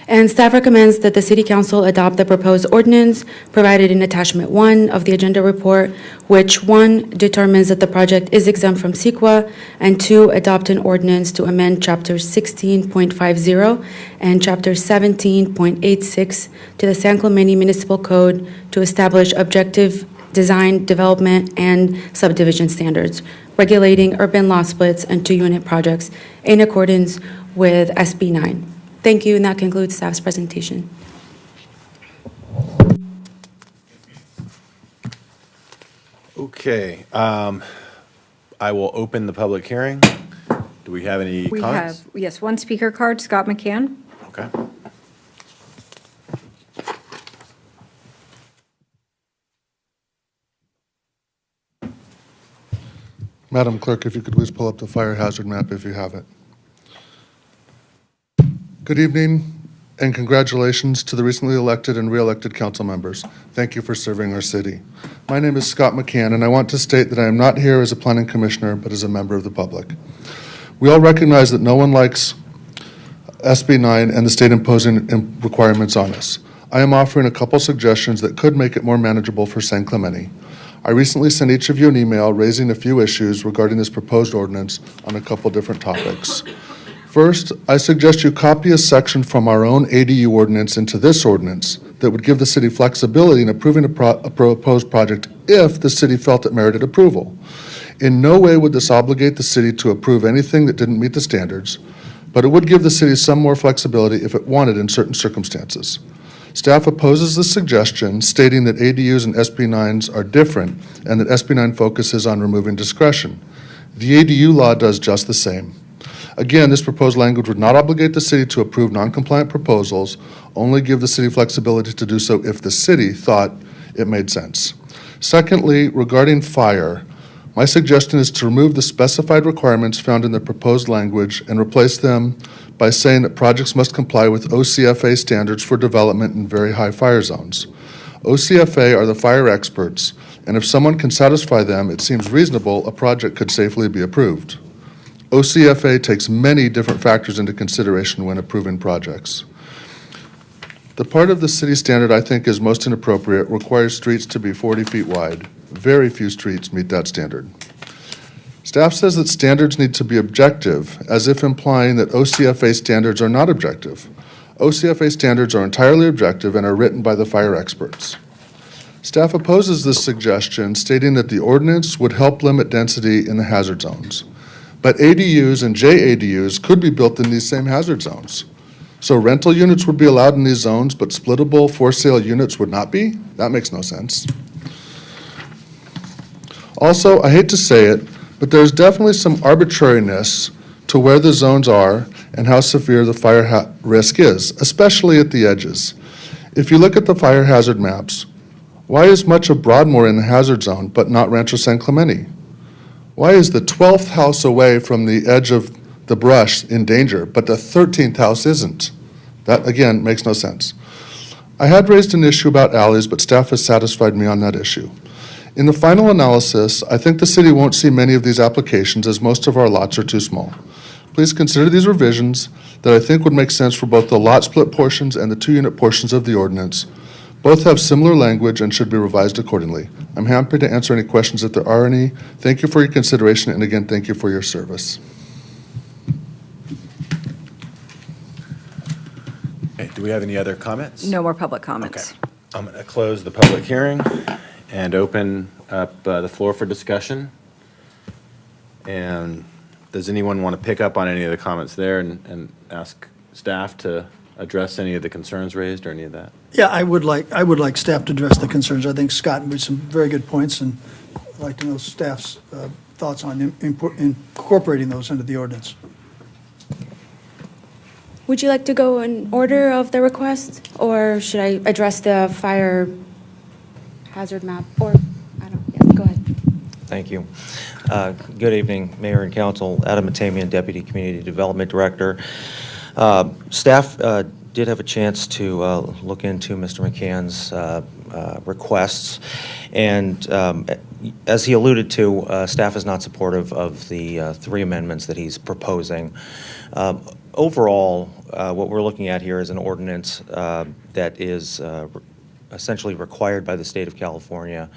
And staff recommends that the City Council adopt the proposed ordinance provided in attachment 1 of the agenda report, which 1, determines that the project is exempt from CEQA, and 2, adopt an ordinance to amend Chapter 16.50 and Chapter 17.86 to the San Clemente Municipal Code to establish objective design, development, and subdivision standards, regulating urban lot splits and 2-unit projects in accordance with SB 9. Thank you, and that concludes staff's presentation. Okay, I will open the public hearing. Do we have any We comments? have, yes, one speaker card, Scott McCann. Okay. Madam Clerk, if you could please pull up the fire hazard map if you have it. Good evening and congratulations to the recently elected and re-elected council members. Thank you for serving our city. My name is Scott McCann, and I want to state that I am not here as a planning commissioner, but as a member of the public. We all recognize that no one likes SB 9 and the state imposing requirements on us. I am offering a couple suggestions that could make it more manageable for San Clemente. I recently sent each of you an email raising a few issues regarding this proposed ordinance on a couple different topics. First, I suggest you copy a section from our own ADU ordinance into this ordinance that would give the city flexibility in approving a proposed project if the city felt it merited approval. In no way would this obligate the city to approve anything that didn't meet the standards, but it would give the city some more flexibility if it wanted in certain circumstances. Staff opposes the suggestion, stating that ADUs and SB 9s are different and that SB 9 focuses on removing discretion. The ADU law does just the same. Again, this proposed language would not obligate the city to approve non-compliant proposals, only give the city flexibility to do so if the city thought it made sense. Secondly, regarding fire, my suggestion is to remove the specified requirements found in the proposed language and replace them by saying that projects must comply with OCFA standards for development in very high fire zones. OCFA are the fire experts, and if someone can satisfy them, it seems reasonable a project could safely be approved. OCFA takes many different factors into consideration when approving projects. The part of the city standard I think is most inappropriate requires streets to be 40 feet wide. Very few streets meet that standard. Staff says that standards need to be objective, as if implying that OCFA standards are not objective. OCFA standards are entirely objective and are written by the fire experts. Staff opposes this suggestion, stating that the ordinance would help limit density in the hazard zones. But ADUs and JADUs could be built in these same hazard zones. So rental units would be allowed in these zones, but splittable for-sale units would not be? That makes no sense. Also, I hate to say it, but there's definitely some arbitrariness to where the zones are and how severe the fire risk is, especially at the edges. If you look at the fire hazard maps, why is much of Broadmoor in the hazard zone, but not Rancho San Clemente? Why is the 12th house away from the edge of the brush in danger, but the 13th house isn't? That, again, makes no sense. I had raised an issue about alleys, but staff has satisfied me on that issue. In the final analysis, I think the city won't see many of these applications as most of our lots are too small. Please consider these revisions that I think would make sense for both the lot split portions and the 2-unit portions of the ordinance. Both have similar language and should be revised accordingly. I'm happy to answer any questions if there are any. Thank you for your consideration, and again, thank you for your service. Okay, do we have any other comments? No more public comments. Okay. I'm going to close the public hearing and open up the floor for discussion. And does anyone want to pick up on any of the comments there and ask staff to address any of the concerns raised or any of that? Yeah, I would like staff to address the concerns. I think Scott made some very good points, and I'd like to know staff's thoughts on incorporating those into the ordinance. Would you like to go in order of the request, or should I address the fire hazard map, or, I don't, yes, go ahead. Thank you. Good evening, Mayor and Council. Adam Matamian, Deputy Community Development Director. Staff did have a chance to look into Mr. McCann's requests, and as he alluded to, staff is not supportive of the three amendments that he's proposing. Overall, what we're looking at here is an ordinance that is essentially required by the state of California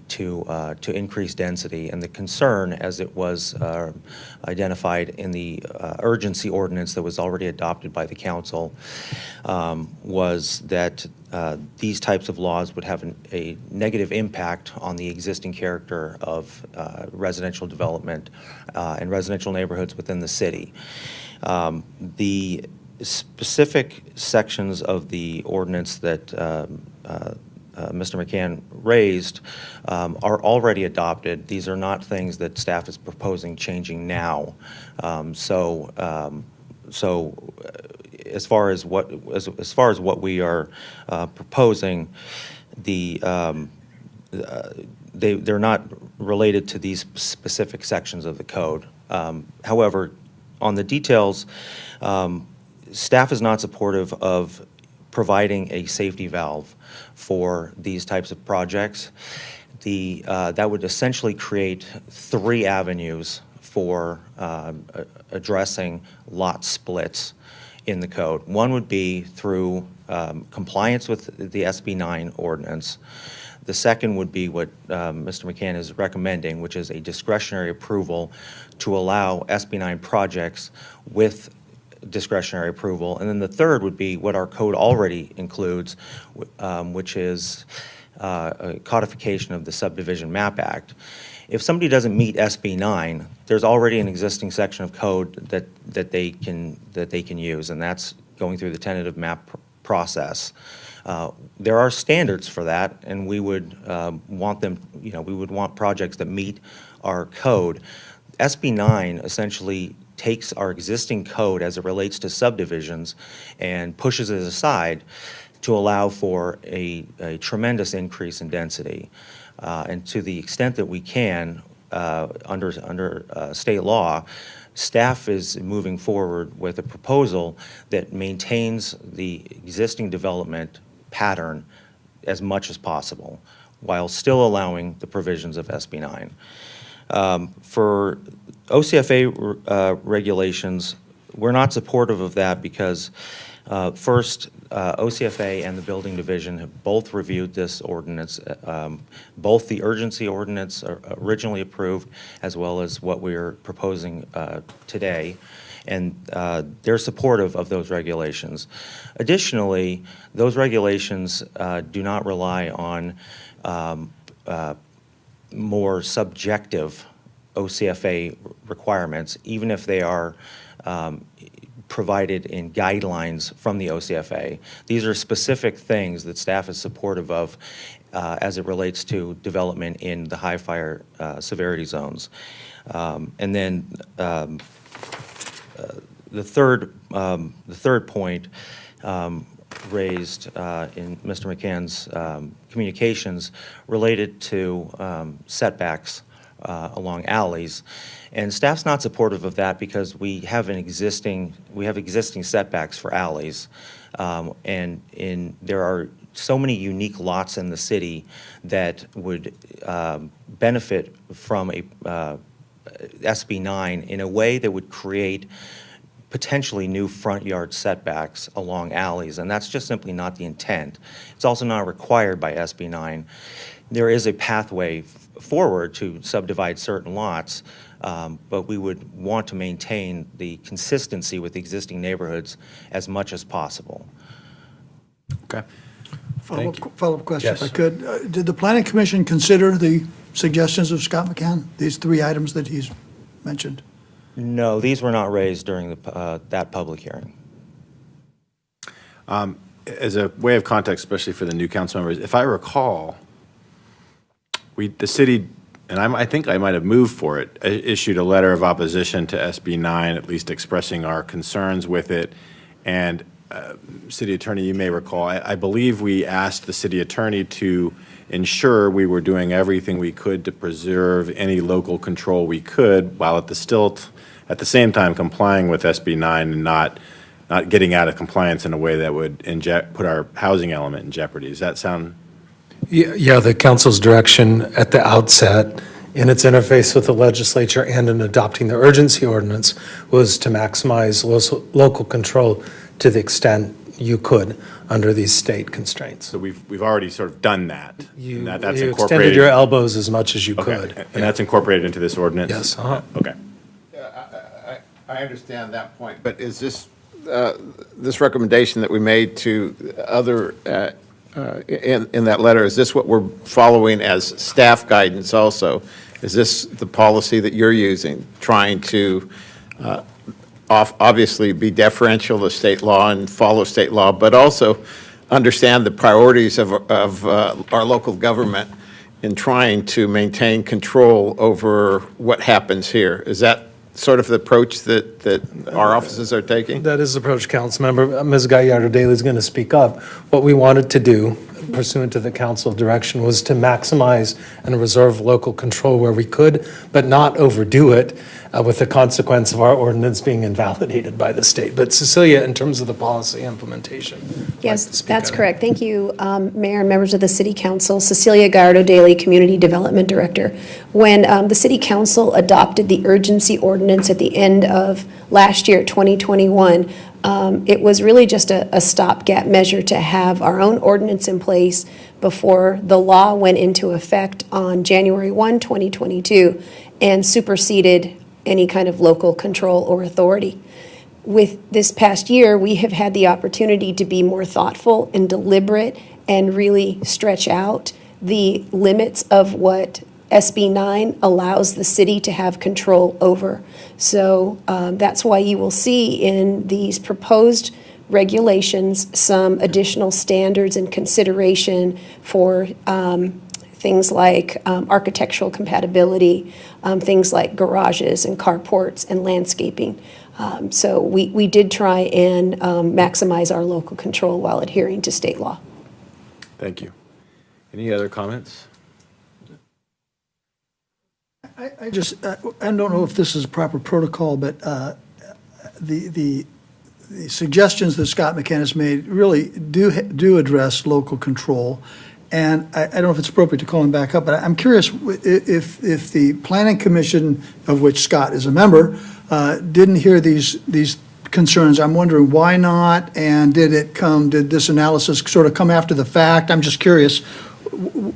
to increase density. And the concern, as it was identified in the urgency ordinance that was already adopted by the council, was that these types of laws would have a negative impact on the existing character of residential development and residential neighborhoods within the city. The specific sections of the ordinance that Mr. McCann raised are already adopted. These are not things that staff is proposing changing now. So as far as what we are proposing, they're not related to these specific sections of the code. However, on the details, staff is not supportive of providing a safety valve for these types of projects. That would essentially create three avenues for addressing lot splits in the code. One would be through compliance with the SB 9 ordinance. The second would be what Mr. McCann is recommending, which is a discretionary approval to allow SB 9 projects with discretionary approval. And then the third would be what our code already includes, which is a codification of the Subdivision Map Act. If somebody doesn't meet SB 9, there's already an existing section of code that they can use, and that's going through the tentative map process. There are standards for that, and we would want them, we would want projects that meet our code. SB 9 essentially takes our existing code as it relates to subdivisions and pushes it aside to allow for a tremendous increase in density. And to the extent that we can, under state law, staff is moving forward with a proposal that maintains the existing development pattern as much as possible, while still allowing the provisions of SB 9. For OCFA regulations, we're not supportive of that because, first, OCFA and the Building Division have both reviewed this ordinance, both the urgency ordinance originally approved as well as what we're proposing today, and they're supportive of those regulations. Additionally, those regulations do not rely on more subjective OCFA requirements, even if they are provided in guidelines from the OCFA. These are specific things that staff is supportive of as it relates to development in the high fire severity zones. And then the third point raised in Mr. McCann's communications related to setbacks along alleys, and staff's not supportive of that because we have existing setbacks for alleys, and there are so many unique lots in the city that would benefit from a SB 9 in a way that would create potentially new front yard setbacks along alleys, and that's just simply not the intent. It's also not required by SB 9. There is a pathway forward to subdivide certain lots, but we would want to maintain the consistency with existing neighborhoods as much as possible. Okay. Follow-up question, if I Yes. could. Did the Planning Commission consider the suggestions of Scott McCann, these three items that he's mentioned? No, these were not raised during that public hearing. As a way of context, especially for the new council members, if I recall, the city, and I think I might have moved for it, issued a letter of opposition to SB 9, at least expressing our concerns with it. And City Attorney, you may recall, I believe we asked the City Attorney to ensure we were doing everything we could to preserve any local control we could, while at the same time complying with SB 9 and not getting out of compliance in a way that would put our housing element in jeopardy. Does that sound? Yeah, the council's direction at the outset, in its interface with the legislature and in adopting the urgency ordinance, was to maximize local control to the extent you could under these state constraints. So we've already sort of done that. You and that's you incorporated. extended your elbows as much as you Okay, could. and that's incorporated into this ordinance? Yes, uh-huh. Okay. I understand that point, but is this, this recommendation that we made to other, in that letter, is this what we're following as staff guidance also? Is this the policy that you're using, trying to obviously be deferential to state law and follow state law, but also understand the priorities of our local government in trying to maintain control over what happens here? Is that sort of the approach that our offices are taking? That is the approach, Councilmember. Ms. Gallardo-Daly is going to speak up. What we wanted to do, pursuant to the council direction, was to maximize and reserve local control where we could, but not overdo it with the consequence of our ordinance being invalidated by the state. But Cecilia, in terms of the policy implementation. Yes, that's correct. Thank you, Mayor and members of the City Council. Cecilia Gallardo-Daly, Community Development Director. When the City Council adopted the urgency ordinance at the end of last year, 2021, it was really just a stopgap measure to have our own ordinance in place before the law went into effect on January 1, 2022, and superseded any kind of local control or authority. With this past year, we have had the opportunity to be more thoughtful and deliberate and really stretch out the limits of what SB 9 allows the city to have control over. So that's why you will see in these proposed regulations some additional standards and consideration for things like architectural compatibility, things like garages and carports and landscaping. So we did try and maximize our local control while adhering to state law. Thank you. Any other comments? I don't know if this is proper protocol, but the suggestions that Scott McCann has made really do address local control. And I don't know if it's appropriate to call him back up, but I'm curious if the Planning Commission, of which Scott is a member, didn't hear these concerns. I'm wondering why not, and did this analysis sort of come after the fact? I'm just curious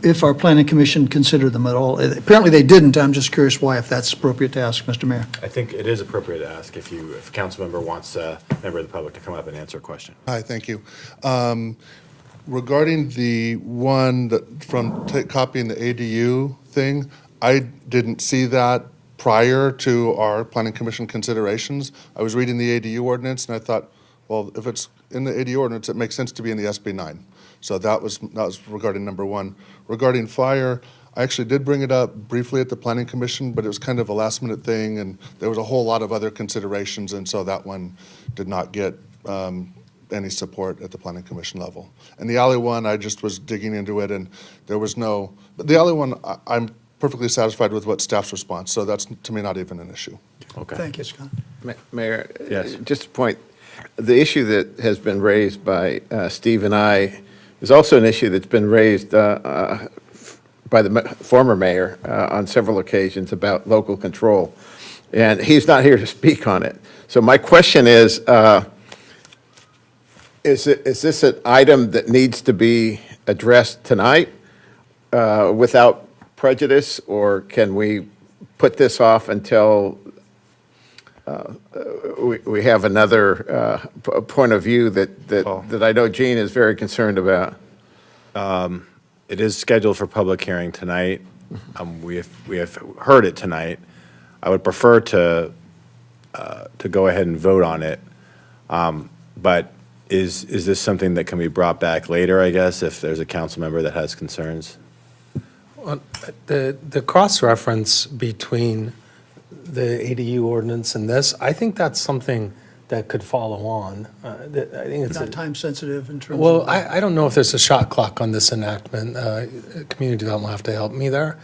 if our Planning Commission considered them at all. Apparently they didn't. I'm just curious why, if that's appropriate to ask, Mr. Mayor. I think it is appropriate to ask if a council member wants a member of the public to come up and answer a question. Hi, thank you. Regarding the one that from copying the ADU thing, I didn't see that prior to our Planning Commission considerations. I was reading the ADU ordinance and I thought, well, if it's in the ADU ordinance, it makes sense to be in the SB 9. So that was regarding number one. Regarding fire, I actually did bring it up briefly at the Planning Commission, but it was kind of a last minute thing and there was a whole lot of other considerations, and so that one did not get any support at the Planning Commission level. And the alley one, I just was digging into it and there was no, but the alley one, I'm perfectly satisfied with what staff's response, so that's to me not even an issue. Okay. Thank you, Scott. Mayor, Yes. just a point. The issue that has been raised by Steve and I is also an issue that's been raised by the former mayor on several occasions about local control. And he's not here to speak on it. So my question is this an item that needs to be addressed tonight without prejudice, or can we put this off until we have another point of view that I know Gene is very concerned about? It is scheduled for public hearing tonight. We have heard it tonight. I would prefer to go ahead and vote on it. But is this something that can be brought back later, I guess, if there's a council member that has concerns? Well, the cross-reference between the ADU ordinance and this, I think that's something that could follow on. I think it's Not time sensitive in terms of. well, I don't know if there's a shot clock on this enactment. Community development will have to help me there.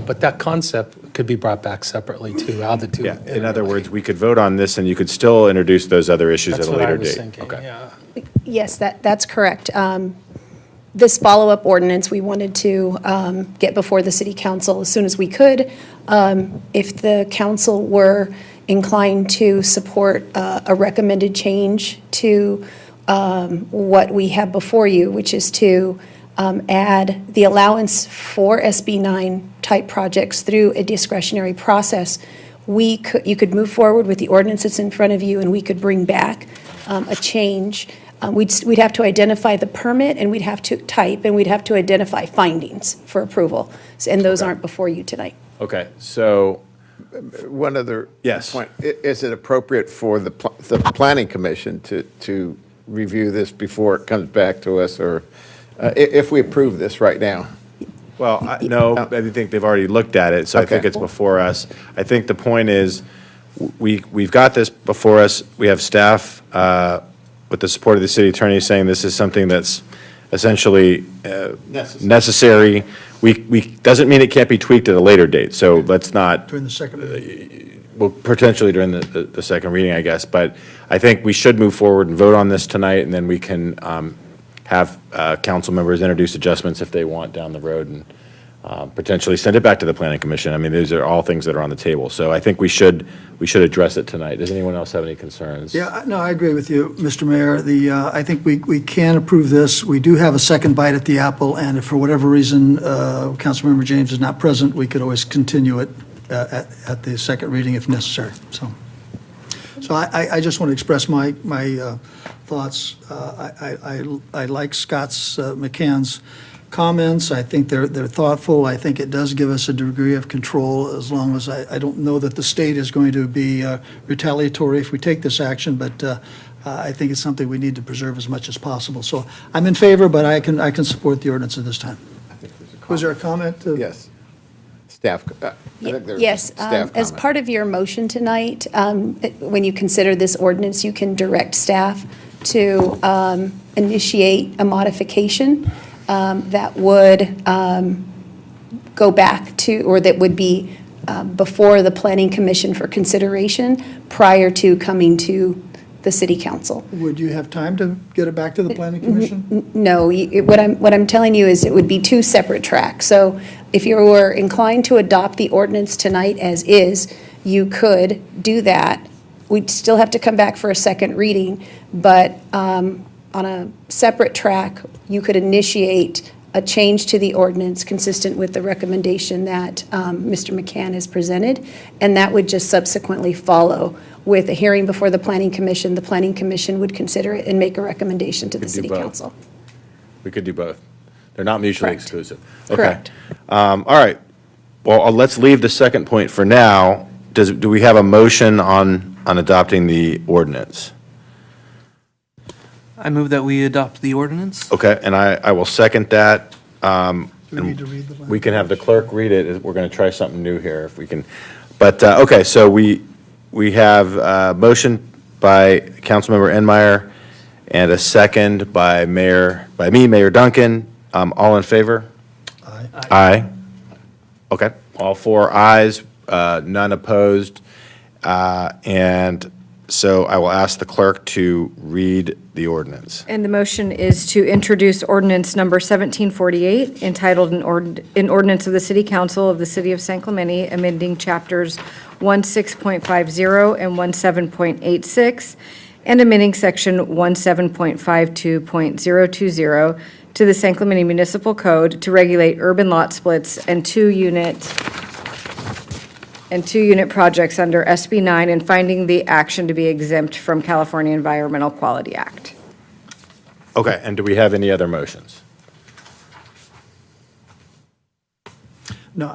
But that concept could be brought back separately too, how the two. Yeah, in other words, we could vote on this and you could still introduce those other issues at That's a what I later was date. thinking, Okay. yeah. Yes, that's correct. This follow-up ordinance, we wanted to get before the city council as soon as we could. If the council were inclined to support a recommended change to what we have before you, which is to add the allowance for SB 9 type projects through a discretionary process, you could move forward with the ordinance that's in front of you, and we could bring back a change. We'd have to identify the permit, and we'd have to type, and we'd have to identify findings for approval. And those aren't before you tonight. Okay, so, One other Yes. point. Is it appropriate for the planning commission to review this before it comes back to us, or if we approve this right now? well, no, I think they've already looked at it, so I think Okay. it's before us. I think the point is, we've got this before us. We have staff with the support of the city attorney saying this is something that's essentially necessary. Doesn't mean it can't be tweaked at a later date, so let's not, During the second reading. well, potentially during the second reading, I guess, but I think we should move forward and vote on this tonight, and then we can have council members introduce adjustments if they want down the road, and potentially send it back to the planning commission. I mean, these are all things that are on the table, so I think we should address it tonight. Does anyone else have any concerns? Yeah, no, I agree with you, Mr. Mayor. I think we can approve this. We do have a second bite at the apple, and if for whatever reason Councilmember James is not present, we could always continue it at the second reading if necessary. So I just want to express my thoughts. I like Scott's, McCann's comments. I think they're thoughtful. I think it does give us a degree of control, as long as I don't know that the state is going to be retaliatory if we take this action, but I think it's something we need to preserve as much as possible. So I'm in favor, but I can support the ordinance at this time. Was there a comment? Yes. Staff, I think there's Yes, staff as comment. part of your motion tonight, when you consider this ordinance, you can direct staff to initiate a modification that would go back to, or that would be before the Planning Commission for consideration prior to coming to the City Council. Would you have time to get it back to the Planning Commission? No, what I'm telling you is it would be two separate tracks. So if you were inclined to adopt the ordinance tonight as is, you could do that. We'd still have to come back for a second reading, but on a separate track, you could initiate a change to the ordinance consistent with the recommendation that Mr. McCann has presented, and that would just subsequently follow with a hearing before the Planning Commission. The Planning Commission would consider it and make a recommendation to the Could do City both. Council. We could do both. They're not mutually Correct. exclusive. Correct. Okay. All right. Well, let's leave the second point for now. Do we have a motion on adopting the ordinance? I move that we adopt the ordinance. Okay, and I will second that. Do we need to read the We can have the clerk read it. We're going to try something new here if we can. But, okay, so we have a motion by Councilmember Enmeyer and a second by me, Mayor Duncan. All in favor? Aye. Aye. Okay, all four ayes, none opposed. And so I will ask the clerk to read the ordinance. And the motion is to introduce ordinance number 1748, entitled an ordinance of the City Council of the City of San Clemente, amending chapters 16.50 and 17.86, and amending section 17.52.020 to the San Clemente Municipal Code to regulate urban lot splits and two-unit projects under SB 9, and finding the action to be exempt from California Environmental Quality Act. Okay, and do we have any other motions? No,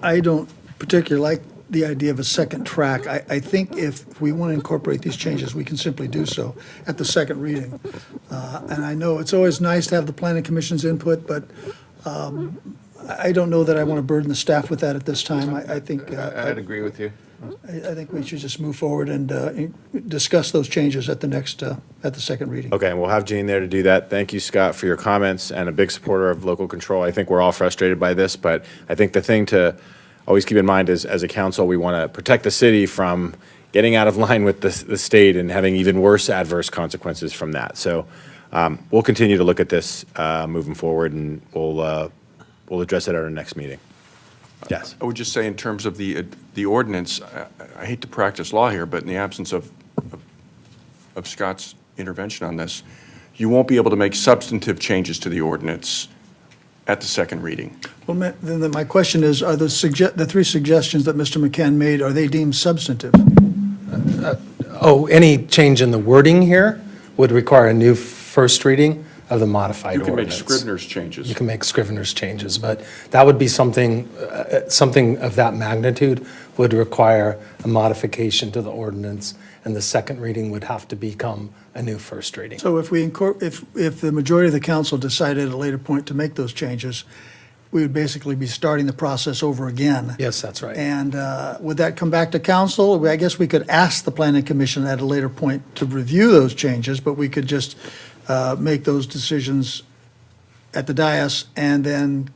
I don't particularly like the idea of a second track. I think if we want to incorporate these changes, we can simply do so at the second reading. And I know it's always nice to have the Planning Commission's input, but I don't know that I want to burden the staff with that at this time. I think. I'd agree with you. I think we should just move forward and discuss those changes at the next, at the second reading. Okay, and we'll have Jean there to do that. Thank you, Scott, for your comments, and a big supporter of local control. I think we're all frustrated by this, but I think the thing to always keep in mind is, as a council, we want to protect the city from getting out of line with the state and having even worse adverse consequences from that. So we'll continue to look at this moving forward, and we'll address it at our next meeting. Yes. I would just say in terms of the ordinance, I hate to practice law here, but in the absence of Scott's intervention on this, you won't be able to make substantive changes to the ordinance at the second reading. Well, then my question is, are the three suggestions that Mr. McCann made, are they deemed substantive? Any change in the wording here would require a new first reading of the modified You can make ordinance. Scrivener's changes. You can make Scrivener's changes, but that would be something of that magnitude would require a modification to the ordinance, and the second reading would have to become a new first reading. So if if the majority of the council decided at a later point to make those changes, we would basically be starting the process over again. Yes, that's right. And would that come back to council? I guess we could ask the planning commission at a later point to review those changes, but we could just make those decisions at the dais and then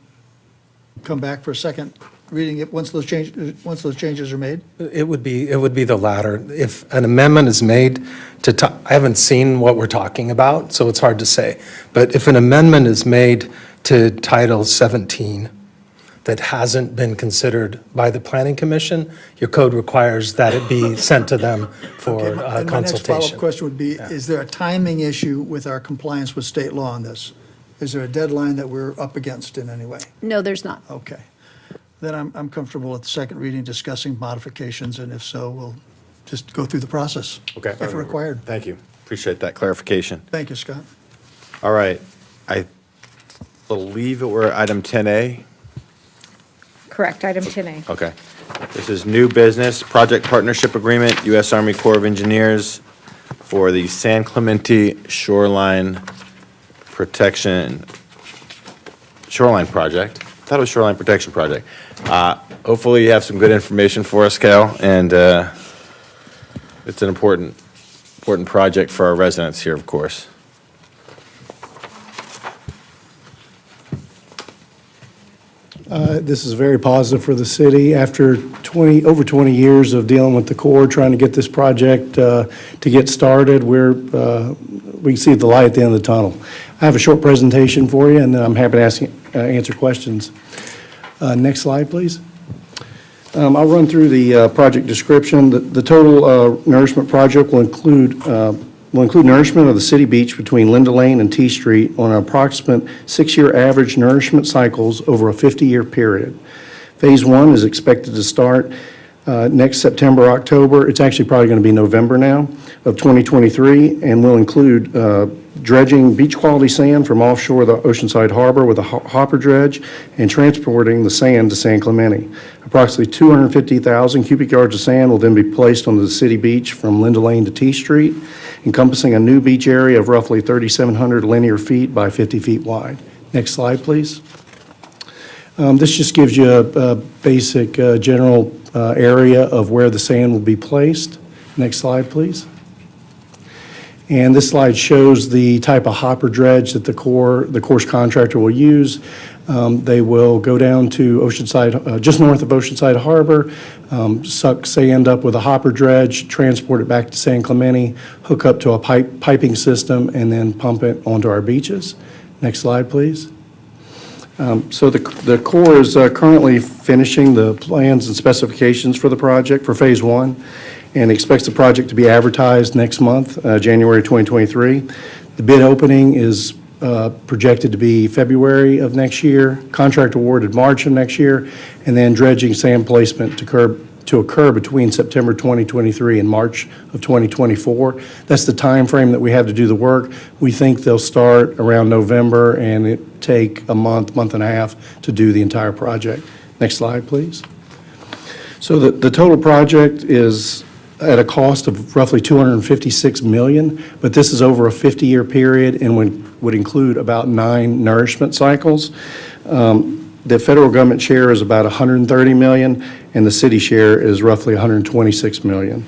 come back for a second reading once those changes are made? It would be the latter. If an amendment is made I haven't seen what we're talking about, so it's hard to say. But if an amendment is made to Title 17 that hasn't been considered by the Planning Commission, your code requires that it be sent to them for And my next consultation. follow-up question would be, is there a timing issue with our compliance with state law on this? Is there a deadline that we're up against in any way? No, there's not. Okay. Then I'm comfortable at the second reading discussing modifications, and if so, we'll just go through the process. Okay. If required. Thank you. Appreciate that clarification. Thank you, Scott. All right. I believe that we're at item 10A. Correct, item 10A. Okay. This is new business, project partnership agreement, U.S. Army Corps of Engineers for the San Clemente Shoreline Project. Thought it was Shoreline Protection Project. Hopefully you have some good information for us, Cal, and it's an important project for our residents here, of course. This is very positive for the city. After over 20 years of dealing with the Corps, trying to get this project to get started, we can see the light at the end of the tunnel. I have a short presentation for you, and then I'm happy to answer questions. Next slide, please. I'll run through the project description. The total nourishment project will include nourishment of the city beach between Linda Lane and T Street on an approximate 6-year average nourishment cycles over a 50-year period. Phase 1 is expected to start next September, October. It's actually probably going to be November now of 2023, and will include dredging beach quality sand from offshore the Oceanside Harbor with a hopper dredge and transporting the sand to San Clemente. Approximately 250,000 cubic yards of sand will then be placed onto the city beach from Linda Lane to T Street, encompassing a new beach area of roughly 3,700 linear feet by 50 feet wide. Next slide, please. This just gives you a basic general area of where the sand will be placed. Next slide, please. And this slide shows the type of hopper dredge that the course contractor will use. They will go down to Oceanside, just north of Oceanside Harbor, suck sand up with a hopper dredge, transport it back to San Clemente, hook up to a piping system, and then pump it onto our beaches. Next slide, please. So the Corps is currently finishing the plans and specifications for the project for Phase 1 and expects the project to be advertised next month, January 2023. The bid opening is projected to be February of next year, contract awarded March of next year, and then dredging sand placement to occur between September 2023 and March of 2024. That's the time frame that we have to do the work. We think they'll start around November, and it take a month and a half to do the entire project. Next slide, please. So the total project is at a cost of roughly $256 million, but this is over a 50-year period and would include about 9 nourishment cycles. The federal government share is about $130 million, and the city share is roughly $126 million.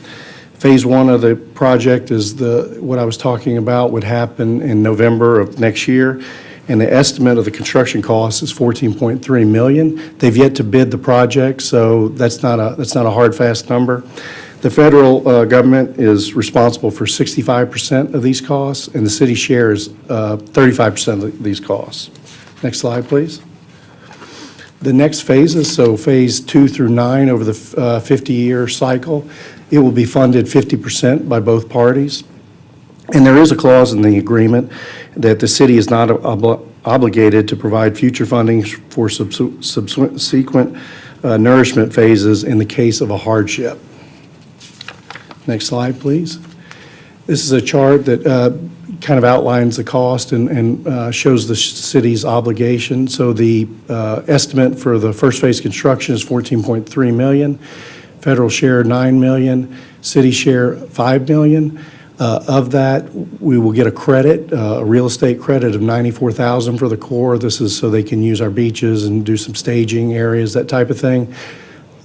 Phase one of the project is what I was talking about would happen in November of next year, and the estimate of the construction cost is $14.3 million. They've yet to bid the project, so that's not a hard, fast number. The federal government is responsible for 65% of these costs, and the city share is 35% of these costs. Next slide, please. The next phases, so phase 2 through 9 over the 50-year cycle, it will be funded 50% by both parties. And there is a clause in the agreement that the city is not obligated to provide future funding for subsequent nourishment phases in the case of a hardship. Next slide, please. This is a chart that kind of outlines the cost and shows the city's obligation. So the estimate for the first phase construction is $14.3 million, federal share $9 million, city share $5 million. Of that, we will get a credit, a real estate credit of $94,000 for the core. This is so they can use our beaches and do some staging areas, that type of thing.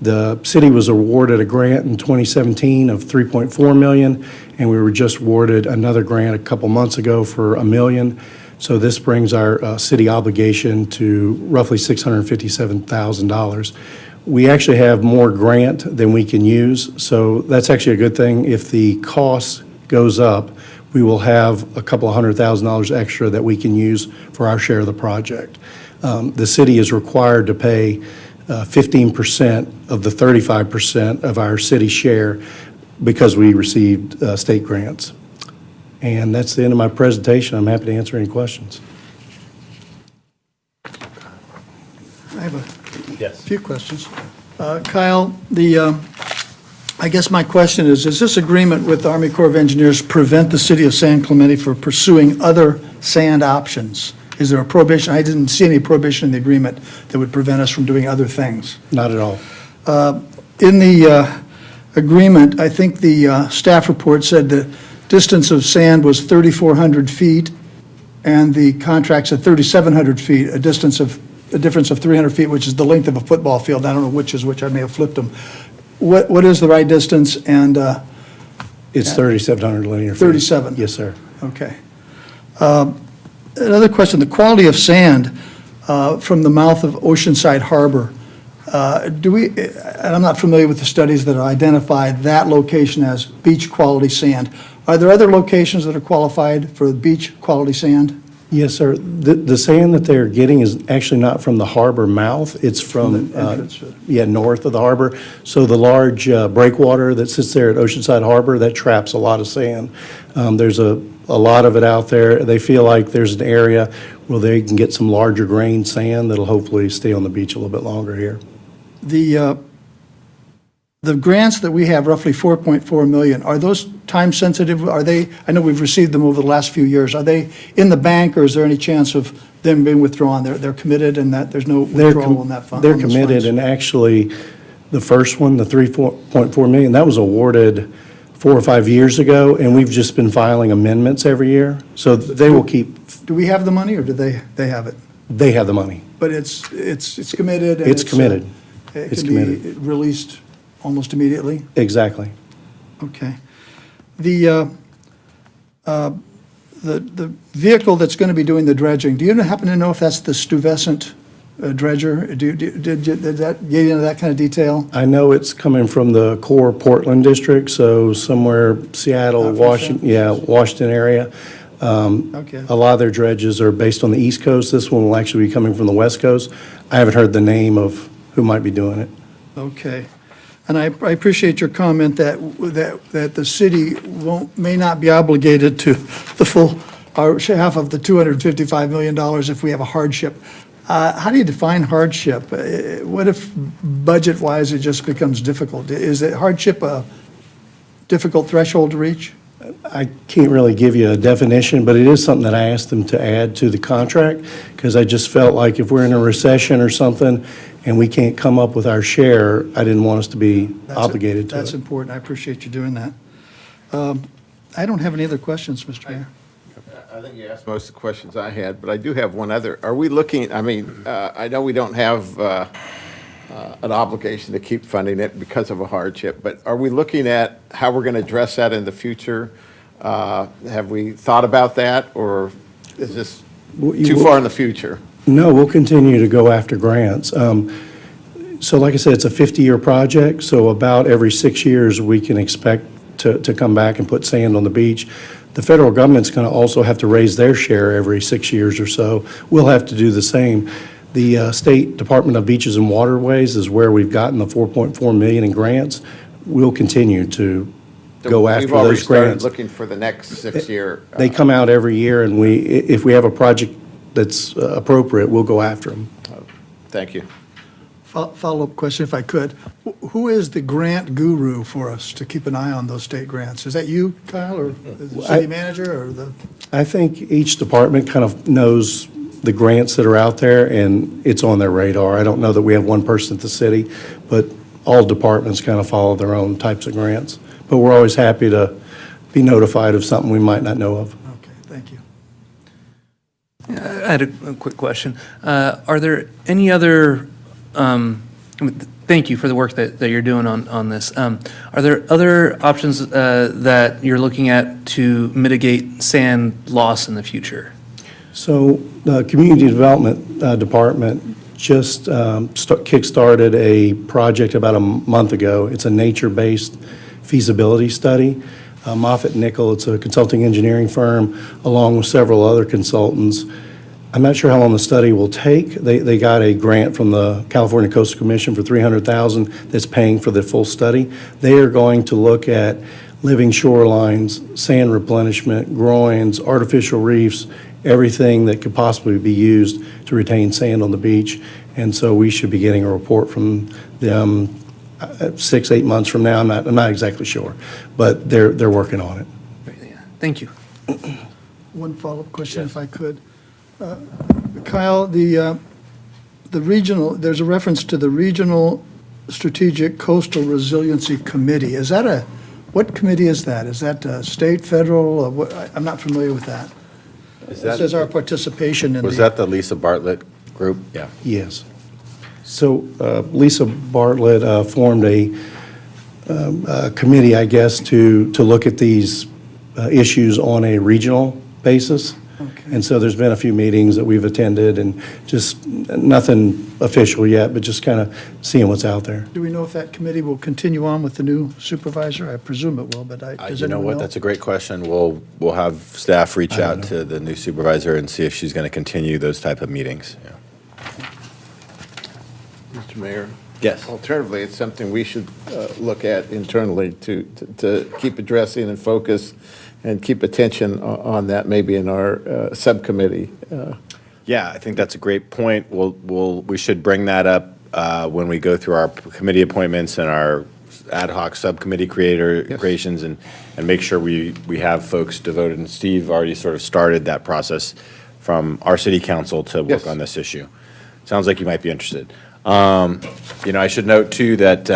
The city was awarded a grant in 2017 of $3.4 million, and we were just awarded another grant a couple months ago for $1 million. So this brings our city obligation to roughly $657,000. We actually have more grant than we can use, so that's actually a good thing. If the cost goes up, we will have a couple of $100,000 extra that we can use for our share of the project. The city is required to pay 15% of the 35% of our city share because we received state grants. And that's the end of my presentation. I'm happy to answer any questions. I have a few questions. Kyle, I guess my question is, does this agreement with the Army Corps of Engineers prevent the city of San Clemente from pursuing other sand options? Is there a prohibition? I didn't see any prohibition in the agreement that would prevent us from doing other things. Not at all. In the agreement, I think the staff report said the distance of sand was 3,400 feet, and the contract said 3,700 feet, a difference of 300 feet, which is the length of a football field. I don't know which is which. I may have flipped them. What is the right distance? And it's 3,700 linear feet. 37? Yes, sir. Okay. Another question, the quality of sand from the mouth of Oceanside Harbor, and I'm not familiar with the studies that identify that location as beach quality sand. Are there other locations that are qualified for beach quality sand? Yes, sir. The sand that they're getting is actually not from the harbor mouth. It's from, north of the harbor. So the large breakwater that sits there at Oceanside Harbor, that traps a lot of sand. There's a lot of it out there. They feel like there's an area where they can get some larger grain sand that'll hopefully stay on the beach a little bit longer here. The grants that we have, roughly $4.4 million, are those time sensitive? Are they, I know we've received them over the last few years. Are they in the bank, or is there any chance of them being withdrawn? They're committed and that there's no withdrawal on that fund? They're committed, and actually, the first one, the $3.4 million, that was awarded 4 or 5 years ago, and we've just been filing amendments every year. So they will keep. Do we have the money, or do they have it? They have the money. But it's committed? And It's committed. It can be released almost immediately? Exactly. Okay. The vehicle that's going to be doing the dredging, do you happen to know if that's the Stuyvesant dredger? Did that get into that kind of detail? I know it's coming from the core Portland district, so somewhere Seattle, Washington area. Okay. A lot of their dredges are based on the East Coast. This one will actually be coming from the West Coast. I haven't heard the name of who might be doing it. Okay. And I appreciate your comment that the city may not be obligated to the full, or half of the $255 million if we have a hardship. How do you define hardship? What if budget-wise it just becomes difficult? Is it hardship a difficult threshold to reach? I can't really give you a definition, but it is something that I asked them to add to the contract, because I just felt like if we're in a recession or something and we can't come up with our share, I didn't want us to be obligated to it. That's important. I appreciate you doing that. I don't have any other questions, Mr. Mayor. I think you asked most of the questions I had, but I do have one other. Are we looking, I mean, I know we don't have an obligation to keep funding it because of a hardship, but are we looking at how we're going to address that in the future? Have we thought about that, or is this too far in the future? No, we'll continue to go after grants. So like I said, it's a 50-year project, so about every 6 years, we can expect to come back and put sand on the beach. The federal government's going to also have to raise their share every 6 years or so. We'll have to do the same. The State Department of Beaches and Waterways is where we've gotten the $4.4 million in grants. We'll continue to go after We've already those started grants. looking for the next 6 year. They come out every year, and if we have a project that's appropriate, we'll go after them. Thank you. Follow-up question, if I could. Who is the grant guru for us to keep an eye on those state grants? Is that you, Kyle, or the city manager, or the? I think each department kind of knows the grants that are out there, and it's on their radar. I don't know that we have one person at the city, but all departments kind of follow their own types of grants. But we're always happy to be notified of something we might not know of. Okay, thank you. I had a quick question. Are there any other, thank you for the work that you're doing on this. Are there other options that you're looking at to mitigate sand loss in the future? So the Community Development Department just kickstarted a project about a month ago. It's a nature-based feasibility study. Moffitt Nickel, it's a consulting engineering firm, along with several other consultants. I'm not sure how long the study will take. They got a grant from the California Coastal Commission for $300,000 that's paying for the full study. They are going to look at living shorelines, sand replenishment, groins, artificial reefs, everything that could possibly be used to retain sand on the beach. And so we should be getting a report from them 6-8 months from now. I'm not exactly sure, but they're working on it. Thank you. One follow-up question, if I could. Kyle, the regional, there's a reference to the Regional Strategic Coastal Resiliency Committee. Is that what committee is that? Is that state, federal? I'm not familiar with that. This is our participation in Was that the Lisa Bartlett group? Yeah. Yes. So Lisa Bartlett formed a committee, I guess, to look at these issues on a regional basis. Okay. And so there's been a few meetings that we've attended, and just nothing official yet, but just kind of seeing what's out there. Do we know if that committee will continue on with the new supervisor? I presume it will, but does You know anyone what? know? That's a great question. We'll have staff reach out to the new supervisor and see if she's going to continue those type of meetings. Yeah. Mr. Mayor? Yes. Alternatively, it's something we should look at internally to keep addressing and focus and keep attention on that, maybe in our subcommittee. Yeah, I think that's a great point. We should bring that up when we go through our committee appointments and our ad hoc subcommittee creations, and make sure we have folks devoted. And Steve already sort of started that process from our city council to work on this issue. Sounds like you might be interested. I should note too that,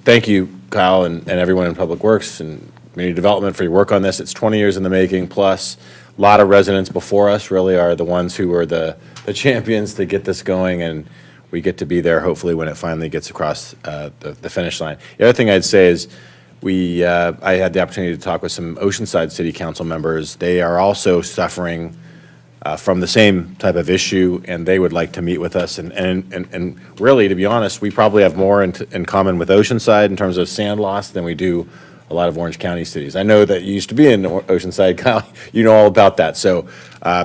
thank you, Kyle, and everyone in Public Works and Community Development for your work on this. It's 20 years in the making, plus a lot of residents before us really are the ones who were the champions to get this going, and we get to be there hopefully when it finally gets across the finish line. The other thing I'd say is I had the opportunity to talk with some Oceanside City Council members. They are also suffering from the same type of issue, and they would like to meet with us. And really, to be honest, we probably have more in common with Oceanside in terms of sand loss than we do a lot of Orange County cities. I know that you used to be in Oceanside, Kyle. You know all about that. So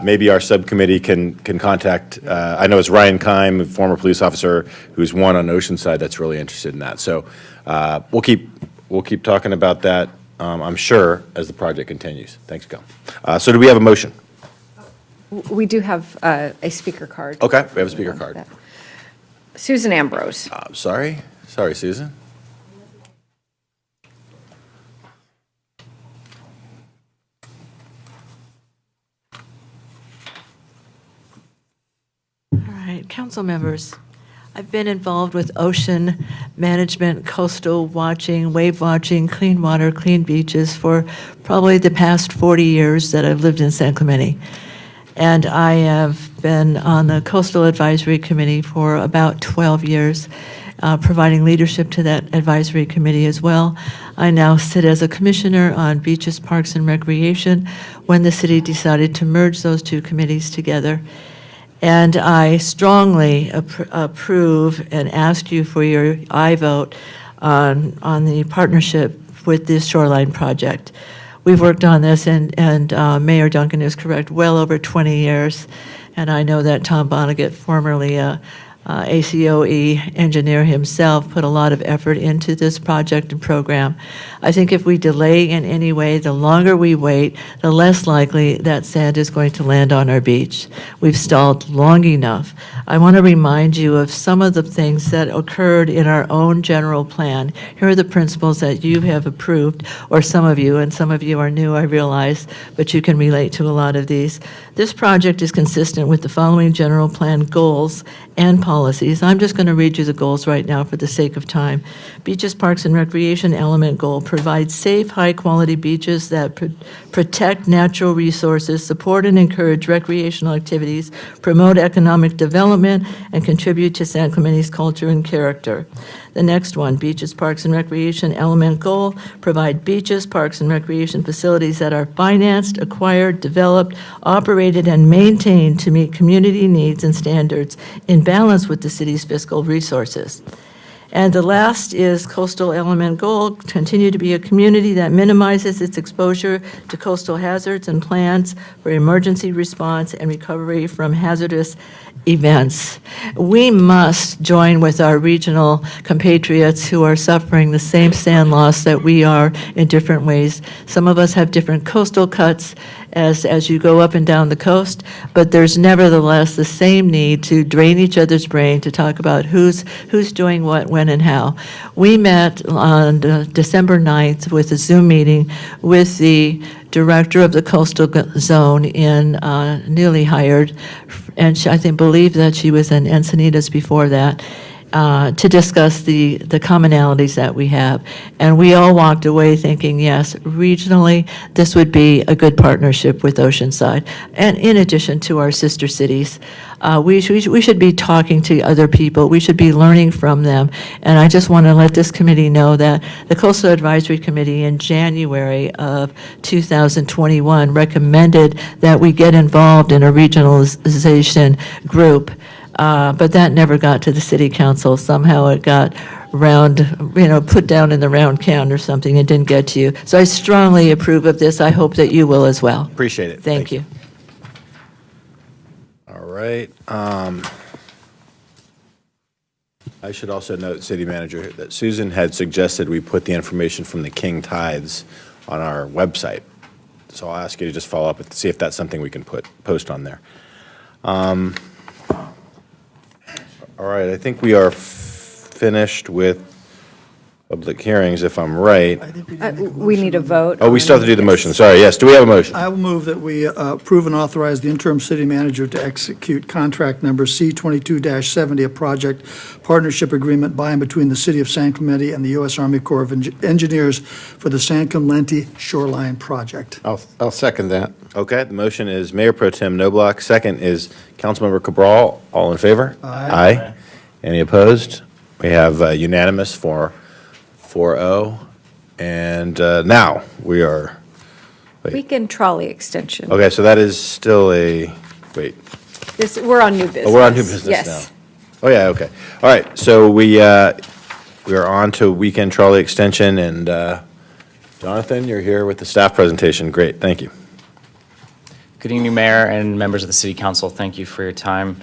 maybe our subcommittee can contact, I know it's Ryan Kime, a former police officer, who's one on Oceanside that's really interested in that. So we'll keep talking about that, I'm sure, as the project continues. Thanks, Kyle. So do we have a motion? We do have a speaker card. Okay, we have a speaker card. Susan Ambrose. Sorry, Susan. All right, council members, I've been involved with ocean management, coastal watching, wave watching, clean water, clean beaches for probably the past 40 years that I've lived in San Clemente. And I have been on the Coastal Advisory Committee for about 12 years, providing leadership to that advisory committee as well. I now sit as a commissioner on Beaches, Parks, and Recreation when the city decided to merge those two committees together. And I strongly approve and ask you for your aye vote on the partnership with this shoreline project. We've worked on this, and Mayor Duncan is correct, well over 20 years. And I know that Tom Vonnegut, formerly ACOE engineer himself, put a lot of effort into this project and program. I think if we delay in any way, the longer we wait, the less likely that sand is going to land on our beach. We've stalled long enough. I want to remind you of some of the things that occurred in our own general plan. Here are the principles that you have approved, or some of you, and some of you are new, I realize, but you can relate to a lot of these. This project is consistent with the following general plan goals and policies. I'm just going to read you the goals right now for the sake of time. Beaches, Parks, and Recreation element goal: provide safe, high-quality beaches that protect natural resources, support and encourage recreational activities, promote economic development, and contribute to San Clemente's culture and character. The next one, Beaches, Parks, and Recreation element goal: provide beaches, parks, and recreation facilities that are financed, acquired, developed, operated, and maintained to meet community needs and standards in balance with the city's fiscal resources. And the last is coastal element goal: continue to be a community that minimizes its exposure to coastal hazards and plans for emergency response and recovery from hazardous events. We must join with our regional compatriots who are suffering the same sand loss that we are in different ways. Some of us have different coastal cuts as you go up and down the coast, but there's nevertheless the same need to drain each other's brain to talk about who's doing what, when, and how. We met on December 9th with a Zoom meeting with the director of the coastal zone in newly hired, and I believe that she was in Encinitas before that, to discuss the commonalities that we have. And we all walked away thinking, yes, regionally, this would be a good partnership with Oceanside. And in addition to our sister cities, we should be talking to other people. We should be learning from them. And I just want to let this committee know that the Coastal Advisory Committee in January of 2021 recommended that we get involved in a regionalization group. But that never got to the city council. Somehow it got put down in the round count or something and didn't get to you. So I strongly approve of this. I hope that you will as well. Appreciate it. Thank you. All right. I should also note, City Manager, that Susan had suggested we put the information from the King Tides on our website. So I'll ask you to just follow up and see if that's something we can post on there. All right, I think we are finished with public hearings, if I'm right. We need a vote. Oh, we still have to do the motion. Sorry, yes. Do we have a motion? I will move that we approve and authorize the interim city manager to execute contract number C-22-70, a project partnership agreement by and between the City of San Clemente and the U.S. Army Corps of Engineers for the San Clemente Shoreline Project. I'll second that. Okay, the motion is Mayor Pro Tem Noblock. Second is Councilmember Cabral. All in favor? Aye. Any opposed? We have unanimous for 4-0. And now we are, Weekend trolley extension. okay, so that is still a, wait. We're on new business. Oh, we're on new business now. Yes. Oh, yeah, okay. All right, so we are on to weekend trolley extension, and Jonathan, you're here with the staff presentation. Great, thank you. Good evening, Mayor and members of the City Council. Thank you for your time.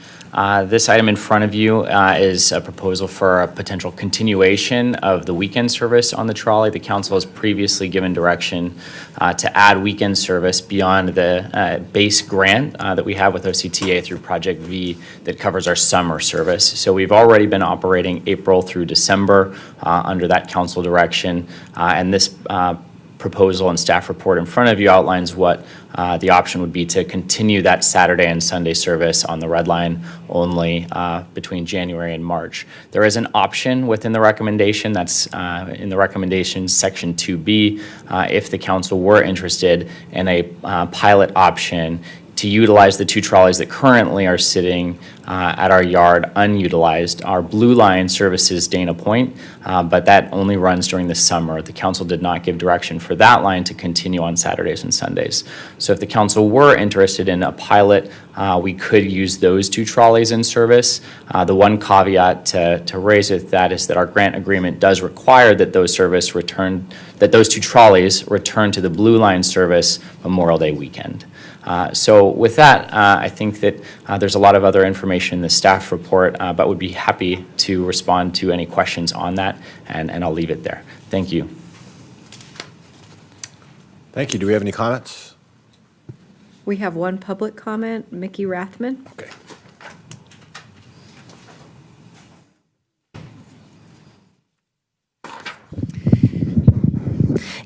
This item in front of you is a proposal for a potential continuation of the weekend service on the trolley. The council has previously given direction to add weekend service beyond the base grant that we have with OCTA through Project V that covers our summer service. So we've already been operating April through December under that council direction, and this proposal and staff report in front of you outlines what the option would be to continue that Saturday and Sunday service on the Red Line only between January and March. There is an option within the recommendation that's in the recommendations section 2B if the council were interested in a pilot option to utilize the 2 trolleys that currently are sitting at our yard unutilized. Our Blue Line services Dana Point, but that only runs during the summer. The council did not give direction for that line to continue on Saturdays and Sundays. So if the council were interested in a pilot, we could use those 2 trolleys in service. The one caveat to raise with that is that our grant agreement does require that those 2 trolleys return to the Blue Line service Memorial Day weekend. So with that, I think that there's a lot of other information in the staff report, but would be happy to respond to any questions on that, and I'll leave it there. Thank you. Thank you. Do we have any comments? We have one public comment, Mickey Rathman. Okay.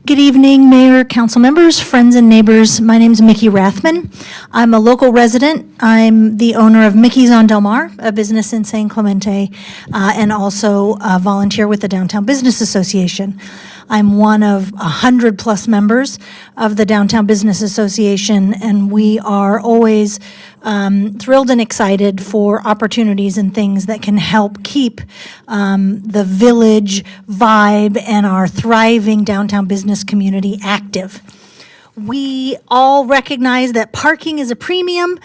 Good evening, Mayor, council members, friends and neighbors. My name is Mickey Rathman. I'm a local resident. I'm the owner of Mickey's on Del Mar, a business in San Clemente, and also a volunteer with the Downtown Business Association. I'm one of 100+ members of the Downtown Business Association, and we are always thrilled and excited for opportunities and things that can help keep the village vibe and our thriving downtown business community active. We all recognize that parking is a premium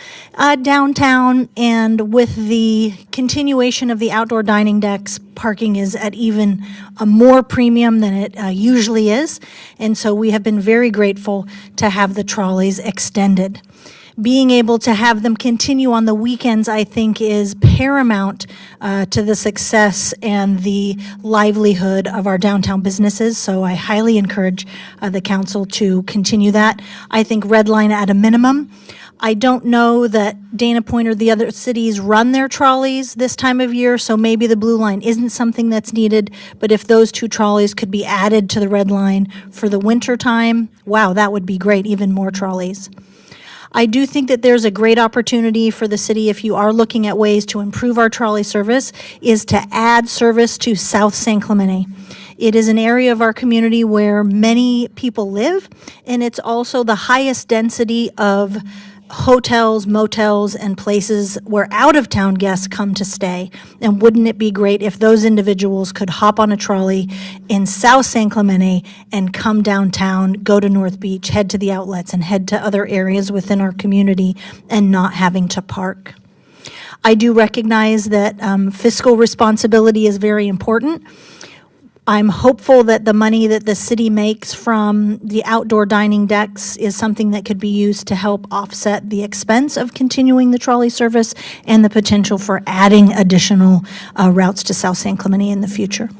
downtown, and with the continuation of the outdoor dining decks, parking is at even a more premium than it usually is. And so we have been very grateful to have the trolleys extended. Being able to have them continue on the weekends, I think, is paramount to the success and the livelihood of our downtown businesses. So I highly encourage the council to continue that. I think Red Line at a minimum. I don't know that Dana Point or the other cities run their trolleys this time of year, so maybe the Blue Line isn't something that's needed. But if those 2 trolleys could be added to the Red Line for the winter time, wow, that would be great, even more trolleys. I do think that there's a great opportunity for the city, if you are looking at ways to improve our trolley service, is to add service to South San Clemente. It is an area of our community where many people live, and it's also the highest density of hotels, motels, and places where out-of-town guests come to stay. And wouldn't it be great if those individuals could hop on a trolley in South San Clemente and come downtown, go to North Beach, head to the outlets, and head to other areas within our community and not having to park? I do recognize that fiscal responsibility is very important. I'm hopeful that the money that the city makes from the outdoor dining decks is something that could be used to help offset the expense of continuing the trolley service and the potential for adding additional routes to South San Clemente in the future.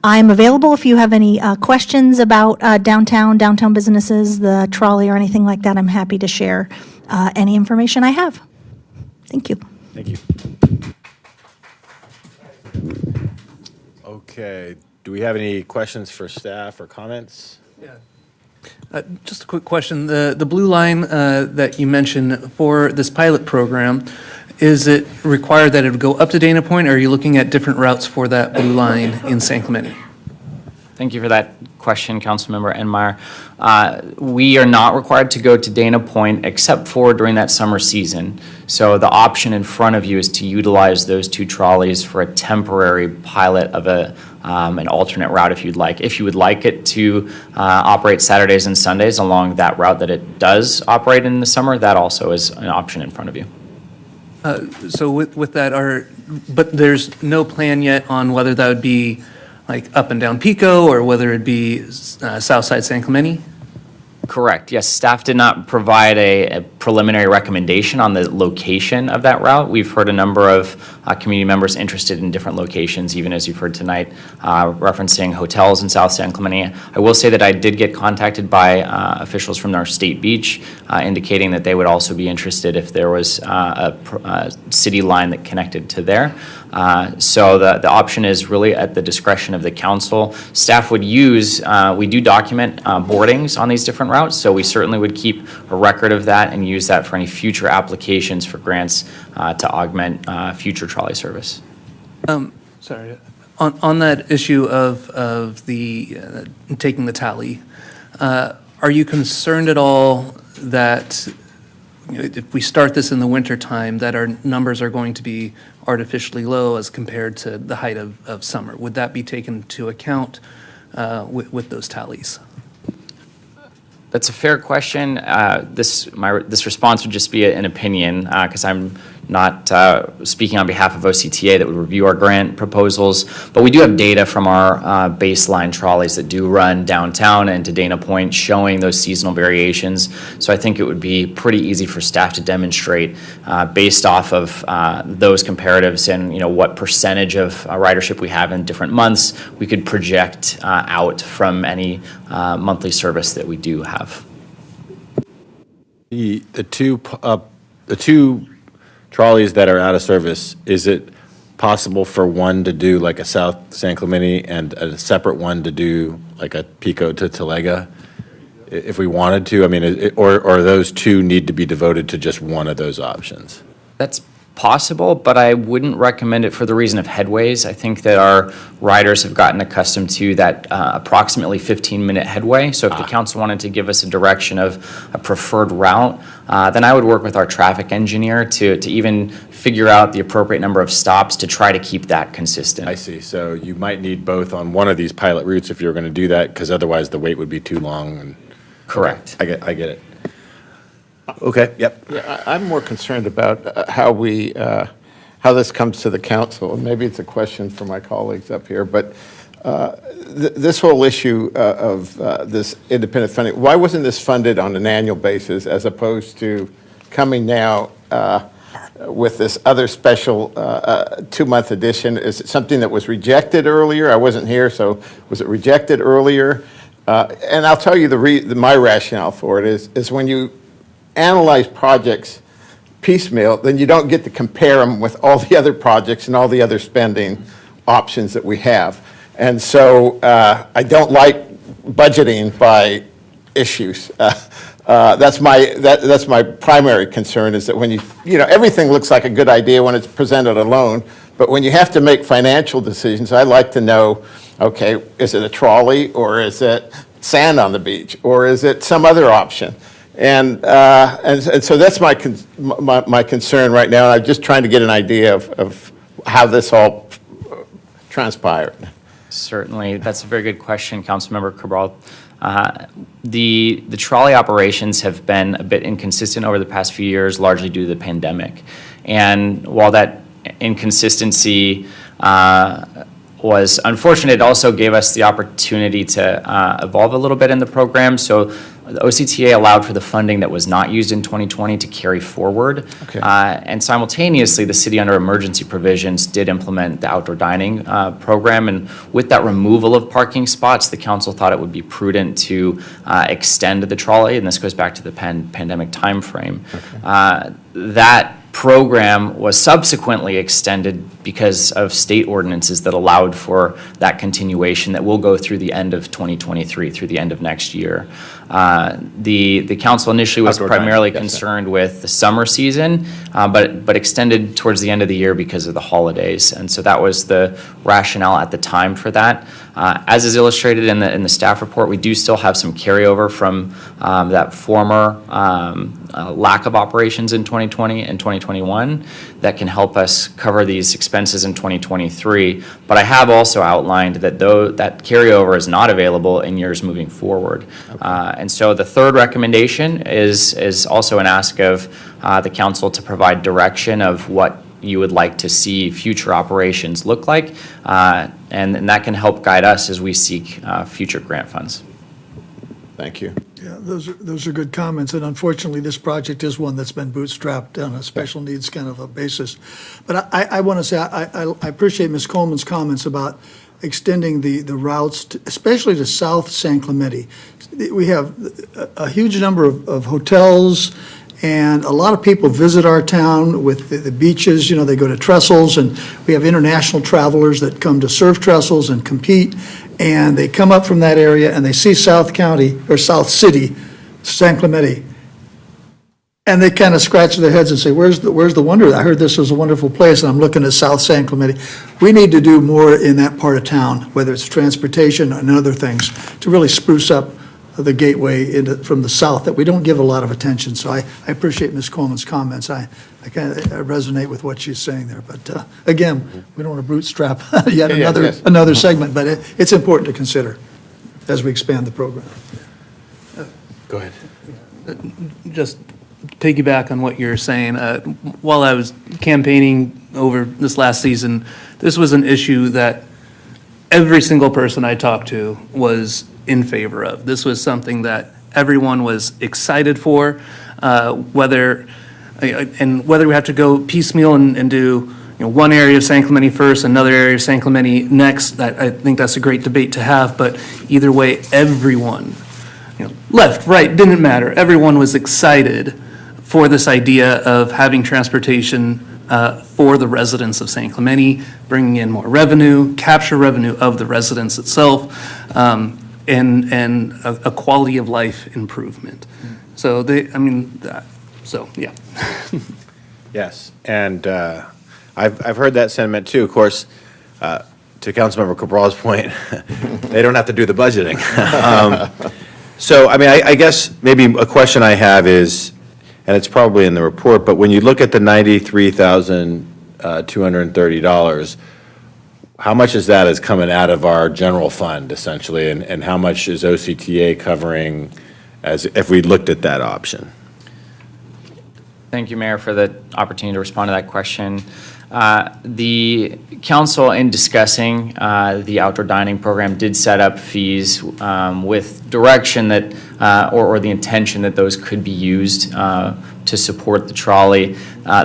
I'm available if you have any questions about downtown businesses, the trolley, or anything like that. I'm happy to share any information I have. Thank you. Thank you. Okay. Do we have any questions for staff or comments? Yeah. Just a quick question. The Blue Line that you mentioned for this pilot program, is it required that it would go up to Dana Point, or are you looking at different routes for that Blue Line in San Clemente? Thank you for that question, Councilmember Enmeyer. We are not required to go to Dana Point except for during that summer season. So the option in front of you is to utilize those 2 trolleys for a temporary pilot of an alternate route if you'd like. If you would like it to operate Saturdays and Sundays along that route that it does operate in the summer, that also is an option in front of you. So with that, but there's no plan yet on whether that would be like up and down Pico or whether it'd be south side San Clemente? Correct. Yes, staff did not provide a preliminary recommendation on the location of that route. We've heard a number of community members interested in different locations, even as you've heard tonight, referencing hotels in South San Clemente. I will say that I did get contacted by officials from our state beach indicating that they would also be interested if there was a city line that connected to there. So the option is really at the discretion of the council. Staff would use, we do document boardings on these different routes, so we certainly would keep a record of that and use that for any future applications for grants to augment future trolley service. Sorry. On that issue of the taking the tally, are you concerned at all that if we start this in the wintertime, that our numbers are going to be artificially low as compared to the height of summer? Would that be taken into account with those tallies? That's a fair question. This response would just be an opinion because I'm not speaking on behalf of OCTA that would review our grant proposals, but we do have data from our baseline trolleys that do run downtown and to Dana Point showing those seasonal variations. So I think it would be pretty easy for staff to demonstrate based off of those comparatives and what percentage of ridership we have in different months, we could project out from any monthly service that we do have. The two trolleys that are out of service, is it possible for one to do like a South San Clemente and a separate one to do like a Pico to Talega, if we wanted to? I mean, or those two need to be devoted to just one of those options? That's possible, but I wouldn't recommend it for the reason of headways. I think that our riders have gotten accustomed to that approximately 15-minute headway. So if the council wanted to give us a direction of a preferred route, then I would work with our traffic engineer to even figure out the appropriate number of stops to try to keep that consistent. I see. So you might need both on one of these pilot routes if you're going to do that, because otherwise the wait would be too long. And correct. I get it. Okay, yep. Yeah, I'm more concerned about how this comes to the council, and maybe it's a question for my colleagues up here, but this whole issue of this independent funding, why wasn't this funded on an annual basis as opposed to coming now with this other special 2-month edition? Is it something that was rejected earlier? I wasn't here, so was it rejected earlier? And I'll tell you my rationale for it is when you analyze projects piecemeal, then you don't get to compare them with all the other projects and all the other spending options that we have. And so I don't like budgeting by issues. That's my primary concern, is that when everything looks like a good idea when it's presented alone, but when you have to make financial decisions, I like to know, okay, is it a trolley, or is it sand on the beach, or is it some other option? And so that's my concern right now. I'm just trying to get an idea of how this all transpired. Certainly, that's a very good question, Councilmember Cabral. The trolley operations have been a bit inconsistent over the past few years, largely due to the pandemic. And while that inconsistency was unfortunate, it also gave us the opportunity to evolve a little bit in the program. So the OCTA allowed for the funding that was not used in 2020 to carry forward. Okay. And simultaneously, the city, under emergency provisions, did implement the outdoor dining program. And with that removal of parking spots, the council thought it would be prudent to extend the trolley, and this goes back to the pandemic timeframe. Okay. That program was subsequently extended because of state ordinances that allowed for that continuation that will go through the end of 2023, through the end of next year. The council initially was primarily concerned with the summer season, but extended towards the end of the year because of the holidays. And so that was the rationale at the time for that. As is illustrated in the staff report, we do still have some carryover from that former lack of operations in 2020 and 2021 that can help us cover these expenses in 2023. But I have also outlined that that carryover is not available in years moving forward. Okay. And so the third recommendation is also an ask of the council to provide direction of what you would like to see future operations look like, and that can help guide us as we seek future grant funds. Thank you. Yeah, those are good comments, and unfortunately, this project is one that's been bootstrapped on a special needs kind of a basis. But I want to say I appreciate Ms. Coleman's comments about extending the routes, especially to South San Clemente. We have a huge number of hotels And a lot of people visit our town with the beaches, you know, they go to Trestles, and we have international travelers that come to surf Trestles and compete, and they come up from that area and they see South County, or South City, San Clemente, and they kind of scratch their heads and say, where's the wonder? I heard this was a wonderful place, and I'm looking at South San Clemente. We need to do more in that part of town, whether it's transportation and other things, to really spruce up the gateway from the south that we don't give a lot of attention. So I appreciate Ms. Coleman's comments. I kind of resonate with what she's saying there. But again, we don't want to bootstrap yet another segment, but it's important to consider as we expand the program. Go ahead. Just piggyback on what you're saying. While I was campaigning over this last season, this was an issue that every single person I talked to was in favor of. This was something that everyone was excited for, whether we have to go piecemeal and do one area of San Clemente first, another area of San Clemente next. I think that's a great debate to have, but either way, everyone, left, right, didn't matter. Everyone was excited for this idea of having transportation for the residents of San Clemente, bringing in more revenue, capture revenue of the residents itself, and a quality of life improvement. So yeah. Yes, and I've heard that sentiment too. Of course, to Councilmember Cabral's point, they don't have to do the budgeting. So, I mean, I guess maybe a question I have is, and it's probably in the report, but when you look at the $93,230, how much is that is coming out of our general fund, essentially, and how much is OCTA covering as if we looked at that option? Thank you, Mayor, for the opportunity to respond to that question. The council, in discussing the outdoor dining program, did set up fees with direction that, or the intention that those could be used to support the trolley.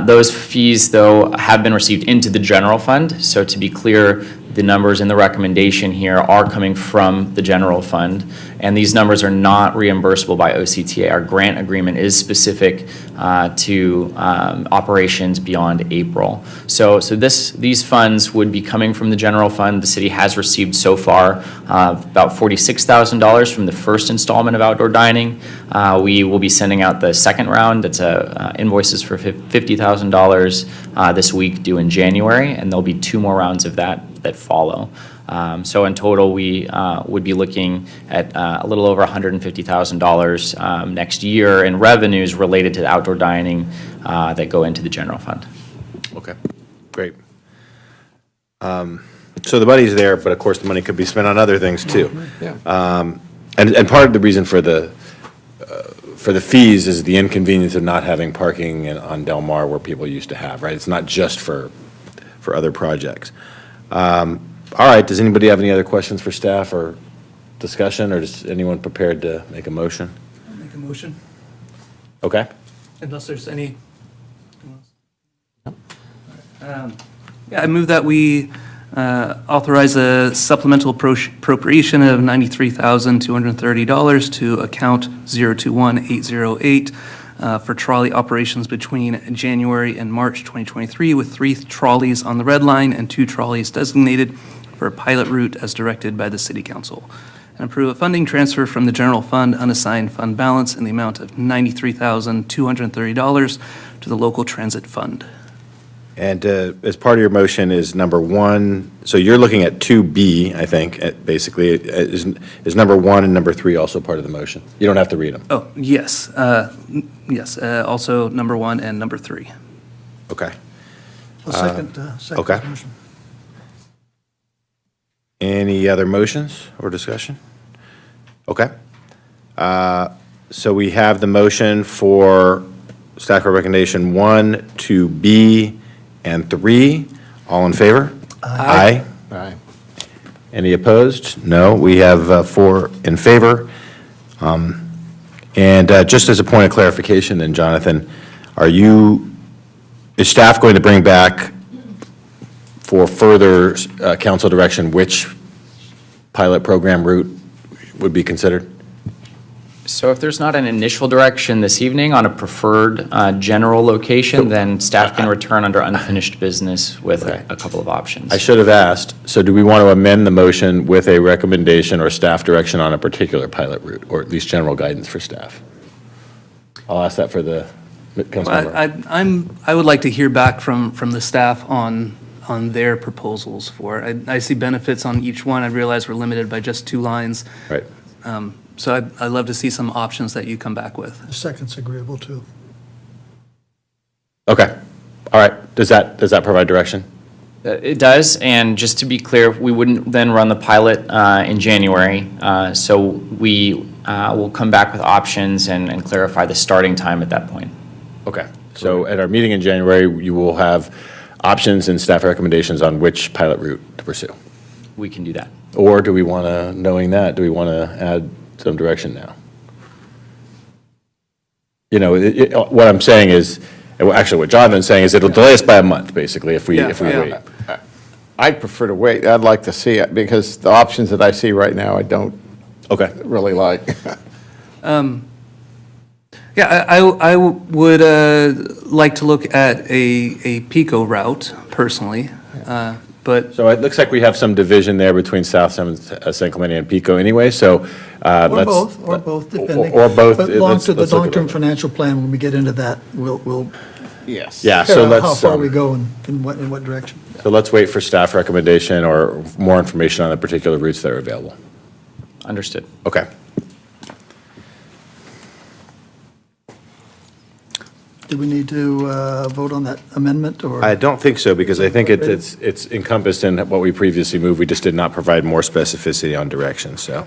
Those fees, though, have been received into the general fund. So to be clear, the numbers in the recommendation here are coming from the general fund, and these numbers are not reimbursable by OCTA. Our grant agreement is specific to operations beyond April. So these funds would be coming from the general fund. The city has received so far about $46,000 from the first installment of outdoor dining. We will be sending out the second round. That's invoices for $50,000 this week, due in January, and there'll be 2 more rounds of that follow. So in total, we would be looking at a little over $150,000 next year in revenues related to the outdoor dining that go into the general fund. Okay, great. So the money's there, but of course the money could be spent on other things too. Yeah. And part of the reason for the fees is the inconvenience of not having parking on Del Mar where people used to have, right? It's not just for other projects. All right, does anybody have any other questions for staff or discussion, or is anyone prepared to make a motion? I'll make a motion, Okay. unless there's any. Yeah, I move that we authorize a supplemental appropriation of $93,230 to account 021808 for trolley operations between January and March 2023, with 3 trolleys on the red line and 2 trolleys designated for a pilot route as directed by the City Council. And approve a funding transfer from the general fund unassigned fund balance in the amount of $93,230 to the local transit fund. And as part of your motion is number 1, so you're looking at 2B, I think, basically. Is number 1 and number 3 also part of the motion? You don't have to read them. Oh, yes. Yes, also number 1 and number 3. Okay. I'll second okay. motion. Any other motions or discussion? Okay. So we have the motion for staff recommendation 1, 2B, and 3. All in favor? Aye. Aye. Any opposed? No. We have 4 in favor. And just as a point of clarification then, Jonathan, is staff going to bring back for further council direction which pilot program route would be considered? So if there's not an initial direction this evening on a preferred general location, then staff can return under unfinished business with a couple of options. I should have asked, so do we want to amend the motion with a recommendation or staff direction on a particular pilot route, or at least general guidance for staff? I'll ask that for the council member. I would like to hear back from the staff on their proposals for it. I see benefits on each one. I realize we're limited by just 2 lines. Right. So I'd love to see some options that you come back with. The second's agreeable, too. Okay. All right. Does that provide direction? It does, and just to be clear, we wouldn't then run the pilot in January. So we will come back with options and clarify the starting time at that point. Okay. So at our meeting in January, you will have options and staff recommendations on which pilot route to pursue. We can do that. Or do we want to, knowing that, do we want to add some direction now? You know, what I'm saying is, actually what Jonathan's saying is it'll delay us by a month, basically, if we wait. I'd prefer to wait. I'd like to see it because the options that I see right now, I don't really like. Yeah, I would like to look at a PICO route personally, but. So it looks like we have some division there between South San Clemente and Pico anyway, so let's. Or both, depending. Or both. But Let's the look at long-term it. financial plan, when we get into that, we'll Yes. Yeah, figure so out let's. how far we go and in what direction. So let's wait for staff recommendation or more information on the particular routes that are available. Understood. Okay. Do we need to vote on that amendment, or? I don't think so, because I think it's encompassed in what we previously moved. We just did not provide more specificity on direction, so.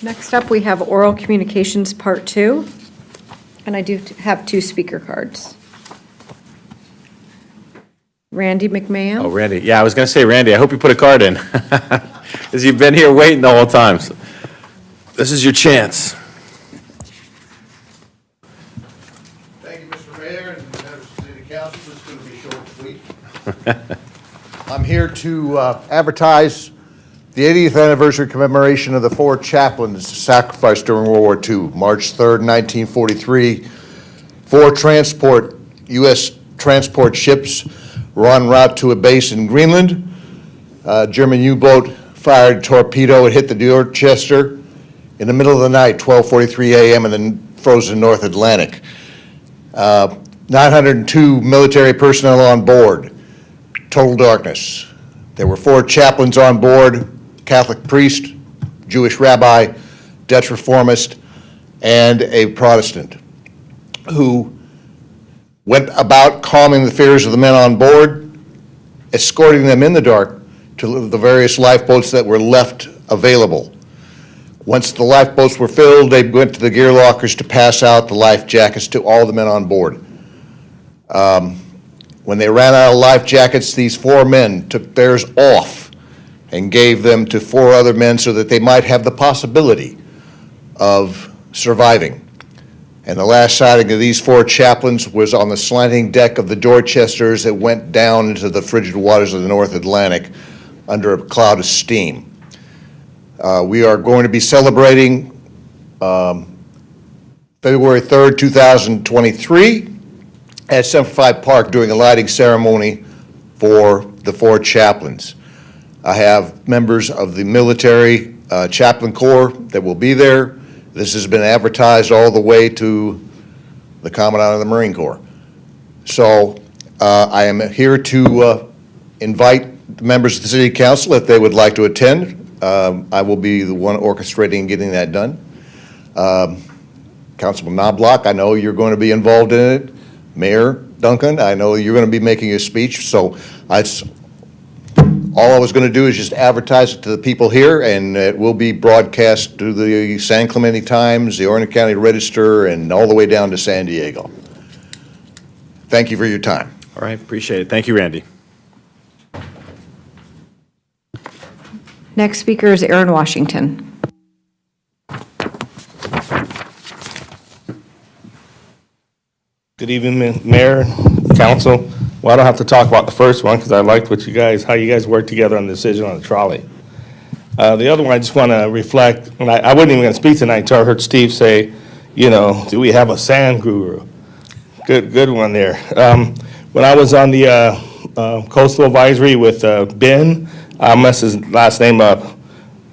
Next up, we have oral communications, part 2. And I do have 2 speaker cards. Randy McMahon. Oh, Randy. Yeah, I was going to say, Randy, I hope you put a card in, because you've been here waiting the whole time. So this is your chance. Thank you, Mr. Mayor, and members of the City Council. This is going to be short and sweet. I'm here to advertise the 80th anniversary commemoration of the 4 chaplains sacrificed during World War II. March 3rd, 1943, 4 U.S. transport ships were en route to a base in Greenland. German U-boat fired a torpedo. It hit the Dorchester in the middle of the night, 12:43 a.m. in the frozen North Atlantic. 902 military personnel on board. Total darkness. There were 4 chaplains on board, Catholic priest, Jewish rabbi, Dutch reformist, and a Protestant, who went about calming the fears of the men on board, escorting them in the dark to the various lifeboats that were left available. Once the lifeboats were filled, they went to the gear lockers to pass out the life jackets to all the men on board. When they ran out of life jackets, these 4 men took theirs off and gave them to 4 other men so that they might have the possibility of surviving. And the last sighting of these 4 chaplains was on the slanting deck of the Dorchester as it went down into the frigid waters of the North Atlantic under a cloud of steam. We are going to be celebrating February 3rd, 2023 at Semper Park doing a lighting ceremony for the 4 chaplains. I have members of the military chaplain corps that will be there. This has been advertised all the way to the Commandant of the Marine Corps. So I am here to invite the members of the City Council if they would like to attend. I will be the one orchestrating and getting that done. Councilman Knobloch, I know you're going to be involved in it. Mayor Duncan, I know you're going to be making a speech. So all I was going to do is just advertise it to the people here, and it will be broadcast to the San Clemente Times, the Orange County Register, and all the way down to San Diego. Thank you for your time. All right, appreciate it. Thank you, Randy. Next speaker is Aaron Washington. Good evening, Mayor, Council. Well, I don't have to talk about the first one because I liked how you guys worked together on the decision on the trolley. The other one, I just want to reflect, and I wasn't even going to speak tonight until I heard Steve say, do we have a sand guru? Good one there. When I was on the coastal advisory with Ben, I messed his last name up,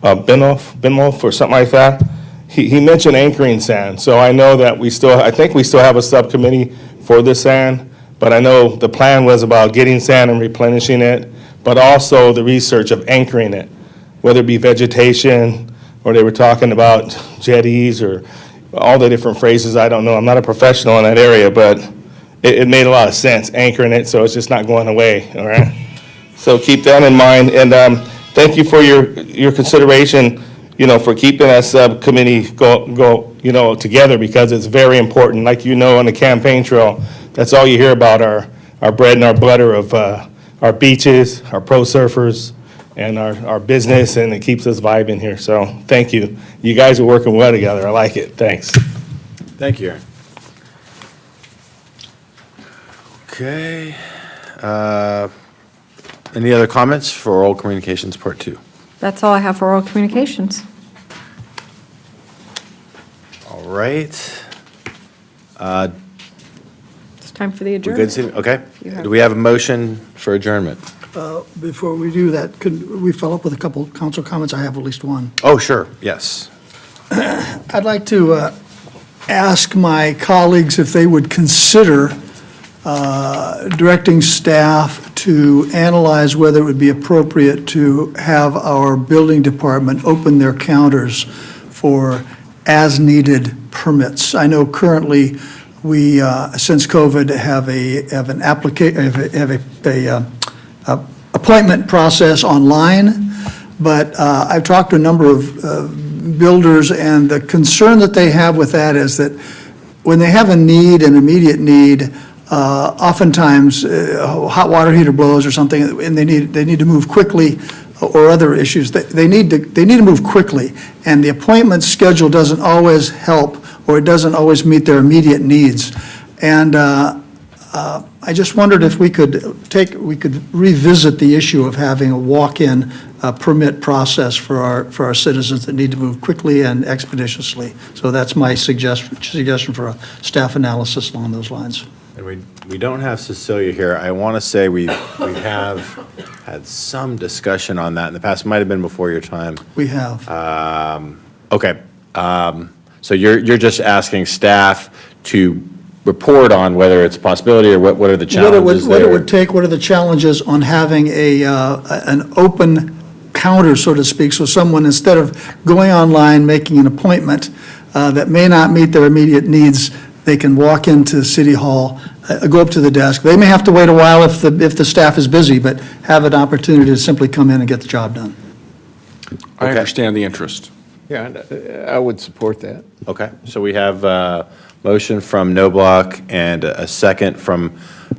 Benmoff or something like that. He mentioned anchoring sand, so I know that I think we still have a subcommittee for this sand, but I know the plan was about getting sand and replenishing it, but also the research of anchoring it, whether it be vegetation, or they were talking about jetties, or all the different phrases. I don't know. I'm not a professional in that area, but it made a lot of sense, anchoring it, so it's just not going away, all right? So keep that in mind, and thank you for your consideration, for keeping that subcommittee together, because it's very important. Like on the campaign trail, that's all you hear about, our bread and our butter of our beaches, our pro surfers, and our business, and it keeps us vibing here. So thank you. You guys are working well together. I like it. Thanks. Thank you, Aaron. Okay. Any other comments for oral communications part 2? That's all I have for oral communications. All right. It's time for the We adjournment. good, Steve? Okay. You have- Do we have a motion for adjournment? Before we do that, could we follow up with a couple council comments? I have at least one. Oh, sure, yes. I'd like to ask my colleagues if they would consider directing staff to analyze whether it would be appropriate to have our building department open their counters for as-needed permits. I know currently we, since COVID, have an appointment process online, but I've talked to a number of builders, and the concern that they have with that is that when they have a need, an immediate need, oftentimes a hot water heater blows or something, and they need to move quickly, or other issues. They need to move quickly, and the appointment schedule doesn't always help, or it doesn't always meet their immediate needs. And I just wondered if we could revisit the issue of having a walk-in permit process for our citizens that need to move quickly and expeditiously. So that's my suggestion for a staff analysis along those lines. And we don't have Cecilia here. I want to say we have had some discussion on that in the past. It might have been before your time. We have. Okay. So you're just asking staff to report on whether it's a possibility, or what are the challenges What there? it would take, what are the challenges on having an open counter, so to speak, so someone, instead of going online, making an appointment that may not meet their immediate needs, they can walk into City Hall, go up to the desk. They may have to wait a while if the staff is busy, but have an opportunity to simply come in and get the job done. I understand the interest. Yeah, I would support that. Okay, so we have a motion from Noblock and a second from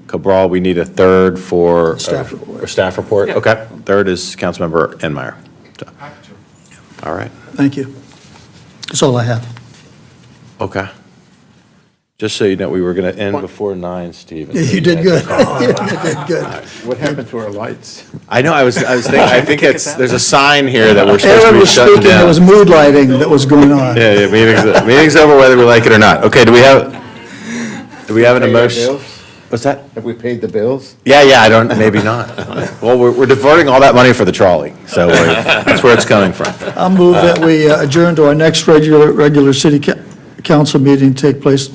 Cabral. We need a third for Staff report. or staff report. Okay, third is Councilmember Enmeyer. All right. Thank you. That's all I have. Okay. Just so you know, we were going to end before 9, Stephen. You did good. You did good. What happened to our lights? I know, I was thinking, I think there's a sign here that we're supposed to Aaron be was shutting speaking, there down. was mood lighting that was going on. Yeah, meeting's over whether we like it or not. Okay, do we have an emotion? What's that? Have we paid the bills? Yeah, maybe not. Well, we're diverting all that money for the trolley, so that's where it's coming from. I'll move that we adjourn to our next regular city council meeting take place.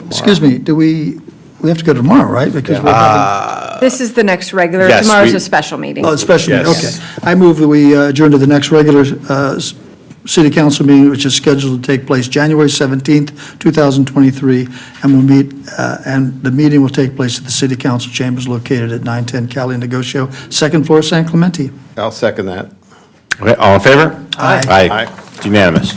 Excuse me, we have to go tomorrow, right? Because we're having. This is the next regular, Yes, tomorrow's a special meeting. Oh, special meeting, Yes. okay. I move that we adjourn to the next regular city council meeting, which is scheduled to take place January 17th, 2023, and will meet, and the meeting will take place at the city council chambers located at 910 Cali Negocio, second floor, San Clemente. I'll second that. Okay, all in favor? Aye. Aye. It's unanimous.